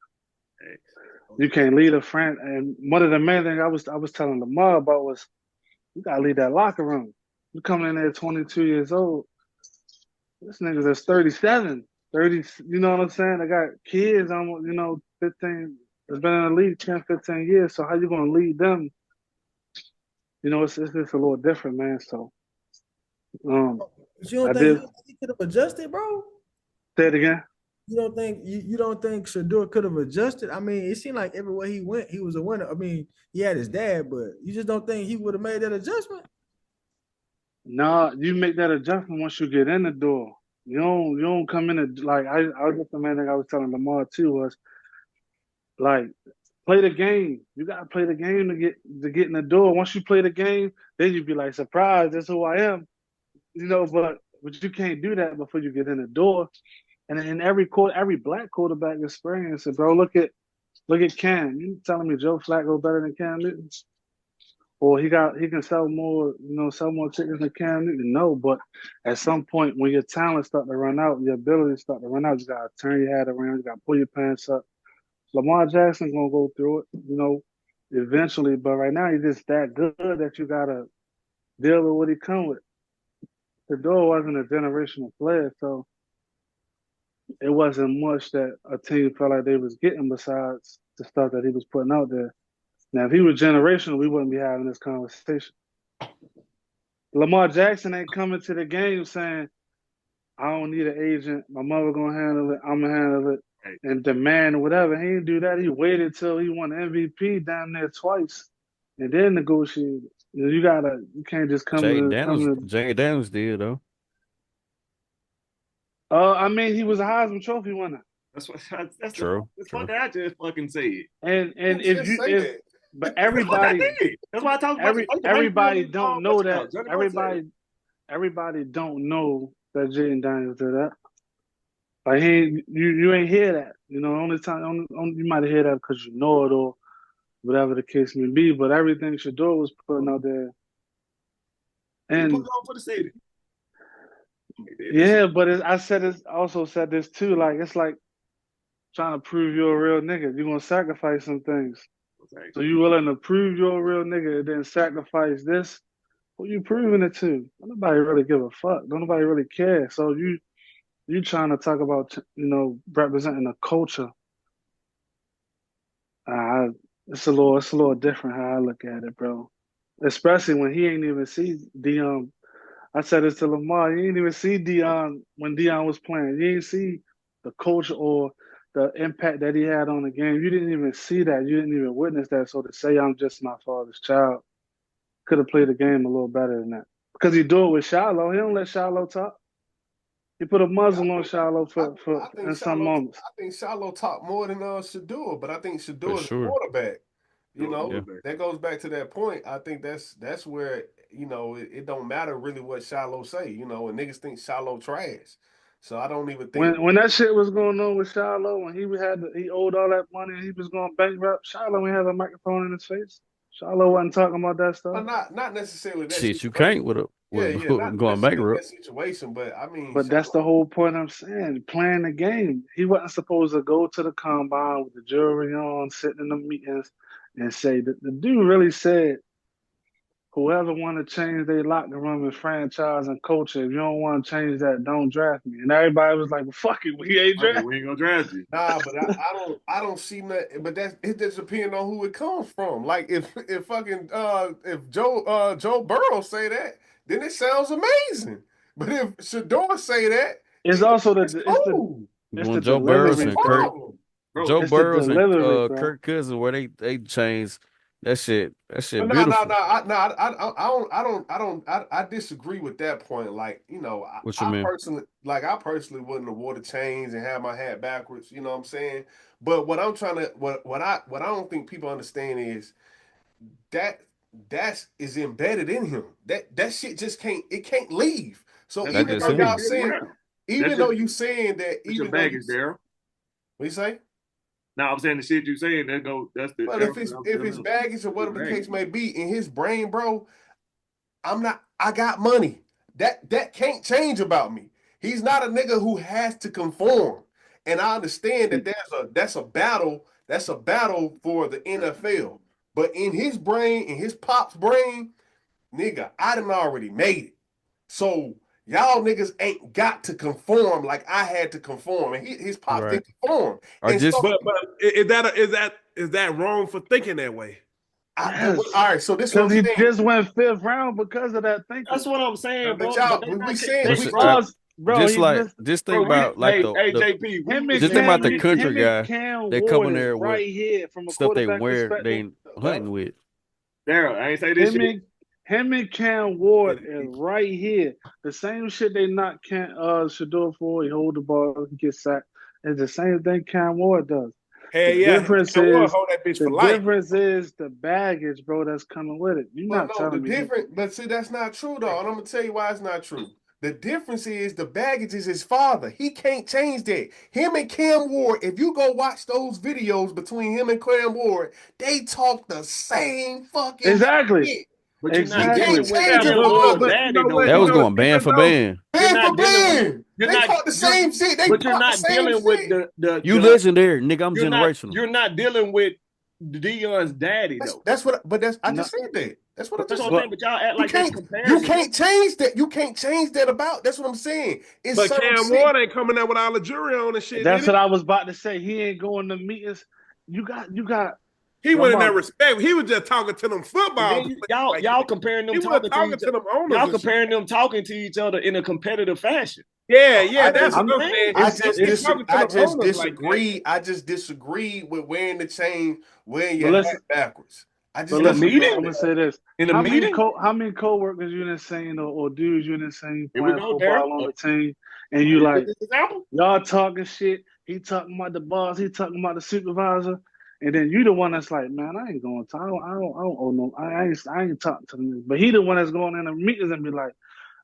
You can't lead a friend. And one of the main things I was telling Lamar about was you gotta lead that locker room. You coming in there 22 years old. This nigga that's 37, 30, you know what I'm saying? I got kids on, 15, that's been in the league 10, 15 years. So how you gonna lead them? You know, it's just a little different, man. So
but you don't think he could have adjusted, bro?
Say it again.
You don't think Shedeur could have adjusted? I mean, it seemed like everywhere he went, he was a winner. I mean, he had his dad, but you just don't think he would have made that adjustment?
Nah, you make that adjustment once you get in the door. You don't come in and like I was the main thing I was telling Lamar too was like play the game. You gotta play the game to get in the door. Once you play the game, then you be like, surprise, that's who I am. But you can't do that before you get in the door. And every black quarterback experience it, bro. Look at Cam. You telling me Joe Flacco better than Cam Newton? Or he can sell more tickets than Cam Newton? No, but at some point when your talent start to run out, your ability start to run out, you gotta turn your head around, you gotta pull your pants up. Lamar Jackson gonna go through it, eventually. But right now he's just that good that you gotta deal with what he come with. Shedeur wasn't a generational player, so it wasn't much that a team felt like they was getting besides the stuff that he was putting out there. Now, if he was generational, we wouldn't be having this conversation. Lamar Jackson ain't coming to the game saying, I don't need an agent. My mother going to handle it. I'm going to handle it and demand whatever. He didn't do that. He waited till he won MVP down there twice and then negotiated. You can't just come
Jay
to
Daniels did, though.
I mean, he was a Heisman Trophy winner.
That's what. That's
true.
That's what I just fucking said.
But everybody.
That's why I talk about.
Everybody don't know that. Everybody don't know that Jaden Daniels did that. Like you ain't hear that. Only time you might hear that because you know it or whatever the case may be. But everything Shedeur was putting out there, and
put it on for the city.
Yeah, but I also said this too. Like it's like trying to prove you're a real nigga. You're gonna sacrifice some things. Okay. So you willing to prove you're a real nigga and then sacrifice this? Who you proving it to? Nobody really give a fuck. Don't nobody really care. So you trying to talk about representing a culture. It's a little different how I look at it, bro. Especially when he ain't even see Dion. I said this to Lamar. You didn't even see Dion when Dion was playing. You didn't see the coach or the impact that he had on the game. You didn't even see that. You didn't even witness that. So to say I'm just my father's child, could have played the game a little better than that. Because he do it with Shiloh. He don't let Shiloh talk. He put a muzzle on Shiloh in some moments.
I think Shiloh talked more than Shedeur, but I think Shedeur is quarterback. That goes back to that point. I think that's where it don't matter really what Shiloh say. And niggas think Shiloh trash. So I don't even think
when that shit was going on with Shiloh, when he owed all that money and he was going bankrupt, Shiloh ain't have a microphone in his face. Shiloh wasn't talking about that stuff.
Not necessarily that
shit. You can't with going bankrupt.
That situation, but I mean,
but that's the whole point I'm saying. Playing the game, he wasn't supposed to go to the combine with the jewelry on, sitting in the meetings, and say that the dude really said, whoever want to change their locker room and franchise and culture, if you don't want to change that, don't draft me. And everybody was like, well, fuck it, we ain't
gonna draft you.
Nah, but I don't see nothing. But it just depends on who it comes from. Like if Joe Burrow say that, then it sounds amazing. But if Shedeur say that,
it's also the
Joe Burrow and Kirk Cousins where they changed. That shit beautiful.
I disagree with that point. Like,
what you mean?
I personally wouldn't have wore the chains and have my hat backwards. You know what I'm saying? But what I don't think people understand is that is embedded in him. That shit just can't leave. So even though y'all saying, you saying that, even
baggage, Daryl.
What you say?
Now I'm saying the shit you saying that's the.
But if it's baggage or whatever the case may be in his brain, bro, I got money. That can't change about me. He's not a nigga who has to conform. And I understand that that's a battle for the NFL. But in his brain, in his pop's brain, nigga, I done already made it. So y'all niggas ain't got to conform like I had to conform, and his pop didn't conform.
But is that wrong for thinking that way?
All right, so this
because he just went 5th round because of that thinking.
That's what I'm saying, bro.
Just think about like just think about the country guy they come in there with
here from
stuff they wear, they hunting with.
Daryl, I ain't say this shit.
Him and Cam Ward is right here. The same shit they knock Shedeur for. He hold the ball, he gets sacked. It's the same thing Cam Ward does.
Hey,
the difference is the baggage, bro, that's coming with it. You're not telling me.
But see, that's not true though. And I'm gonna tell you why it's not true. The difference is the baggage is his father. He can't change that. Him and Cam Ward, if you go watch those videos between him and Cam Ward, they talk the same fucking shit.
But you're not
Exactly.
dealing with Cam Ward's daddy, though.
That was going band for band.
Band for band. They talk the same shit.
But you're not dealing with the
You legendary, nigga. I'm generational.
You're not dealing with Deion's daddy, though.
I just said that. That's what I'm just
saying. But y'all act like that's comparison.
You can't change that. You can't change that about. That's what I'm saying.
But Cam Ward ain't coming out with all the jury on and shit.
That's what I was about to say. He ain't going to meetings. You got.
He wasn't that respect. He was just talking to them football.
Y'all comparing them talking to them owners. Y'all comparing them talking to each other in a competitive fashion.
Yeah, that's what I'm saying.
I just disagree with wearing the chain, wearing your hat backwards.
I'm gonna say this. In a meeting, how many co-workers you in the same or dudes you in the same playing football on the team, and you like y'all talking shit. He talking about the boss. He talking about the supervisor. And then you the one that's like, man, I ain't going to. I don't owe no. I ain't talking to them. But he the one that's going in the meetings and be like,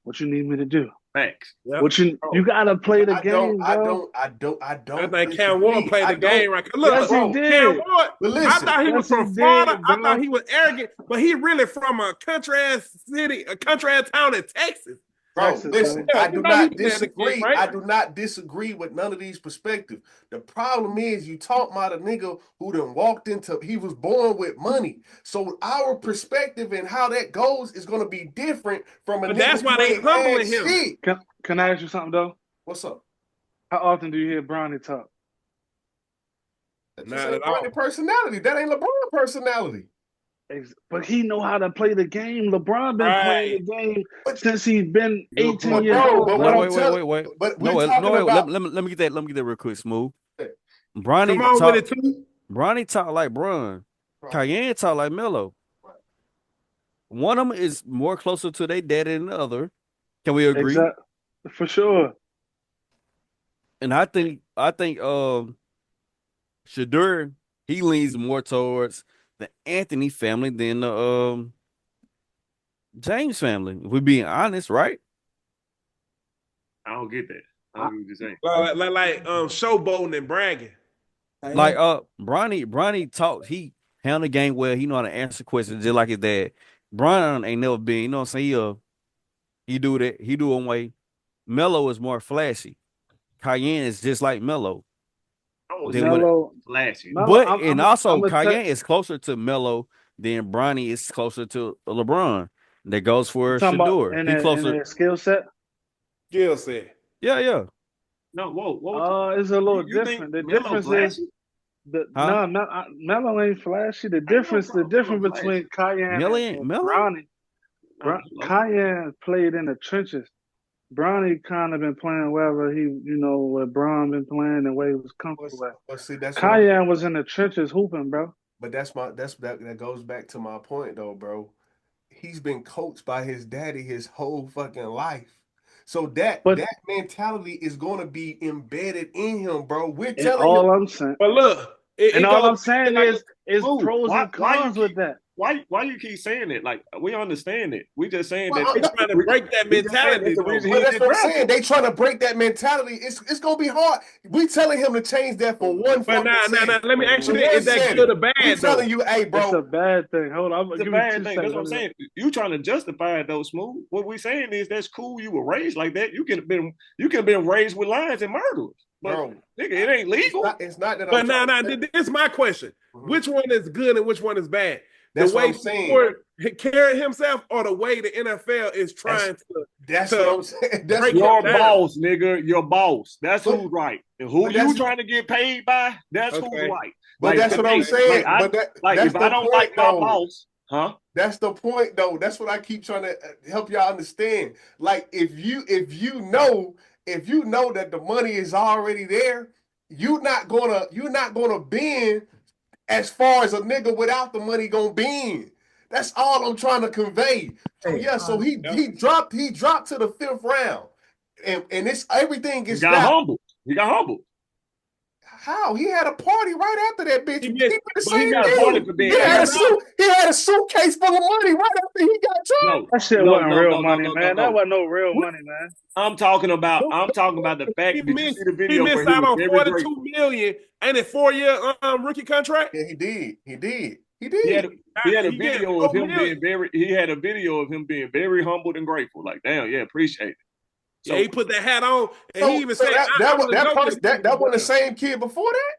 what you need me to do?
Thanks.
Yep.
What you gotta play the game, bro.
I don't.
I think Cam Ward played the game right. Look,
yes, he did.
Cam Ward. I thought he was from Florida. I thought he was arrogant, but he really from a country ass city, a country ass town in Texas.
Bro, listen, I do not disagree. I do not disagree with none of these perspectives. The problem is you talk about a nigga who done walked into, he was born with money. So our perspective and how that goes is going to be different from a nigga.
That's why they humbling him.
Can I ask you something, though?
What's up?
How often do you hear Bronny talk?
That's Bronny personality. That ain't LeBron personality.
But he know how to play the game. LeBron been playing the game since he's been 18 years old.
Wait. But let me get that real quick, Smooth. Bronny talk like Bron. Cayenne talk like Melo. One of them is more closer to their daddy than the other. Can we agree?
For sure.
And I think Shedeur, he leans more towards the Anthony family than the James family. If we're being honest, right?
I don't get that. I don't get what you're saying.
Like showboating and bragging.
Like Bronny talk, he handle the game well. He know how to answer questions just like his dad. Bron ain't never been, you know what I'm saying? He do that. He do one way. Melo is more flashy. Cayenne is just like Melo.
Flashy.
Cayenne is closer to Melo than Bronny is closer to LeBron. That goes for Shedeur. He closer
skill set.
Yeah.
No, whoa.
It's a little different. The difference is Melo ain't flashy. The difference between Cayenne and Bronny. Cayenne played in the trenches. Bronny kind of been playing wherever where Bron been playing and where he was comfortable at. Cayenne was in the trenches hooping, bro.
But that goes back to my point though, bro. He's been coached by his daddy his whole fucking life. So that mentality is going to be embedded in him, bro. We're telling
I'm saying.
But look,
all I'm saying is pros and cons with that.
Why you keep saying it? Like, we understand it. We just saying that
they're trying to break that mentality.
That's what I'm saying. They trying to break that mentality. It's gonna be hard. We telling him to change that for one.
But nah. Let me ask you this: is that good or bad?
I'm telling you, hey, bro,
it's a bad thing. Hold on,
it's a bad thing. That's what I'm saying. You trying to justify it though, Smooth? What we saying is that's cool. You were raised like that. You could have been raised with lions and murderers. But, bro, nigga, it ain't legal.
It's not that.
But this is my question: which one is good and which one is bad?
That's
the way
what I'm saying.
He carried himself, or the way the NFL is trying to.
That's what I'm saying. That's
your boss, nigga. Your boss. That's who's right. And who you trying to get paid by? That's who's right.
But that's what I'm saying.
If I don't like my boss, huh?
That's the point, though. That's what I keep trying to help y'all understand. Like, if you know that the money is already there, you're not gonna bend as far as a nigga without the money gonna bend. That's all I'm trying to convey. So he dropped to the 5th round, and it's everything gets.
He got humbled.
How? He had a party right after that bitch.
He
had a suitcase full of money right after he got drunk.
That shit wasn't real money, man. That wasn't no real money, man.
I'm talking about the fact that you see the video.
He missed out on $42 million and a 4-year rookie contract.
Yeah, he did.
He had a video of him being very. He had a video of him being very humbled and grateful. Like, damn, yeah, appreciate it.
So, he put that hat on, and he even said
that wasn't the same kid before that.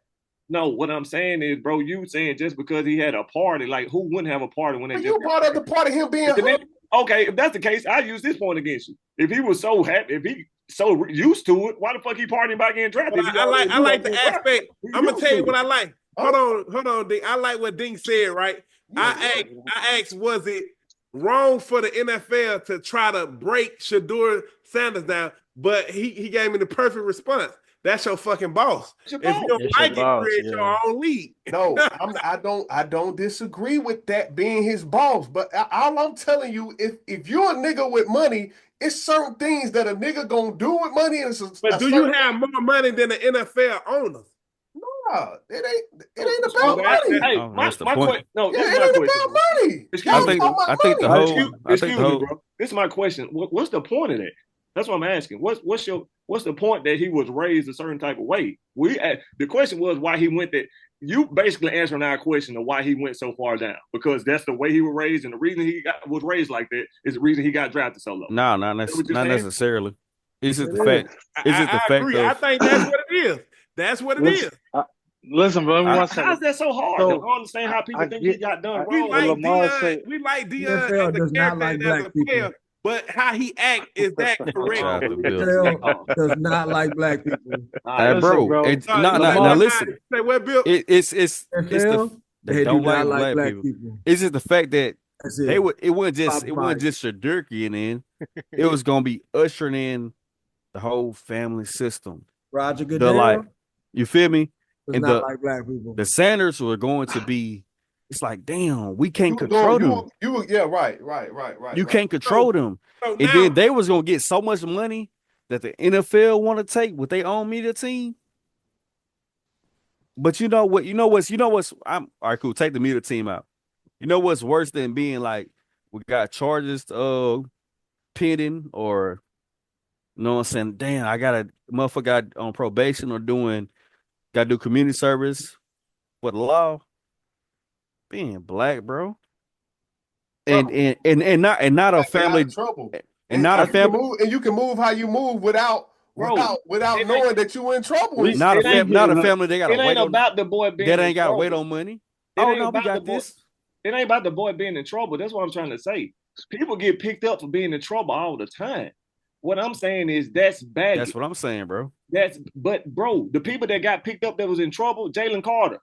No, what I'm saying is, bro, you saying just because he had a party, like who wouldn't have a party when they just
part of the party? Him being
okay. If that's the case, I use this point against you. If he was so happy, if he so used to it, why the fuck he partying about getting drafted?
I like the aspect. I'm gonna tell you what I like. Hold on, Dink. I like what Dink said. Right. I asked, was it wrong for the NFL to try to break Shedeur Sanders down? But he gave me the perfect response. That's your fucking boss. If you don't like it, create your own league.
No, I don't disagree with that being his boss. But all I'm telling you, if you're a nigga with money, it's certain things that a nigga gonna do with money.
But do you have more money than the NFL owners?
No, it ain't about money.
Hey, my question. No, this is my question.
I think the whole.
Excuse me, bro. This is my question. What's the point of that? That's what I'm asking. What's the point that he was raised a certain type of way? The question was why he went that. You basically answering our question of why he went so far down, because that's the way he was raised, and the reason he was raised like that is the reason he got drafted so low.
No, not necessarily. Is it the fact? Is it the fact?
I think that's what it is. That's what it is.
Listen, bro.
How's that so hard? I don't understand how people think he got done wrong.
We like Deion as a character and as a player, but how he act is that correct?
Does not like black people.
Bro. Now listen.
Say what, Bill?
They don't like black people. Is it the fact that it wasn't just Shedeur in? It was gonna be ushering in the whole family system.
Roger Goodell.
You feel me?
And not like black people.
The Sanders were going to be. It's like, damn, we can't control them.
Right.
You can't control them. And then they was gonna get so much money that the NFL want to take with their own media team. But you know what's all right, cool. Take the media team out. You know what's worse than being like we got charges pending, or you know what I'm saying? Damn, I got a motherfucker on probation or gotta do community service for the law. Being black, bro. And not a family
trouble.
And not a family.
And you can move how you move without knowing that you in trouble.
Not a family. They got to wait
about the boy being.
That ain't got to wait on money. Oh no, we got this.
It ain't about the boy being in trouble. That's what I'm trying to say. People get picked up for being in trouble all the time. What I'm saying is that's bad.
That's what I'm saying, bro.
But bro, the people that got picked up that was in trouble, Jalen Carter.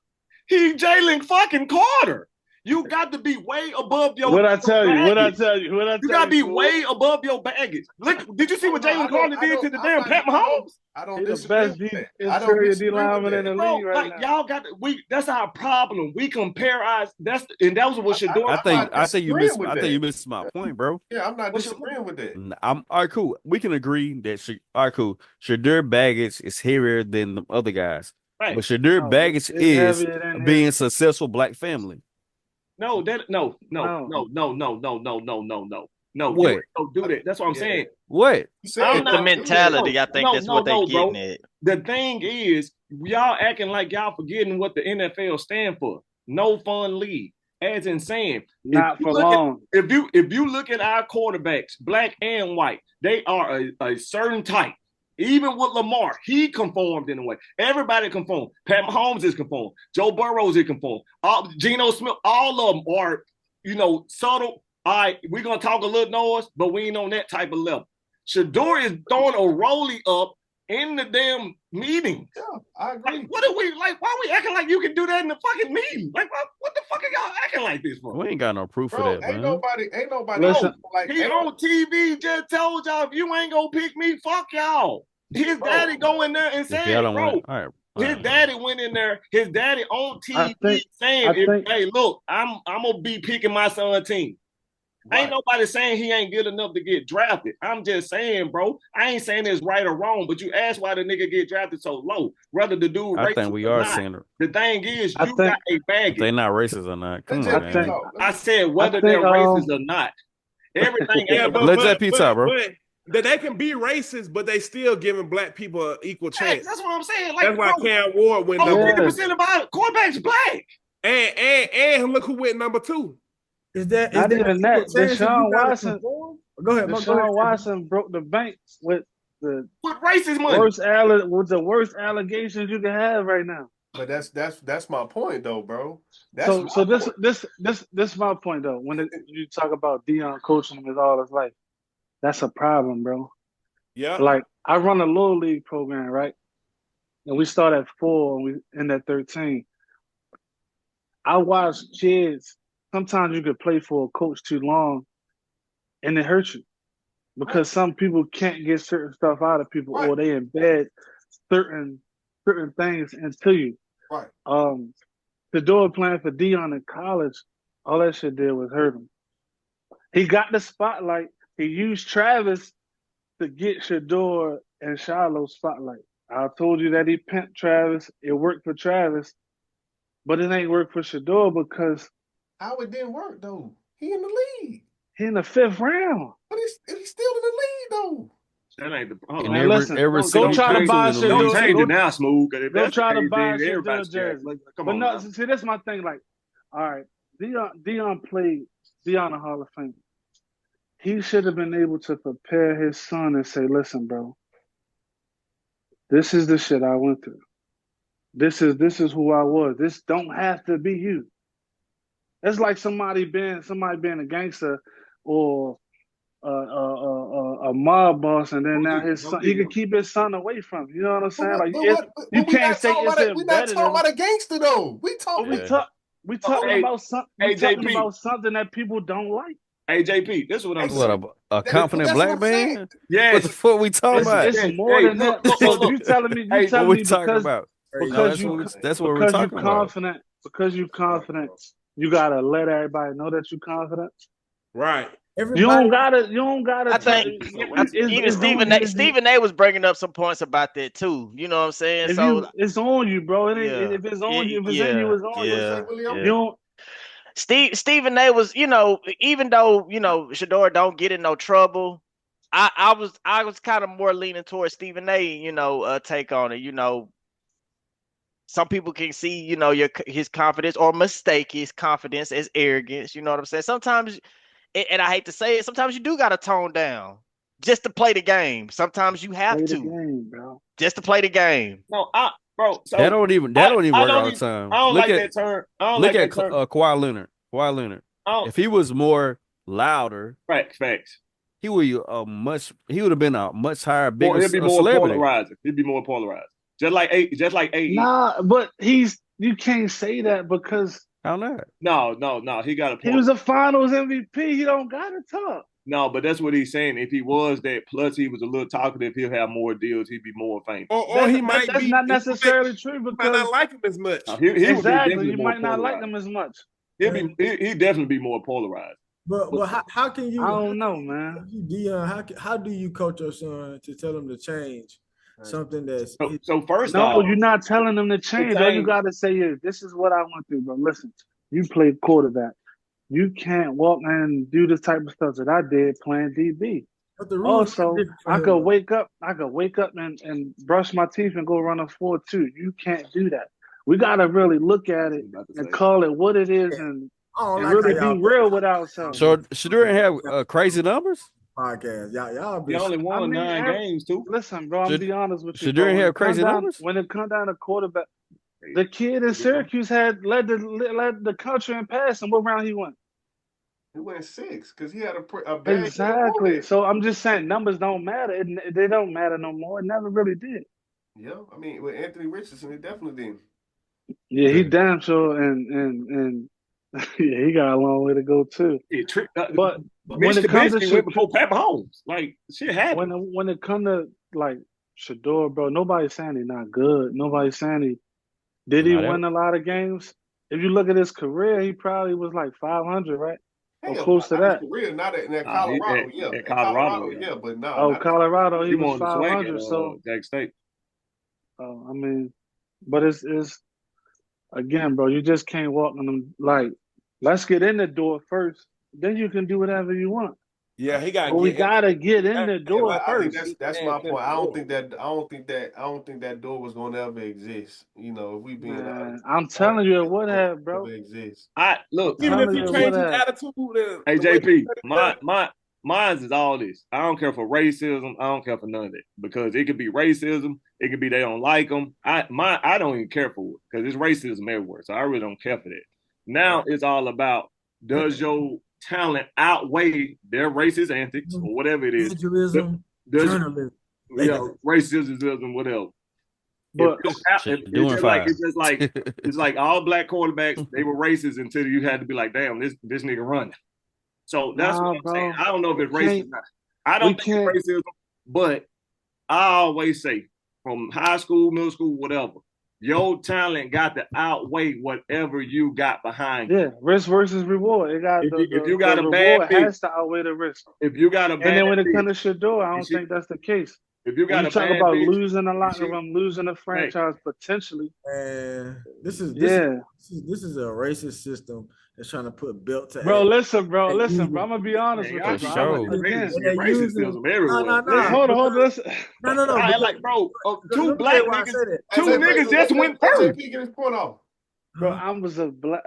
He Jalen fucking Carter. You got to be way above your.
What I tell you?
You got to be way above your baggage. Look, did you see what Jalen Carter did to the damn Pat Mahomes?
I don't
disagree. The best interior D lineman in the league right now.
Y'all got that's our problem. We compare our that was what Shedeur.
I think you missed my point, bro.
Yeah, I'm not disagreeing with that.
All right, cool. We can agree that Shedeur baggage is heavier than the other guys. Right. But Shedeur baggage is being a successful black family.
No. What? Don't do that. That's what I'm saying.
What?
It's the mentality. I think that's what they're getting at.
The thing is, y'all acting like y'all forgetting what the NFL stand for. No fun league. As in saying,
not for long.
If you look at our quarterbacks, black and white, they are a certain type. Even with Lamar, he conformed in a way. Everybody conformed. Pat Mahomes is conformed. Joe Burrow is conformed. Geno Smith, all of them are, subtle. All right, we're going to talk a little noise, but we ain't on that type of level. Shedeur is throwing a rollie up in the damn meeting.
Yeah, I agree.
Why are we acting like you can do that in the fucking meeting? Like, what the fuck are y'all acting like this for?
We ain't got no proof for that,
ain't
man.
Ain't nobody.
Listen,
he on TV just told y'all, if you ain't gonna pick me, fuck y'all. His daddy go in there and say, his daddy went in there. His daddy on TV saying, "Hey, look, I'm gonna be picking my son's team." Right. Ain't nobody saying he ain't good enough to get drafted. I'm just saying, bro. I ain't saying it's right or wrong, but you asked why the nigga get drafted so low. Whether the dude
I think we are saying it.
The thing is, you got a baggage.
They're not racist or not. Come on, man.
I said whether they're racist or not. Everything.
Let JP talk, bro.
That they can be racist, but they still giving black people an equal chance.
That's what I'm saying. Like,
that's why Cam Ward went
number 50% of our quarterbacks black.
And look who went number 2.
Is that
not even that? Deshaun Watson.
Go ahead.
Deshaun Watson broke the bank with the
racist money.
With the worst allegations you can have right now.
But that's my point though, bro.
So this is my point though. When you talk about Deion coaching him his all his life, that's a problem, bro.
Yeah.
Like I run a little league program, right? And we start at 4 and we end at 13. I watch kids. Sometimes you could play for a coach too long, and it hurts you because some people can't get certain stuff out of people, or they embed certain things into you.
Right.
Shedeur playing for Deion in college, all that shit did was hurt him. He got the spotlight. He used Travis to get Shedeur and Shiloh spotlight. I told you that he pimped Travis. It worked for Travis, but it ain't worked for Shedeur because
how it didn't work though. He in the league.
He in the 5th round.
But he's still in the league though.
That ain't the
man, listen, go try to buy Shedeur.
Don't change it now, Smooth.
Go try to buy Shedeur jersey. But no, see, that's my thing. Like, all right, Deion played Deion a Hall of Fame. He should have been able to prepare his son and say, listen, bro, this is the shit I went through. This is who I was. This don't have to be you. It's like somebody being a gangster or a mob boss, and then now his son, he can keep his son away from him. You know what I'm saying? Like you can't say it's
we're not talking about a gangster though. We talking about something that people don't like.
Hey JP, this is what I'm
saying. What a confident black man?
Yeah.
What the fuck we talking about?
It's more than that. So you telling me
that's what we're talking about.
Because you're confident, you gotta let everybody know that you're confident.
Right.
You don't gotta.
I think even Stephen A was bringing up some points about that too. You know what I'm saying?
It's on you, bro. If it's on you, if it's in you, it's on you. You don't.
Stephen A was, even though, Shedeur don't get in no trouble, I was kind of more leaning towards Stephen A, take on it. Some people can see, his confidence or mistake his confidence as arrogance. You know what I'm saying? Sometimes, and I hate to say it, sometimes you do got to tone down just to play the game. Sometimes you have just to play the game.
No, bro, so
that don't even work all the time.
I don't like that term.
Look at Kawhi Leonard. Kawhi Leonard. If he was more louder,
facts.
He would have been a much higher, bigger
he'd be more
celebrity.
Polarizing. He'd be more polarized. Just like AE.
Nah, but you can't say that because
how not?
No. He got a point.
He was a Finals MVP. He don't gotta talk.
No, but that's what he's saying. If he was that, plus he was a little talkative, he'll have more deals. He'd be more famous.
Or he might be.
That's not necessarily true because
you might not like him as much.
No,
exactly, you might not like him as much.
He'd definitely be more polarized.
But how can you?
I don't know, man.
Deion, how do you coach your son to tell him to change something that's
so first
no,
off,
you're not telling them to change. All you gotta say is, "This is what I went through." But listen, you played quarterback. You can't walk and do the type of stuff that I did playing DB.
But the
also, I could wake up and brush my teeth and go run a 4.2. You can't do that. We gotta really look at it and call it what it is and really be real with ourselves.
So Shedeur have crazy numbers?
Podcast. Y'all
he only won 9 games too.
Listen, bro, I'm be honest with you.
Shedeur have crazy numbers?
When it comes down to quarterback, the kid in Syracuse led the country in passing. What round he went?
He went 6 because he had a bad
exactly. So I'm just saying numbers don't matter. They don't matter no more. It never really did.
Yeah, I mean with Anthony Richardson, it definitely did.
Yeah, he damn sure and yeah, he got a long way to go too. But when it comes to
went before Pat Mahomes, like shit happened.
When it comes to like Shedeur, bro, nobody's saying he's not good. Nobody's saying did he win a lot of games? If you look at his career, he probably was like 500, right? or close to that.
Real, not in Colorado,
At Colorado,
yeah, but no.
Oh, Colorado, he was
won the swag
500.
at
So,
Jack State.
I mean, but it's again, bro. You just can't walk in them. Like, let's get in the door first. Then you can do whatever you want.
Yeah, he got.
We gotta get in the door first.
I think that's my point. I don't think that door was gonna ever exist. You know, if we being honest.
I'm telling you, it would have, bro.
Exist.
Even if he changed his attitude.
Hey, JP, mine's is all this. I don't care for racism. I don't care for none of that because it could be racism. It could be they don't like them. I don't even care for it because it's racism everywhere. So I really don't care for that. Now it's all about does your talent outweigh their racist antics or whatever it is.
Journalism,
racism, whatever.
But
it's like all black quarterbacks, they were racist until you had to be like, damn, this nigga running. So that's what I'm saying. I don't know if it's racist or not. I don't think it's racism, but I always say from high school, middle school, whatever, your talent got to outweigh whatever you got behind you.
Yeah, risk versus reward. It got
if you got a
bad
reward,
has to outweigh the risk.
If you got a bad
and then when it comes to Shedeur, I don't think that's the case.
If you got
talk about losing a locker room, losing a franchise potentially.
And this is a racist system that's trying to put belt to
bro. Listen, bro. I'm gonna be honest with you.
Racism everywhere.
Hold on. Listen.
No.
Like, bro, two niggas just went first.
Get his point off.
Bro, I was a black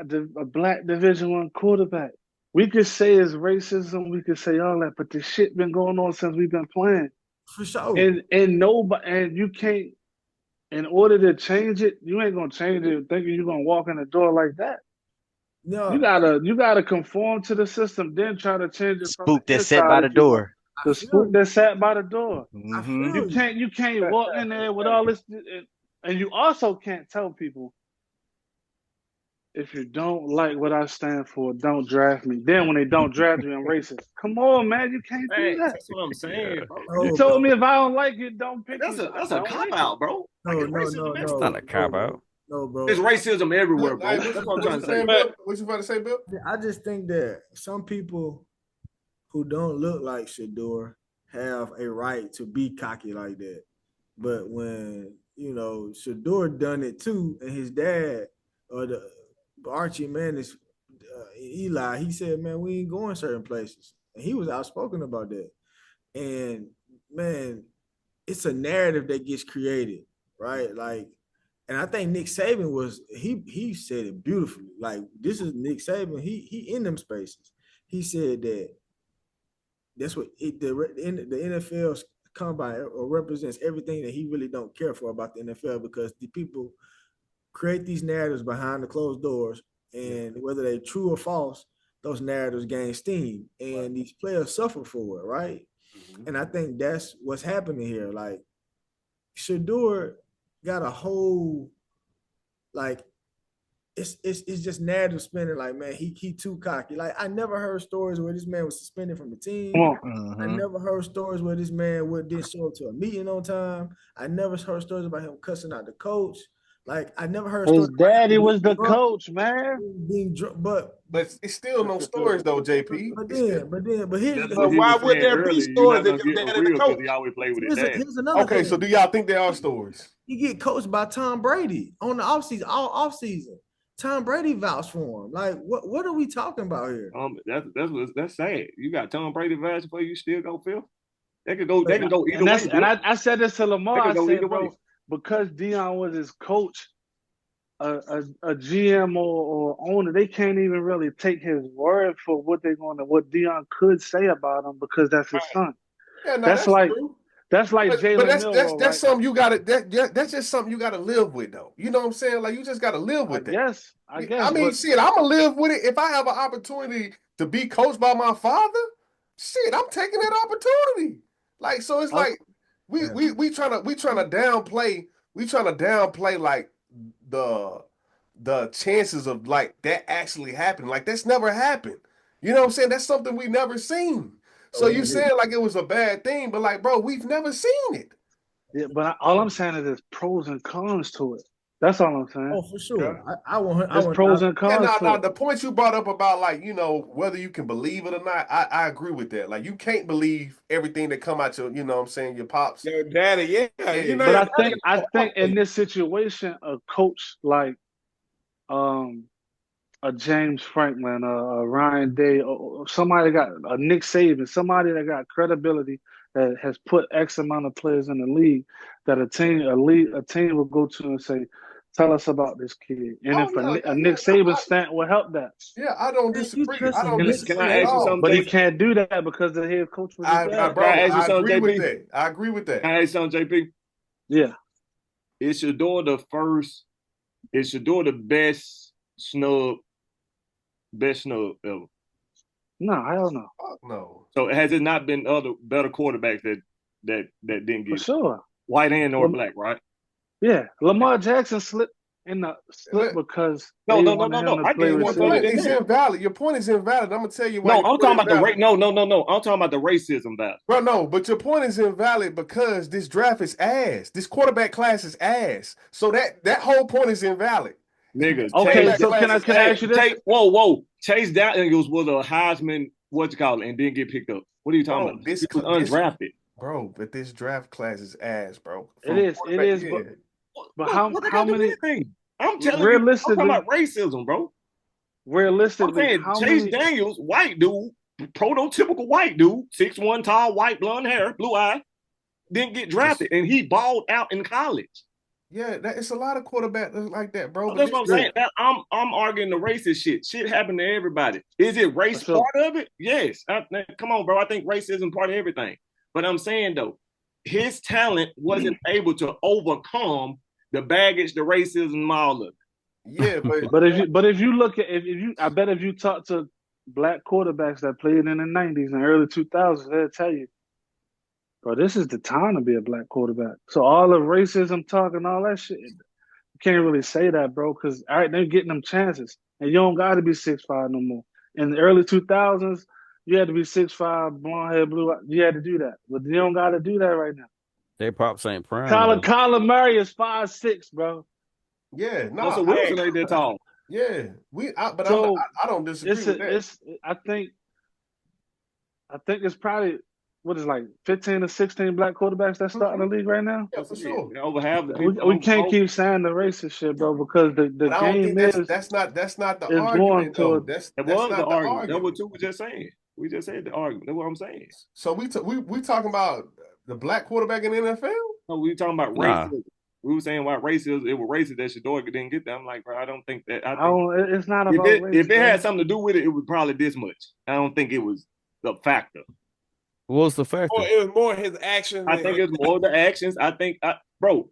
Division I quarterback. We could say it's racism. We could say all that, but this shit been going on since we've been playing.
For sure.
And you can't. In order to change it, you ain't gonna change it thinking you're gonna walk in the door like that. No, you gotta conform to the system, then try to change it.
Spook that sat by the door.
The spook that sat by the door.
Mm-hmm.
You can't walk in there with all this, and you also can't tell people if you don't like what I stand for, don't draft me. Then when they don't draft me, I'm racist. Come on, man, you can't do that.
That's what I'm saying.
You told me if I don't like it, don't pick
me. That's a cop out, bro.
No.
It's not a cop out.
No, bro.
There's racism everywhere, bro. That's what I'm trying to say.
What you about to say, Bill?
I just think that some people who don't look like Shedeur have a right to be cocky like that. But when, Shedeur done it too, and his dad, or Archie Manning, Eli, he said, man, we ain't going certain places. And he was outspoken about that. And, man, it's a narrative that gets created, right? Like, and I think Nick Saban he said it beautifully. Like, this is Nick Saban. He in them spaces. He said that that's what the NFL combine or represents everything that he really don't care for about the NFL, because the people create these narratives behind the closed doors, and whether they're true or false, those narratives gain steam, and these players suffer for it, right? Mm-hmm. And I think that's what's happening here. Like, Shedeur got a whole, like, it's just narrative spinning. Like, man, he too cocky. Like, I never heard stories where this man was suspended from the team.
Mm-hmm.
I never heard stories where this man didn't show up to a meeting on time. I never heard stories about him cussing out the coach. Like, I never heard
his daddy was the coach, man.
Being drunk, but
it's still no stories though, JP.
But why would there be stories if your dad is the coach?
He always played with his dad.
Here's another thing.
So do y'all think there are stories?
He get coached by Tom Brady on the offseason, all offseason. Tom Brady vouched for him. Like, what are we talking about here?
That's sad. You got Tom Brady vouching for you, still go Phil? They can go either way.
And I said this to Lamar. I said, bro, because Deion was his coach, a GM or owner, they can't even really take his word for what Deion could say about him, because that's his son.
Yeah, no, that's like
Jalen
Milroe. That's something you gotta. That's just something you gotta live with, though. You know what I'm saying? Like, you just gotta live with it.
Yes, I guess.
I mean, shit, I'm gonna live with it. If I have an opportunity to be coached by my father, shit, I'm taking that opportunity. Like, so it's like we trying to downplay like the chances of like that actually happening. Like, that's never happened. You know what I'm saying? That's something we never seen. So you saying like it was a bad thing, but like, bro, we've never seen it.
Yeah, but all I'm saying is there's pros and cons to it. That's all I'm saying.
Oh, for sure.
Yeah.
I want.
There's pros and cons.
Yeah, the points you brought up about whether you can believe it or not, I agree with that. Like you can't believe everything that come out your, what I'm saying, your pops.
Your daddy, yeah.
But I think in this situation, a coach like a James Franklin, a Ryan Day, or somebody got a Nick Saban, somebody that got credibility that has put X amount of players in the league, that a team will go to and say, "Tell us about this kid." And a Nick Saban stamp will help that.
Yeah, I don't disagree. I don't disagree.
Can I ask you something?
But he can't do that because the head coach was
I agree with
JP?
that. I agree with that.
Can I ask you something, JP?
Yeah.
Is Shedeur the best snub ever?
No, hell no.
Fuck no.
So has it not been other better quarterbacks that didn't get
For sure.
white and or black, right?
Yeah. Lamar Jackson slipped because
no.
I
didn't want it's invalid. Your point is invalid. I'm gonna tell you why.
No, I'm talking about the no. I'm talking about the racism value.
Bro, no, but your point is invalid because this draft is ass. This quarterback class is ass. So that whole point is invalid.
Niggas.
Okay, so can I ask you this?
Whoa. Chase Daniels was a Heisman, and didn't get picked up. What are you talking about? This was undrafted.
Bro, but this draft class is ass, bro.
It is. But how many?
I'm telling you, I'm talking about racism, bro.
Realistically,
I'm saying Chase Daniels, white dude, prototypical white dude, 6'1", tall, white, blonde hair, blue eye, didn't get drafted, and he balled out in college.
Yeah, it's a lot of quarterbacks like that, bro.
That's what I'm saying. I'm arguing the racist shit. Shit happened to everybody. Is it race part of it? Yes. Come on, bro. I think racism part of everything. But I'm saying though, his talent wasn't able to overcome the baggage, the racism, all of it.
Yeah,
but if you talk to black quarterbacks that played in the 90s and early 2000s, they'll tell you, bro, this is the time to be a black quarterback. So all the racism talk and all that shit, you can't really say that, bro, because all right, they're getting them chances. And you don't got to be 6'5" no more. In the early 2000s, you had to be 6'5", blonde hair, blue eye. You had to do that. But you don't got to do that right now.
They pops ain't prime.
Kyler Murray is 5'6", bro.
Yeah, no.
Russell Wilson ain't that tall.
Yeah, I don't disagree with that.
I think it's probably what is like 15 or 16 black quarterbacks that start in the league right now.
Yeah, for sure.
Over half the people.
We can't keep saying the racist shit, bro, because the game
that's not the argument. That's
not the argument. That's what you were just saying. We just said the argument. That's what I'm saying.
So we talking about the black quarterback in the NFL?
No, we talking about racism. We were saying why racism. It was racist that Shedeur didn't get that. I'm like, bro, I don't think that.
It's not about race.
If it had something to do with it, it was probably this much. I don't think it was the factor.
What was the factor?
It was more his actions.
I think it's more the actions. I think, bro,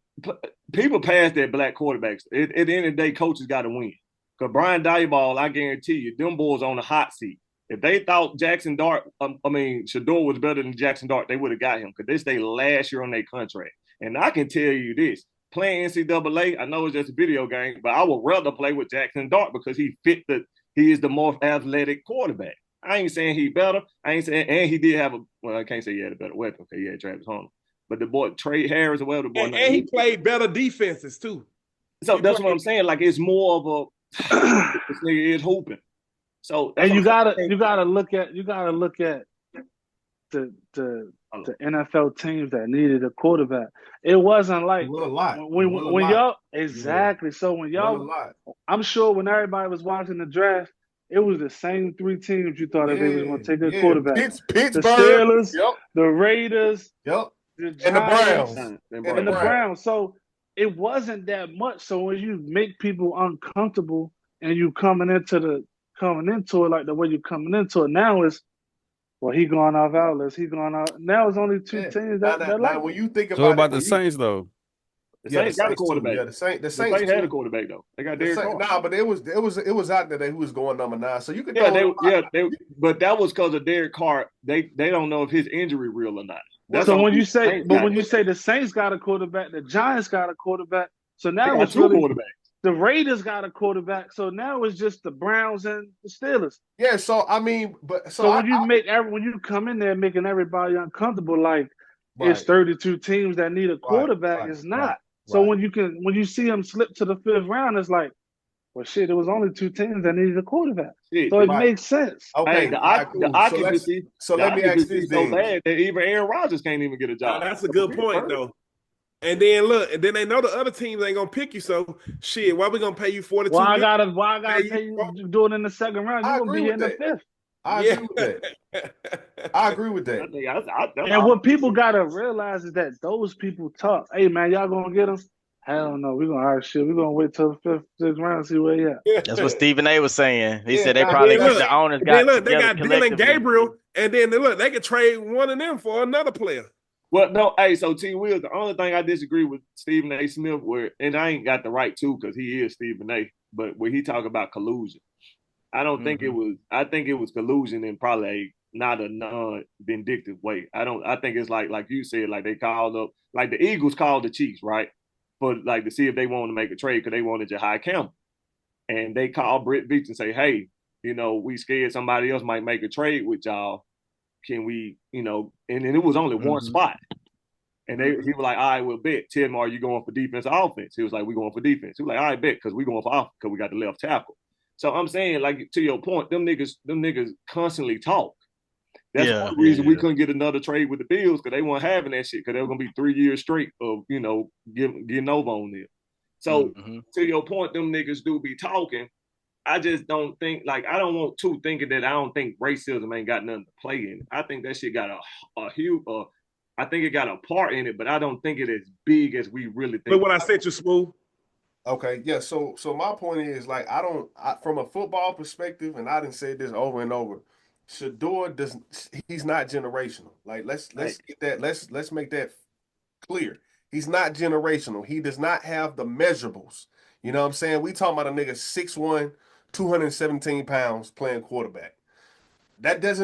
people pass their black quarterbacks. At the end of the day, coaches got to win. Because Brian Daboll, I guarantee you, them boys on the hot seat. If they thought Shedeur was better than Jackson Dart, they would have got him because they stayed last year on their contract. And I can tell you this, playing NCAA, I know it's just a video game, but I would rather play with Jackson Dart because he is the more athletic quarterback. I ain't saying he better. I ain't saying, and he did have I can't say he had a better weapon because he had Travis Hunter. But the boy, Trey Harris, or whatever the boy.
And he played better defenses too.
So that's what I'm saying. Like it's more of a this nigga is hooping. So
and you gotta look at the NFL teams that needed a quarterback. It wasn't like when y'all exactly. Yeah. So when y'all, I'm sure when everybody was watching the draft, it was the same three teams you thought that they was going to take a quarterback.
Pittsburgh,
the Steelers, the Raiders, the Giants,
and the
Browns. So it wasn't that much. So when you make people uncomfortable and you coming into it like the way you're coming into it now is, well, he going off outlets. He going out. Now it's only two teams that like.
When you think about
the Saints though.
The Saints got a quarterback.
Yeah, the Saints
had a quarterback though. They got Derek Carr.
Nah, but it was out there that who was going number 9. So you could
but that was because of Derek Carr. They don't know if his injury real or not.
When you say the Saints got a quarterback, the Giants got a quarterback. So now it's
two
really
quarterbacks.
The Raiders got a quarterback. So now it's just the Browns and the Steelers.
Yeah. So I mean,
when you come in there making everybody uncomfortable, like it's 32 teams that need a quarterback, it's not. So when you see him slip to the 5th round, it's like, well, shit, it was only 2 teams that needed a quarterback.
Shit,
so it makes sense.
Okay,
the
cool.
occupancy.
So let me ask this
so
then.
bad that even Aaron Rodgers can't even get a job.
That's a good point, though. And then look, and then they know the other teams ain't gonna pick you. So shit, why we gonna pay you 42?
Why I gotta pay you do it in the 2nd round? You're gonna be here in the 5th.
I agree with that. I agree with that.
And what people gotta realize is that those people talk. Hey man, y'all gonna get him? Hell no, we're gonna shit. We're gonna wait till the 5th, 6th round and see where he at.
That's what Stephen A was saying. He said they probably the owners got together.
They got Dylan Gabriel, and then they could trade one of them for another player.
Well, no, hey, so T. Will, the only thing I disagree with Stephen A. Smith, and I ain't got the right to because he is Stephen A., but when he talk about collusion, I don't think it was. I think it was collusion in probably not a non-vindictive way. I think it's like you said, like they called up, like the Eagles called the Chiefs, right? But like to see if they wanted to make a trade because they wanted Jahai Campbell. And they called Britt Beach and say, hey, we scared somebody else might make a trade with y'all. Can we, and it was only one spot. And he was like, all right, well, bet. Tell him, are you going for defense or offense? He was like, we going for defense. He was like, all right, bet, because we going for offense because we got the left tackle. So I'm saying, like, to your point, them niggas constantly talk. That's one reason we couldn't get another trade with the Bills because they weren't having that shit because they were going to be 3 years straight of, getting over on them. So to your point, them niggas do be talking. I just don't think, like, I don't want to thinking that I don't think racism ain't got nothing to play in it. I think that shit got a huge, I think it got a part in it, but I don't think it as big as we really think.
But what I said to Smooth.
Okay, yeah. So my point is, like, from a football perspective, and I didn't say this over and over. Shedeur he's not generational. Like, let's get that. Let's make that clear. He's not generational. He does not have the measurables. You know what I'm saying? We talking about a nigga 6'1", 217 pounds playing quarterback. That's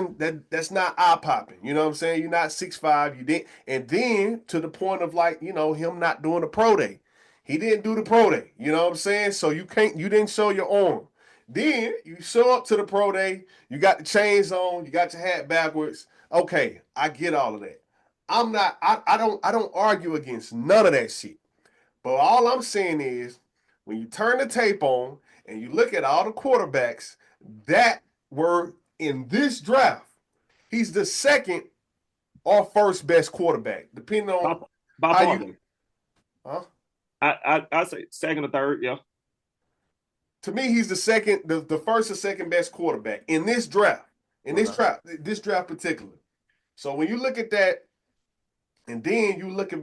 not eye-popping. You know what I'm saying? You're not 6'5", you didn't, and then to the point of, like, him not doing the pro day. He didn't do the pro day. You know what I'm saying? So you didn't show your arm. Then you show up to the pro day, you got the chains on, you got your hat backwards. Okay, I get all of that. I don't argue against none of that shit. But all I'm saying is, when you turn the tape on and you look at all the quarterbacks that were in this draft, he's the second or first best quarterback, depending on how you. Huh?
I say second or third, yeah.
To me, he's the first or second best quarterback in this draft. This draft particular. So when you look at that, and then you look at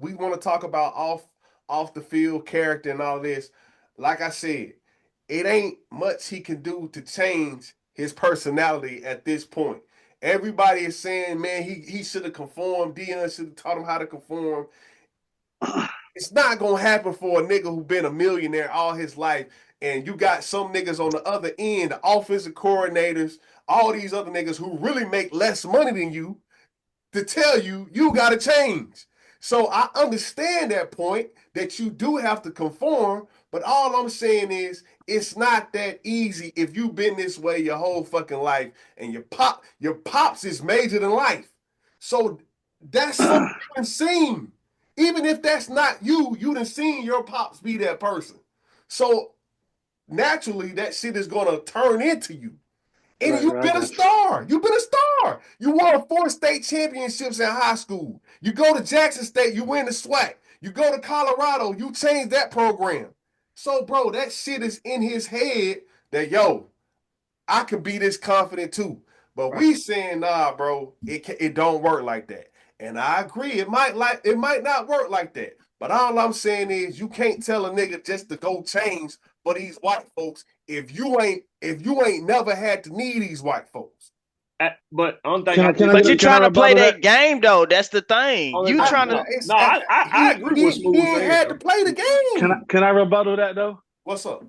we want to talk about off the field character and all this. Like I said, it ain't much he can do to change his personality at this point. Everybody is saying, man, he should have conformed. Deion should have taught him how to conform. It's not gonna happen for a nigga who been a millionaire all his life, and you got some niggas on the other end, the offensive coordinators, all these other niggas who really make less money than you, to tell you gotta change. So I understand that point that you do have to conform, but all I'm saying is it's not that easy if you've been this way your whole fucking life and your pops is major than life. So that's something you done seen. Even if that's not you done seen your pops be that person. So naturally that shit is gonna turn into you. And you've been a star. You've been a star. You won 4 state championships in high school. You go to Jackson State, you win the SWAC. You go to Colorado, you change that program. So, bro, that shit is in his head that, I can be this confident too. But we saying, nah, bro, it don't work like that. And I agree, it might not work like that. But all I'm saying is you can't tell a nigga just to go change for these white folks if you ain't never had to need these white folks.
But you're
trying to play that game though. That's the thing. You trying to?
No, I agree with Smooth.
He had to play the game.
Can I rebuttal that though?
What's up?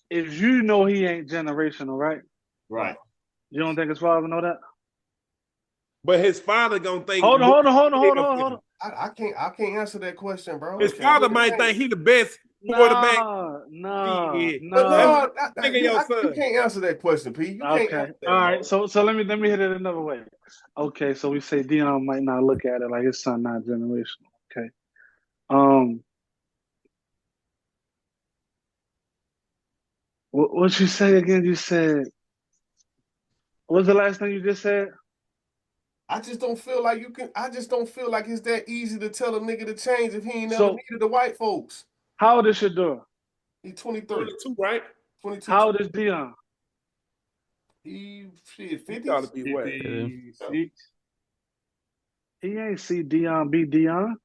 If you know he ain't generational, right?
Right.
You don't think his father know that?
But his father gonna think.
Hold on.
I can't answer that question, bro.
His father might think he the best quarterback.
No.
You can't answer that question, P.
Okay. All right. So let me hit it another way. Okay. So we say Deion might not look at it like his son not generational. Okay. What you say again? You said, what was the last thing you just said?
I just don't feel like you can. I just don't feel like it's that easy to tell a nigga to change if he ain't never needed the white folks.
How old is Shedeur?
He's 23.
22, right?
22.
How old is Dion?
He 50.
Got to be what?
56.
He ain't see Dion be Dion.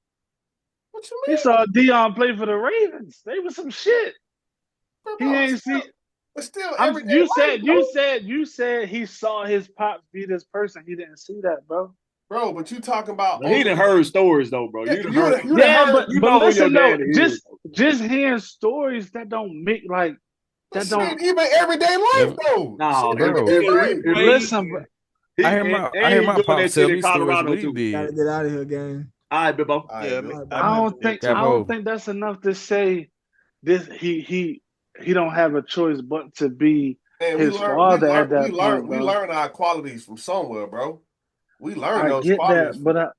What you mean?
He saw Dion play for the Ravens. They was some shit. He ain't see.
But still,
you said he saw his pops be this person. He didn't see that, bro.
Bro, but you talking about
He done heard stories though, bro.
Yeah,
But listen though, just hearing stories that don't make like that
shit,
don't
even everyday life though.
No,
bro.
Listen, bro.
I hear my pops tell me stories what he did.
Gotta get out of here, gang.
All right, Bibbo.
I don't think that's enough to say this. He don't have a choice but to be his father at that point.
We learn our qualities from somewhere, bro. We learn those
get
qualities.
That,
but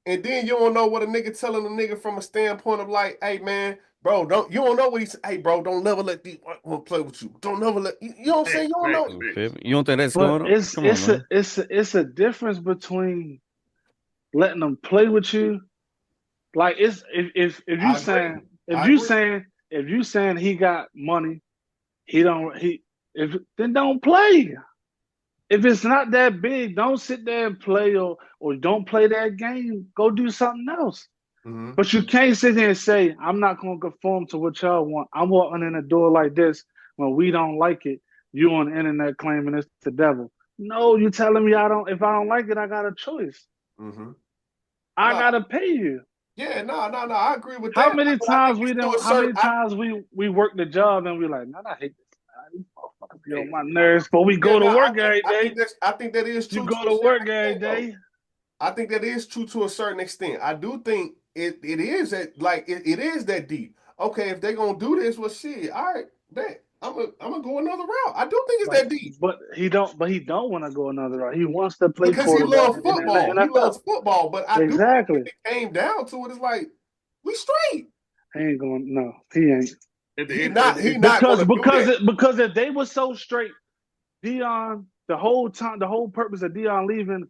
and then you don't know what a nigga telling a nigga from a standpoint of like, hey man, bro, you don't know what he's hey bro, don't never let these white women play with you. Don't never let you know what I'm saying? You don't know.
You don't think that's going on?
It's a difference between letting them play with you. Like it's if you saying he got money, then don't play. If it's not that big, don't sit there and play or don't play that game. Go do something else. Mm-hmm. But you can't sit there and say, I'm not going to conform to what y'all want. I'm walking in the door like this when we don't like it. You on the internet claiming it's the devil. No, you telling me if I don't like it, I got a choice. Mm-hmm. I got to pay you.
Yeah, no, I agree with
How
that.
many times we work the job and we like, man, I hate this. These motherfuckers get on my nerves, but we go to work every day.
I think that is true.
You go to work every day.
I think that is true to a certain extent. I do think it is that deep. Okay, if they're gonna do this, well shit, all right, bet. I'm gonna go another route. I do think it's that deep.
But he don't want to go another route. He wants to play
because he loves football. He loves football, but I do think if it came down to it, it's like we straight.
He ain't going. No, he ain't.
Because
if they were so straight, Dion, the whole purpose of Dion leaving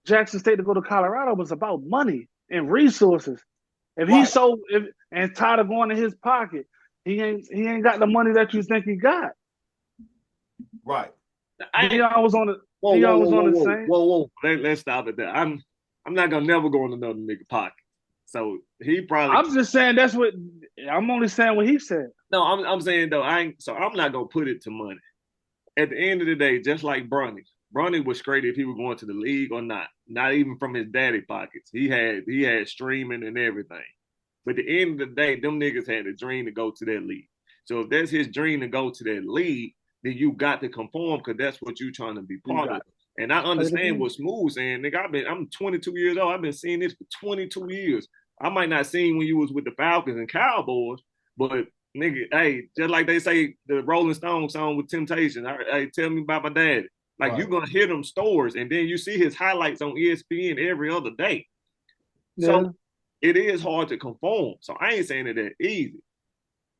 Jackson State to go to Colorado was about money and resources. If he's and tired of going in his pocket, he ain't got the money that you think he got.
Right.
Dion was on the same.
Whoa. Let's stop it there. I'm not gonna never go in another nigga pocket. So he probably.
I'm just saying I'm only saying what he said.
No, I'm saying though I'm not gonna put it to money. At the end of the day, just like Bronny was straight if he was going to the league or not. Not even from his daddy pockets. He had streaming and everything. But at the end of the day, them niggas had a dream to go to that league. So if that's his dream to go to that league, then you got to conform because that's what you're trying to be part of. And I understand what Smooth saying. Nigga, I'm 22 years old. I've been seeing this for 22 years. I might not seen when you was with the Falcons and Cowboys, but nigga, hey, just like they say the Rolling Stones song with Temptation. Hey, tell me about my dad. Like you're gonna hear them stories, and then you see his highlights on ESPN every other day. Yeah. So it is hard to conform. So I ain't saying it that easy.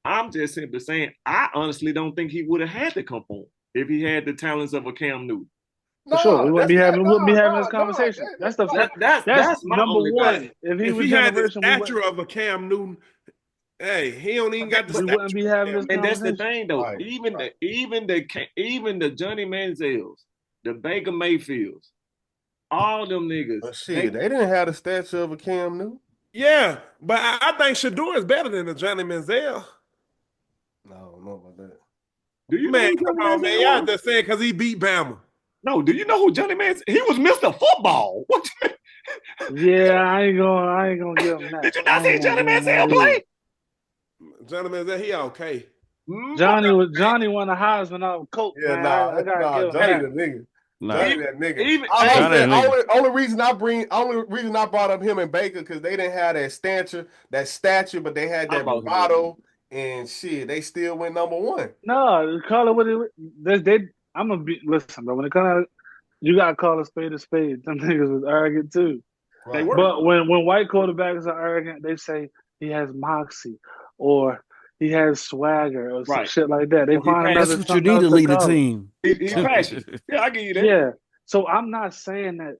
I'm just simply saying I honestly don't think he would have had to conform if he had the talents of a Cam Newton.
For sure, we wouldn't be having this conversation. That's number one.
If he had the stature of a Cam Newton, hey, he don't even got the stature.
We wouldn't be having this conversation.
And that's the thing, though. Right. Even the Johnny Manziels, the Baker Mayfields, all them niggas.
But shit, they didn't have the stature of a Cam Newton.
Yeah, but I think Shedeur is better than the Johnny Manziel.
No, I don't know about that.
Do you
come on, man. Y'all just saying because he beat Bama.
No, do you know who Johnny Manziel? He was Mr. Football. What?
Yeah, I ain't gonna give him that.
Did you not see Johnny Manziel play?
Johnny Manziel, he okay.
Johnny won the Heisman out of Coke.
Yeah,
Johnny
the nigga. Johnny that nigga. Only reason I brought up him and Baker because they didn't have that stature, but they had that bravado and shit. They still went number one.
No, call it what it. I'm gonna be listen, but when it comes out, you gotta call a spade a spade. Them niggas was arrogant too. Right. But when white quarterbacks are arrogant, they say he has moxie or he has swagger or some
Right.
shit like that. They find another.
That's what you need to lead the team.
He's passionate. Yeah, I give you that.
Yeah. So I'm not saying that.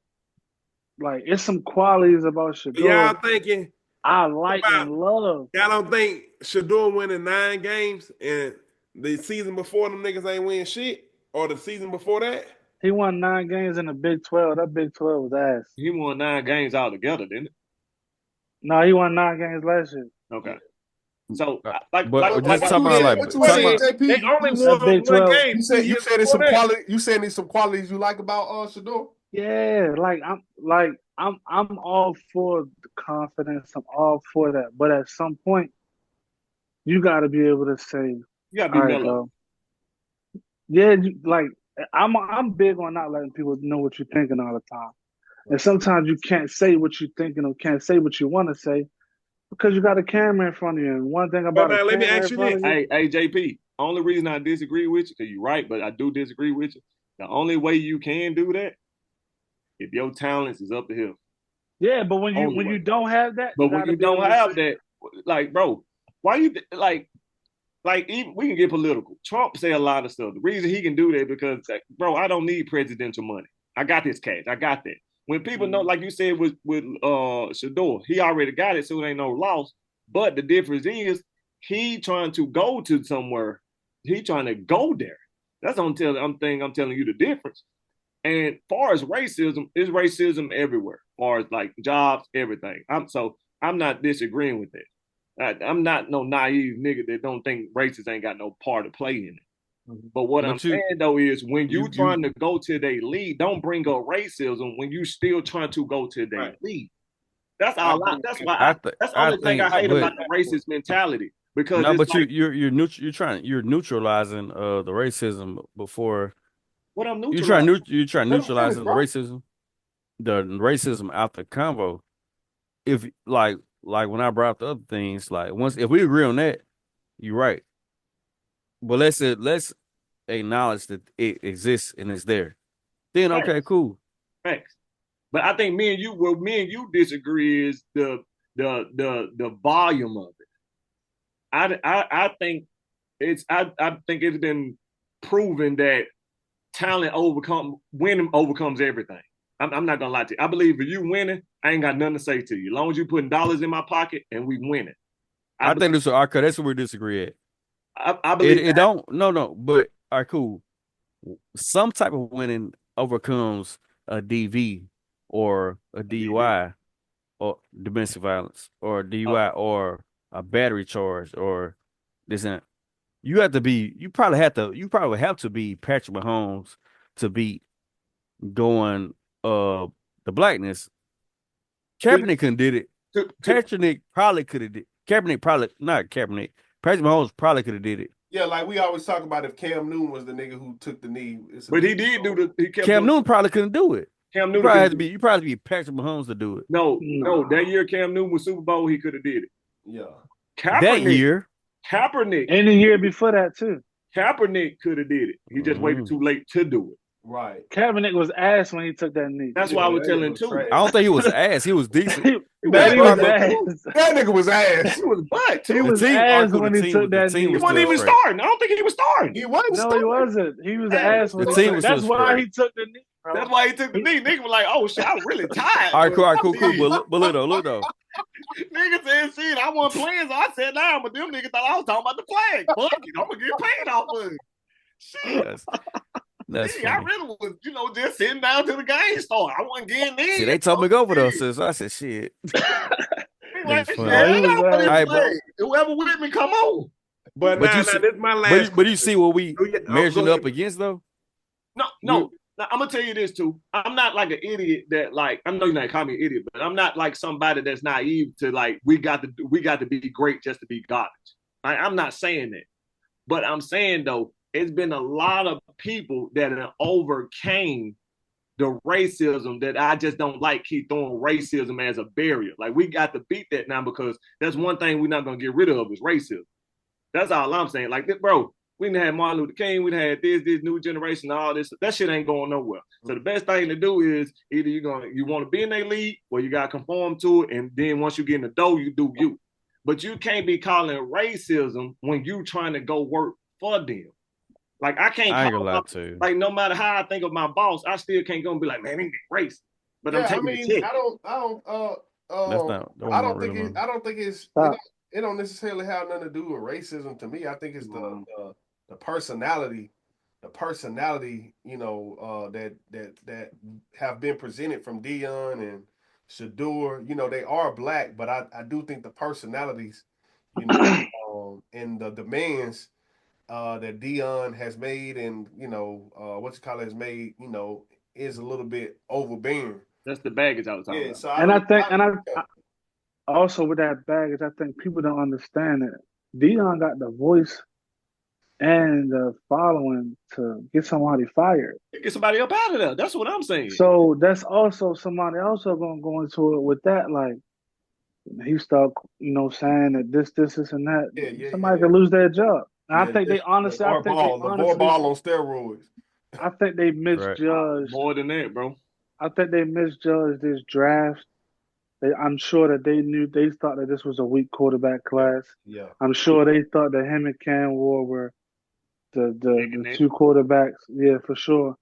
Like, it's some qualities about Shedeur.
Y'all thinking
I like and love.
Y'all don't think Shedeur winning 9 games and the season before them niggas ain't win shit? Or the season before that?
He won 9 games in the Big 12. That Big 12 was ass.
He won 9 games altogether, didn't it?
No, he won 9 games last year.
Okay. So, like
just talking about like
they only won 1 game.
You said there's some quality. You said there's some qualities you like about Shedeur?
Yeah, I'm all for the confidence. I'm all for that. But at some point, you got to be able to say,
you got to be mellow.
Yeah, I'm big on not letting people know what you're thinking all the time. And sometimes you can't say what you're thinking or can't say what you want to say because you got a camera in front of you. And one thing about
let me ask you this.
Hey, JP, only reason I disagree with you, because you're right, but I do disagree with you. The only way you can do that, if your talents is up the hill.
Yeah, but when you don't have that,
but when you don't have that, like, bro, why you like even we can get political. Trump say a lot of stuff. The reason he can do that because, bro, I don't need presidential money. I got this cash. I got that. When people know, like you said with Shedeur, he already got it, so it ain't no loss. But the difference is he trying to go to somewhere. He trying to go there. That's what I'm telling you the difference. And far as racism, is racism everywhere. Far as like jobs, everything. I'm not disagreeing with that. I'm not no naive nigga that don't think racists ain't got no part to play in it. But what I'm saying though is when you trying to go to their league, don't bring up racism when you still trying to go to their league. That's all. That's why. That's the only thing I hate about the racist mentality. Because
you're neutralizing the racism before.
What I'm
neutralizing? You're trying to neutralize the racism out the convo. If like when I brought up the other things, like if we agree on that, you're right. But let's acknowledge that it exists and it's there. Then okay, cool.
Thanks. But I think me and you disagree is the volume of it. I think it's been proven that winning overcomes everything. I'm not gonna lie to you. I believe if you winning, I ain't got nothing to say to you. As long as you putting dollars in my pocket and we winning.
I think that's where we disagree at.
I believe
it don't. No. But all right, cool. Some type of winning overcomes a DV or a DUI or domestic violence or DUI or a battery charge or this and that. You probably have to be Patrick Mahomes to beat going the blackness. Kaepernick couldn't did it. Kaepernick probably could have did. Patrick Mahomes probably could have did it.
Yeah, like we always talk about if Cam Newton was the nigga who took the knee.
But he did do the.
Cam Newton probably couldn't do it.
Cam Newton
you probably had to be Patrick Mahomes to do it.
No. That year Cam Newton was Super Bowl, he could have did it.
Yeah.
That year.
Kaepernick.
And the year before that too.
Kaepernick could have did it. He just waited too late to do it.
Right.
Kaepernick was ass when he took that knee.
That's why I was telling too.
I don't think he was ass. He was decent.
That nigga was ass.
He was butt.
He was ass when he took that knee.
He wasn't even starting. I don't think he was starting.
He wasn't starting.
No, he wasn't. He was ass when he took it. That's why he took the knee. Bro.
That's why he took the knee. Nigga was like, oh shit, I'm really tired.
All right, cool. But look though.
Nigga said, shit, I wasn't playing, so I sat down, but them niggas thought I was talking about the flag. Fuck it, I'm gonna get paid off of it. Shit.
That's
I really was, just sitting down till the game started. I wasn't getting in.
See, they told me to go over those, so I said, shit.
Like, whoever with me, come on.
But this is my last.
But you see what we measured up against, though?
No. Now, I'm gonna tell you this too. I'm not like an idiot that like I know you're not calling me an idiot, but I'm not like somebody that's naive to like we got to be great just to be garbage. I'm not saying that, but I'm saying though it's been a lot of people that have overcame the racism that I just don't like. Keep throwing racism as a barrier. Like we got to beat that now because that's one thing we're not gonna get rid of is racism. That's all I'm saying. Like this, bro. We done had Martin Luther King, we done had this new generation, all this. That shit ain't going nowhere. So the best thing to do is either you want to be in a league or you gotta conform to it, and then once you get in the door, you do you. but you can't be calling racism when you trying to go work for them. Like I can't like no matter how I think of my boss, I still can't go and be like, man, they racist. But I'm taking the check.
I don't think it don't necessarily have nothing to do with racism to me. I think it's the personality, that have been presented from Dion and Shedeur. They are black, but I do think the personalities, and the demands that Dion has made and has made, is a little bit overbearing.
That's the baggage I was talking about.
So also with that baggage, I think people don't understand that Dion got the voice and the following to get somebody fired.
Get somebody up out of there. That's what I'm saying.
So that's also somebody also gonna go into it with that, like he start, saying that this, and that. Somebody could lose their job. I think they honestly,
ball on steroids.
I think they misjudged
more than that, bro.
I think they misjudged this draft. I'm sure that they thought that this was a weak quarterback class.
Yeah.
I'm sure they thought that him and Cam Ward were the two quarterbacks. Yeah, for sure.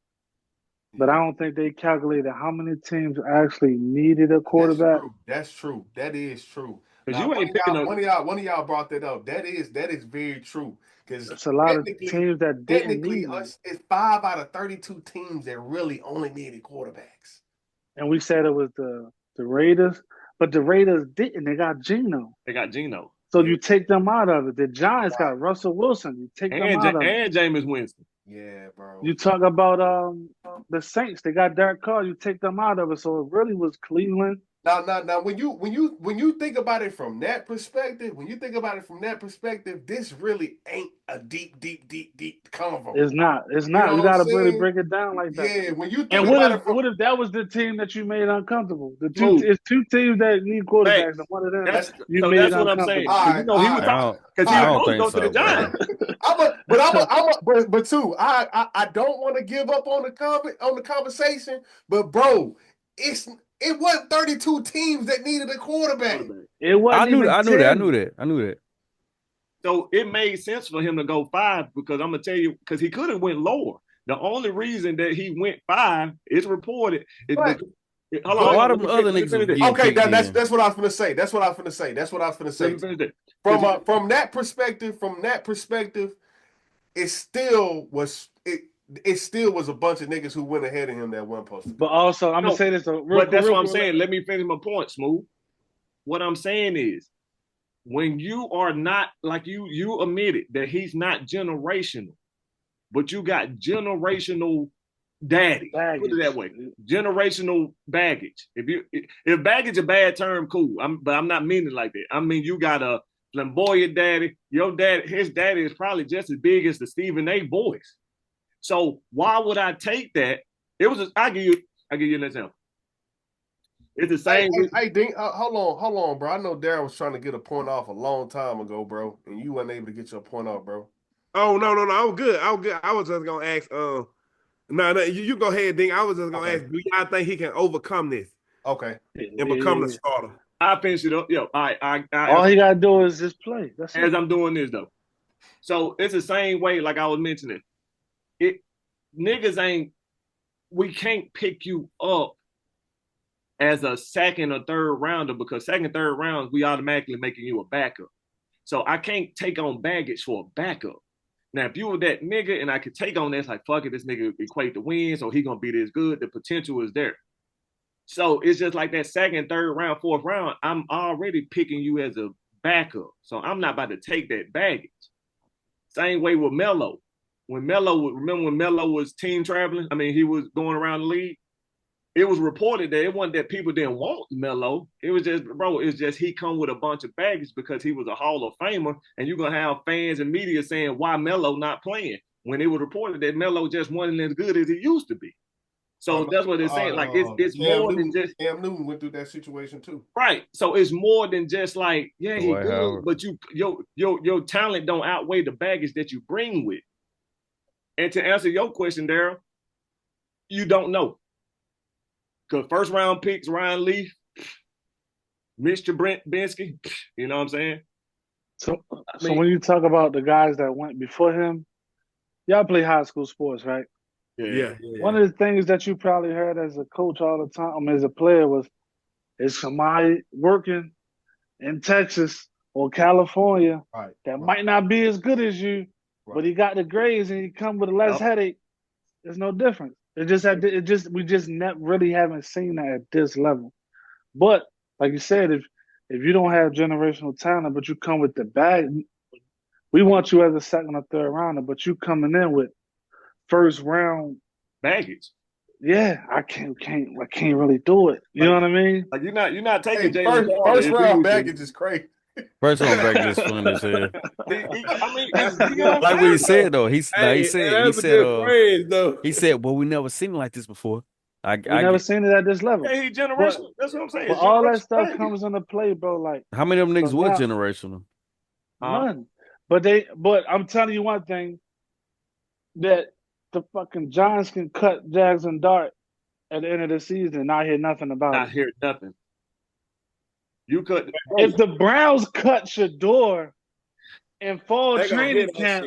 But I don't think they calculated how many teams actually needed a quarterback.
That's true. That is true.
Because you ain't picking up.
One of y'all brought that up. That is very true. Because
it's a lot of teams that didn't need
it's 5 out of 32 teams that really only needed quarterbacks.
And we said it was the Raiders, but the Raiders didn't. They got Geno. So you take them out of it. The Giants got Russell Wilson. You take them out of it.
And Jameis Winston.
Yeah, bro.
You talk about the Saints. They got Derek Carr. You take them out of it. So it really was Cleveland.
Now, when you think about it from that perspective, this really ain't a deep convo.
It's not. You gotta really break it down like that.
Yeah, when you think
what if that was the team that you made uncomfortable? It's two teams that need quarterbacks, and one of them
that's what I'm saying.
Right,
he was talking because he was going to the Giants.
But too, I don't want to give up on the conversation, but bro, it wasn't 32 teams that needed a quarterback.
It wasn't.
I knew that.
So it made sense for him to go 5 because I'm gonna tell you, because he could have went lower. The only reson that he went 5 is reported.
Other niggas.
Okay, that's what I was gonna say. That's what I was gonna say. From that perspective, it still was a bunch of niggas who went ahead of him that weren't supposed to.
But also, I'm gonna say this.
But that's what I'm saying. Let me finish my point, Smooth. What I'm saying is, when you are not, like you admitted that he's not generational, but you got generational daddy. Put it that way. Generational baggage. If baggage a bad term, cool. But I'm not meaning it like that. I mean, you got a flamboyant daddy. Your dad, his daddy is probably just as big as the Stephen A. boys. So why would I take that? I'll give you an example. It's the same.
Hey, Dink, hold on, bro. I know Darren was trying to get a point off a long time ago, bro, and you weren't able to get your point off, bro.
Oh no, I was good. I was just gonna ask. No, you go ahead, Dink. I was just gonna ask. Do y'all think he can overcome this?
Okay,
and become the starter?
I finish it up. Yo,
all he gotta do is just play. That's
as I'm doing this though. So it's the same way, like I was mentioning. We can't pick you up as a second or third rounder because second, third rounds, we automatically making you a backup. So I can't take on baggage for a backup. Now, if you were that nigga and I could take on this, like, fuck it, this nigga equate to wins or he gonna be this good, the potential is there. So it's just like that second, third round, fourth round, I'm already picking you as a backup. So I'm not about to take that baggage. Same way with Melo. Remember when Melo was team traveling? I mean, he was going around the league. It was reported that it wasn't that people didn't want Melo. It was just, bro, it's just he come with a bunch of baggage because he was a Hall of Famer, and you're gonna have fans and media saying why Melo not playing when it was reported that Melo just wasn't as good as he used to be. So that's what they're saying. Like it's more than just
Cam Newton went through that situation too.
Right. So it's more than just like, yeah, he good, but your talent don't outweigh the baggage that you bring with. And to answer your question, Daryl, you don't know. Because first round picks, Ryan Leaf, Mr. Brent Bensky, you know what I'm saying?
So when you talk about the guys that went before him, y'all play high school sports, right?
Yeah.
One of the things that you probably heard as a coach all the time, I mean, as a player, is somebody working in Texas or California that might not be as good as you, but he got the grades and he come with a less headache. There's no difference. We just really haven't seen that at this level. But like you said, if you don't have generational talent, but you come with the bag, we want you as a second or third rounder, but you coming in with first round
baggage.
Yeah, I can't really do it. You know what I mean?
Like you're not taking
first round baggage is crazy.
First round baggage is fun as hell.
I mean,
like what he said though. He said, well, we never seen it like this before.
We never seen it at this level.
Yeah, he generational. That's what I'm saying.
But all that stuff comes into play, bro. Like
how many of them niggas were generational?
None. But I'm telling you one thing, that the fucking Giants can cut Jags and Dart at the end of the season and not hear nothing about it.
Not hear nothing. You could
if the Browns cut Shedeur in fall training camp.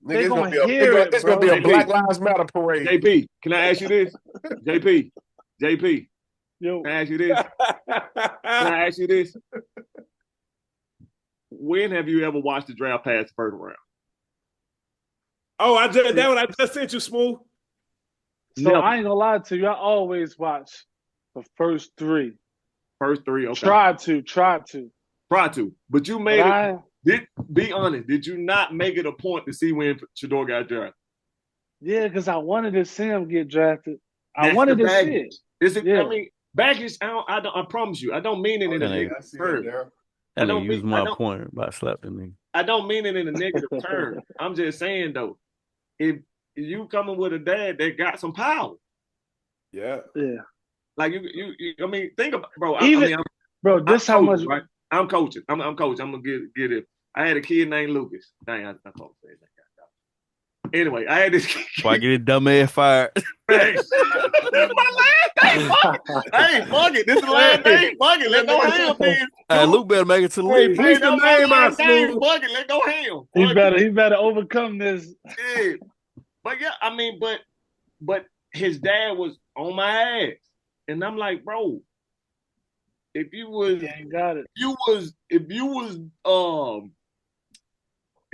They're gonna hear it.
It's gonna be a Black Lives Matter parade.
JP, can I ask you this? JP,
yo,
can I ask you this? When have you ever watched the draft past the first round?
Oh, that one I just sent you, Smooth.
So I ain't gonna lie to you. I always watch the first three.
First three, okay.
Try to. But you made it.
Be honest. Did you not make it a point to see when Shedeur got drafted?
Yeah, because I wanted to see him get drafted. I wanted to see it.
I mean, baggage. I promise you. I don't mean it in a negative term.
I don't use my point about slapping me.
I don't mean it in a negative term. I'm just saying though, if you coming with a dad that got some power,
yeah.
Like you I mean, think about, bro.
Bro, this how much.
Right? I'm coaching. I'm coaching. I'm gonna get it. I had a kid named Lucas. Dang, I can't say that. Anyway, I had this kid.
Why get it dumb ass fired?
Hey, this is my last name. Hey, fuck it. This is the last name. Fuck it. Let's go ham, man.
Luke better make it to the league.
Hey, the name out, fuck it. Let's go ham.
He better overcome this.
Yeah. But yeah, I mean, but his dad was on my ass. And I'm like, bro, if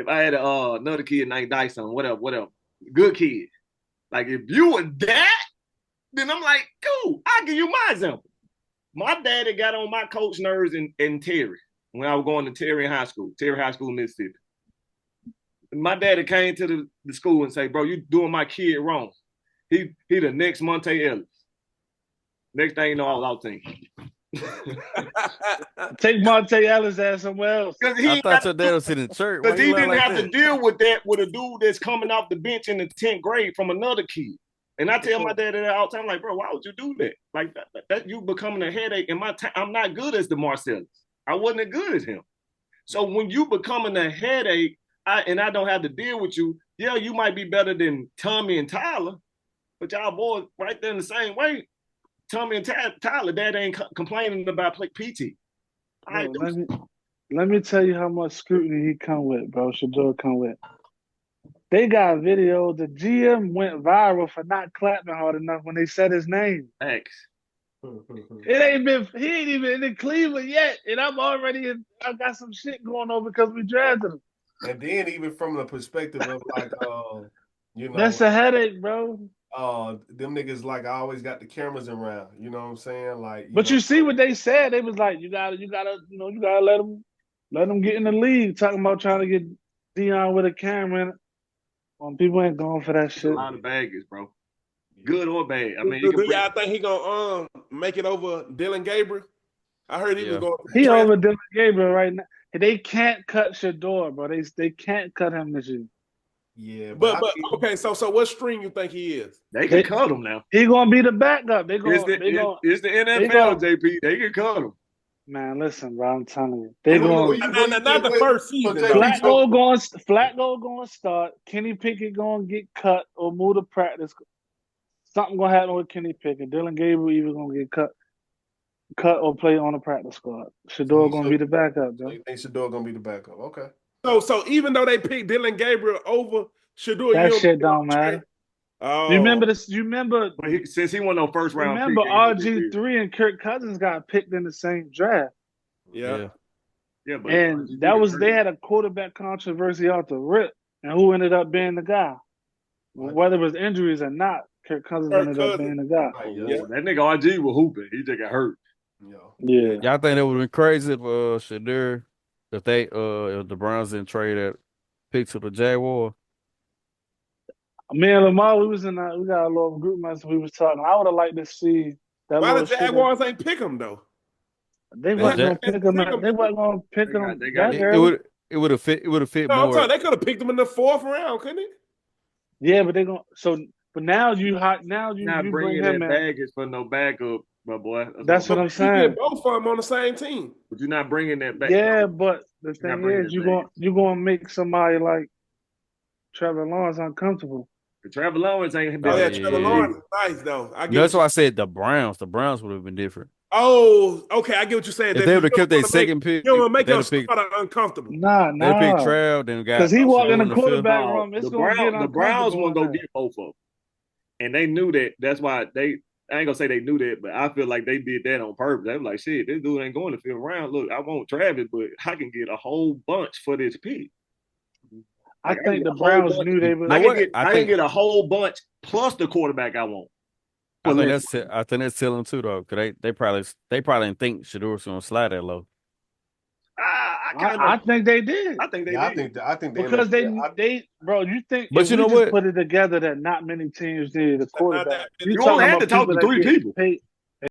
I had another kid named Dyson, whatever, good kid. Like if you were that, then I'm like, cool, I'll give you my example. My daddy got on my coach nerves in Terry when I was going to Terry High School, Mississippi. My daddy came to the school and say, bro, you doing my kid wrong. He the next Monte Ellis. Next thing you know, I was out thinking.
Take Monte Ellis ass somewhere else.
I thought your dad was in church.
Because he didn't have to deal with that with a dude that's coming off the bench in the 10th grade from another kid. And I tell my dad that all the time, like, bro, why would you do that? Like that you becoming a headache. In my time, I'm not good as the Marcellus. I wasn't as good as him. So when you becoming a headache, I don't have to deal with you, yeah, you might be better than Tommy and Tyler, but y'all boys right there in the same way. Tommy and Tyler, dad ain't complaining about PT.
Let me tell you how much scrutiny he come with, bro. Shedeur come with. They got video. The GM went viral for not clapping hard enough when they said his name.
Thanks.
He ain't even in Cleveland yet, and I got some shit going on because we drafted him.
And then even from the perspective of like,
that's a headache, bro.
Them niggas like I always got the cameras around. You know what I'm saying? Like,
you see what they said? They was like, you gotta let them get in the league. Talking about trying to get Dion with a camera. People ain't going for that shit.
A lot of baggage, bro. Good or bad. I mean,
do y'all think he gonna make it over Dylan Gabriel? I heard he was going.
He over Dylan Gabriel right now. They can't cut Shedeur, bro. They can't cut him this year.
Yeah, but okay. So what string you think he is?
They can cut him now.
He gonna be the backup.
It's the NFL, JP. They can cut him.
Man, listen, bro. I'm telling you, they going
not the first season.
Flacco going to start. Kenny Pickett going to get cut or move to practice. Something gonna happen with Kenny Pickett. Dylan Gabriel even gonna get cut. cut or play on the practice squad. Shedeur gonna be the backup, though.
So you think Shedeur gonna be the backup? Okay.
So even though they picked Dylan Gabriel over Shedeur,
that shit don't matter.
Oh,
you remember this? You remember
since he won no first round.
Remember RG3 and Kirk Cousins got picked in the same draft.
Yeah.
But
and that was they had a quarterback controversy off the rip, and who ended up being the guy? Whether it was injuries or not, Kirk Cousins ended up being the guy.
That nigga RG was hooping. He just got hurt.
Yeah.
Y'all think it would have been crazy if Shedeur, if the Browns didn't trade that pick to the Jaguars?
Me and Lamar, we got a little group message. We was talking. I would have liked to see that.
Why the Jaguars ain't pick him though?
They wasn't gonna pick him. They wasn't gonna pick him.
It would have fit. It would have fit
more.
more.
I'm sorry, they could have picked him in the 4th round, couldn't it?
Yeah, but they gonna. But now you
not bringing
him
that baggage for no backup, my boy.
That's what I'm saying.
You get both of them on the same team,
but you're not bringing that back.
Yeah, but the thing is, you're gonna make somebody like Trevor Lawrence uncomfortable.
Trevor Lawrence ain't.
Trevor Lawrence is nice though.
That's why I said the Browns. The Browns would have been different.
Oh, okay. I get what you're saying.
If they would have kept their second pick,
you don't make your starter uncomfortable.
Nah.
They picked Trav, then got
because he walked in the quarterback room.
The Browns want to go get both of them, and they knew that. That's why they. I ain't gonna say they knew that, but I feel like they did that on purpose. They were like, "Shit, this dude ain't going to 5th round. Look, I want Travis, but I can get a whole bunch for this pick."
I think the Browns knew they would.
I can get a whole bunch plus the quarterback I want.
I think that's telling too though, because they probably didn't think Shedeur was gonna slide that low.
I think they did.
I think they did.
I think
because bro. You think?
But you know what?
Put it together that not many teams needed a quarterback.
You only had to talk to 3 people.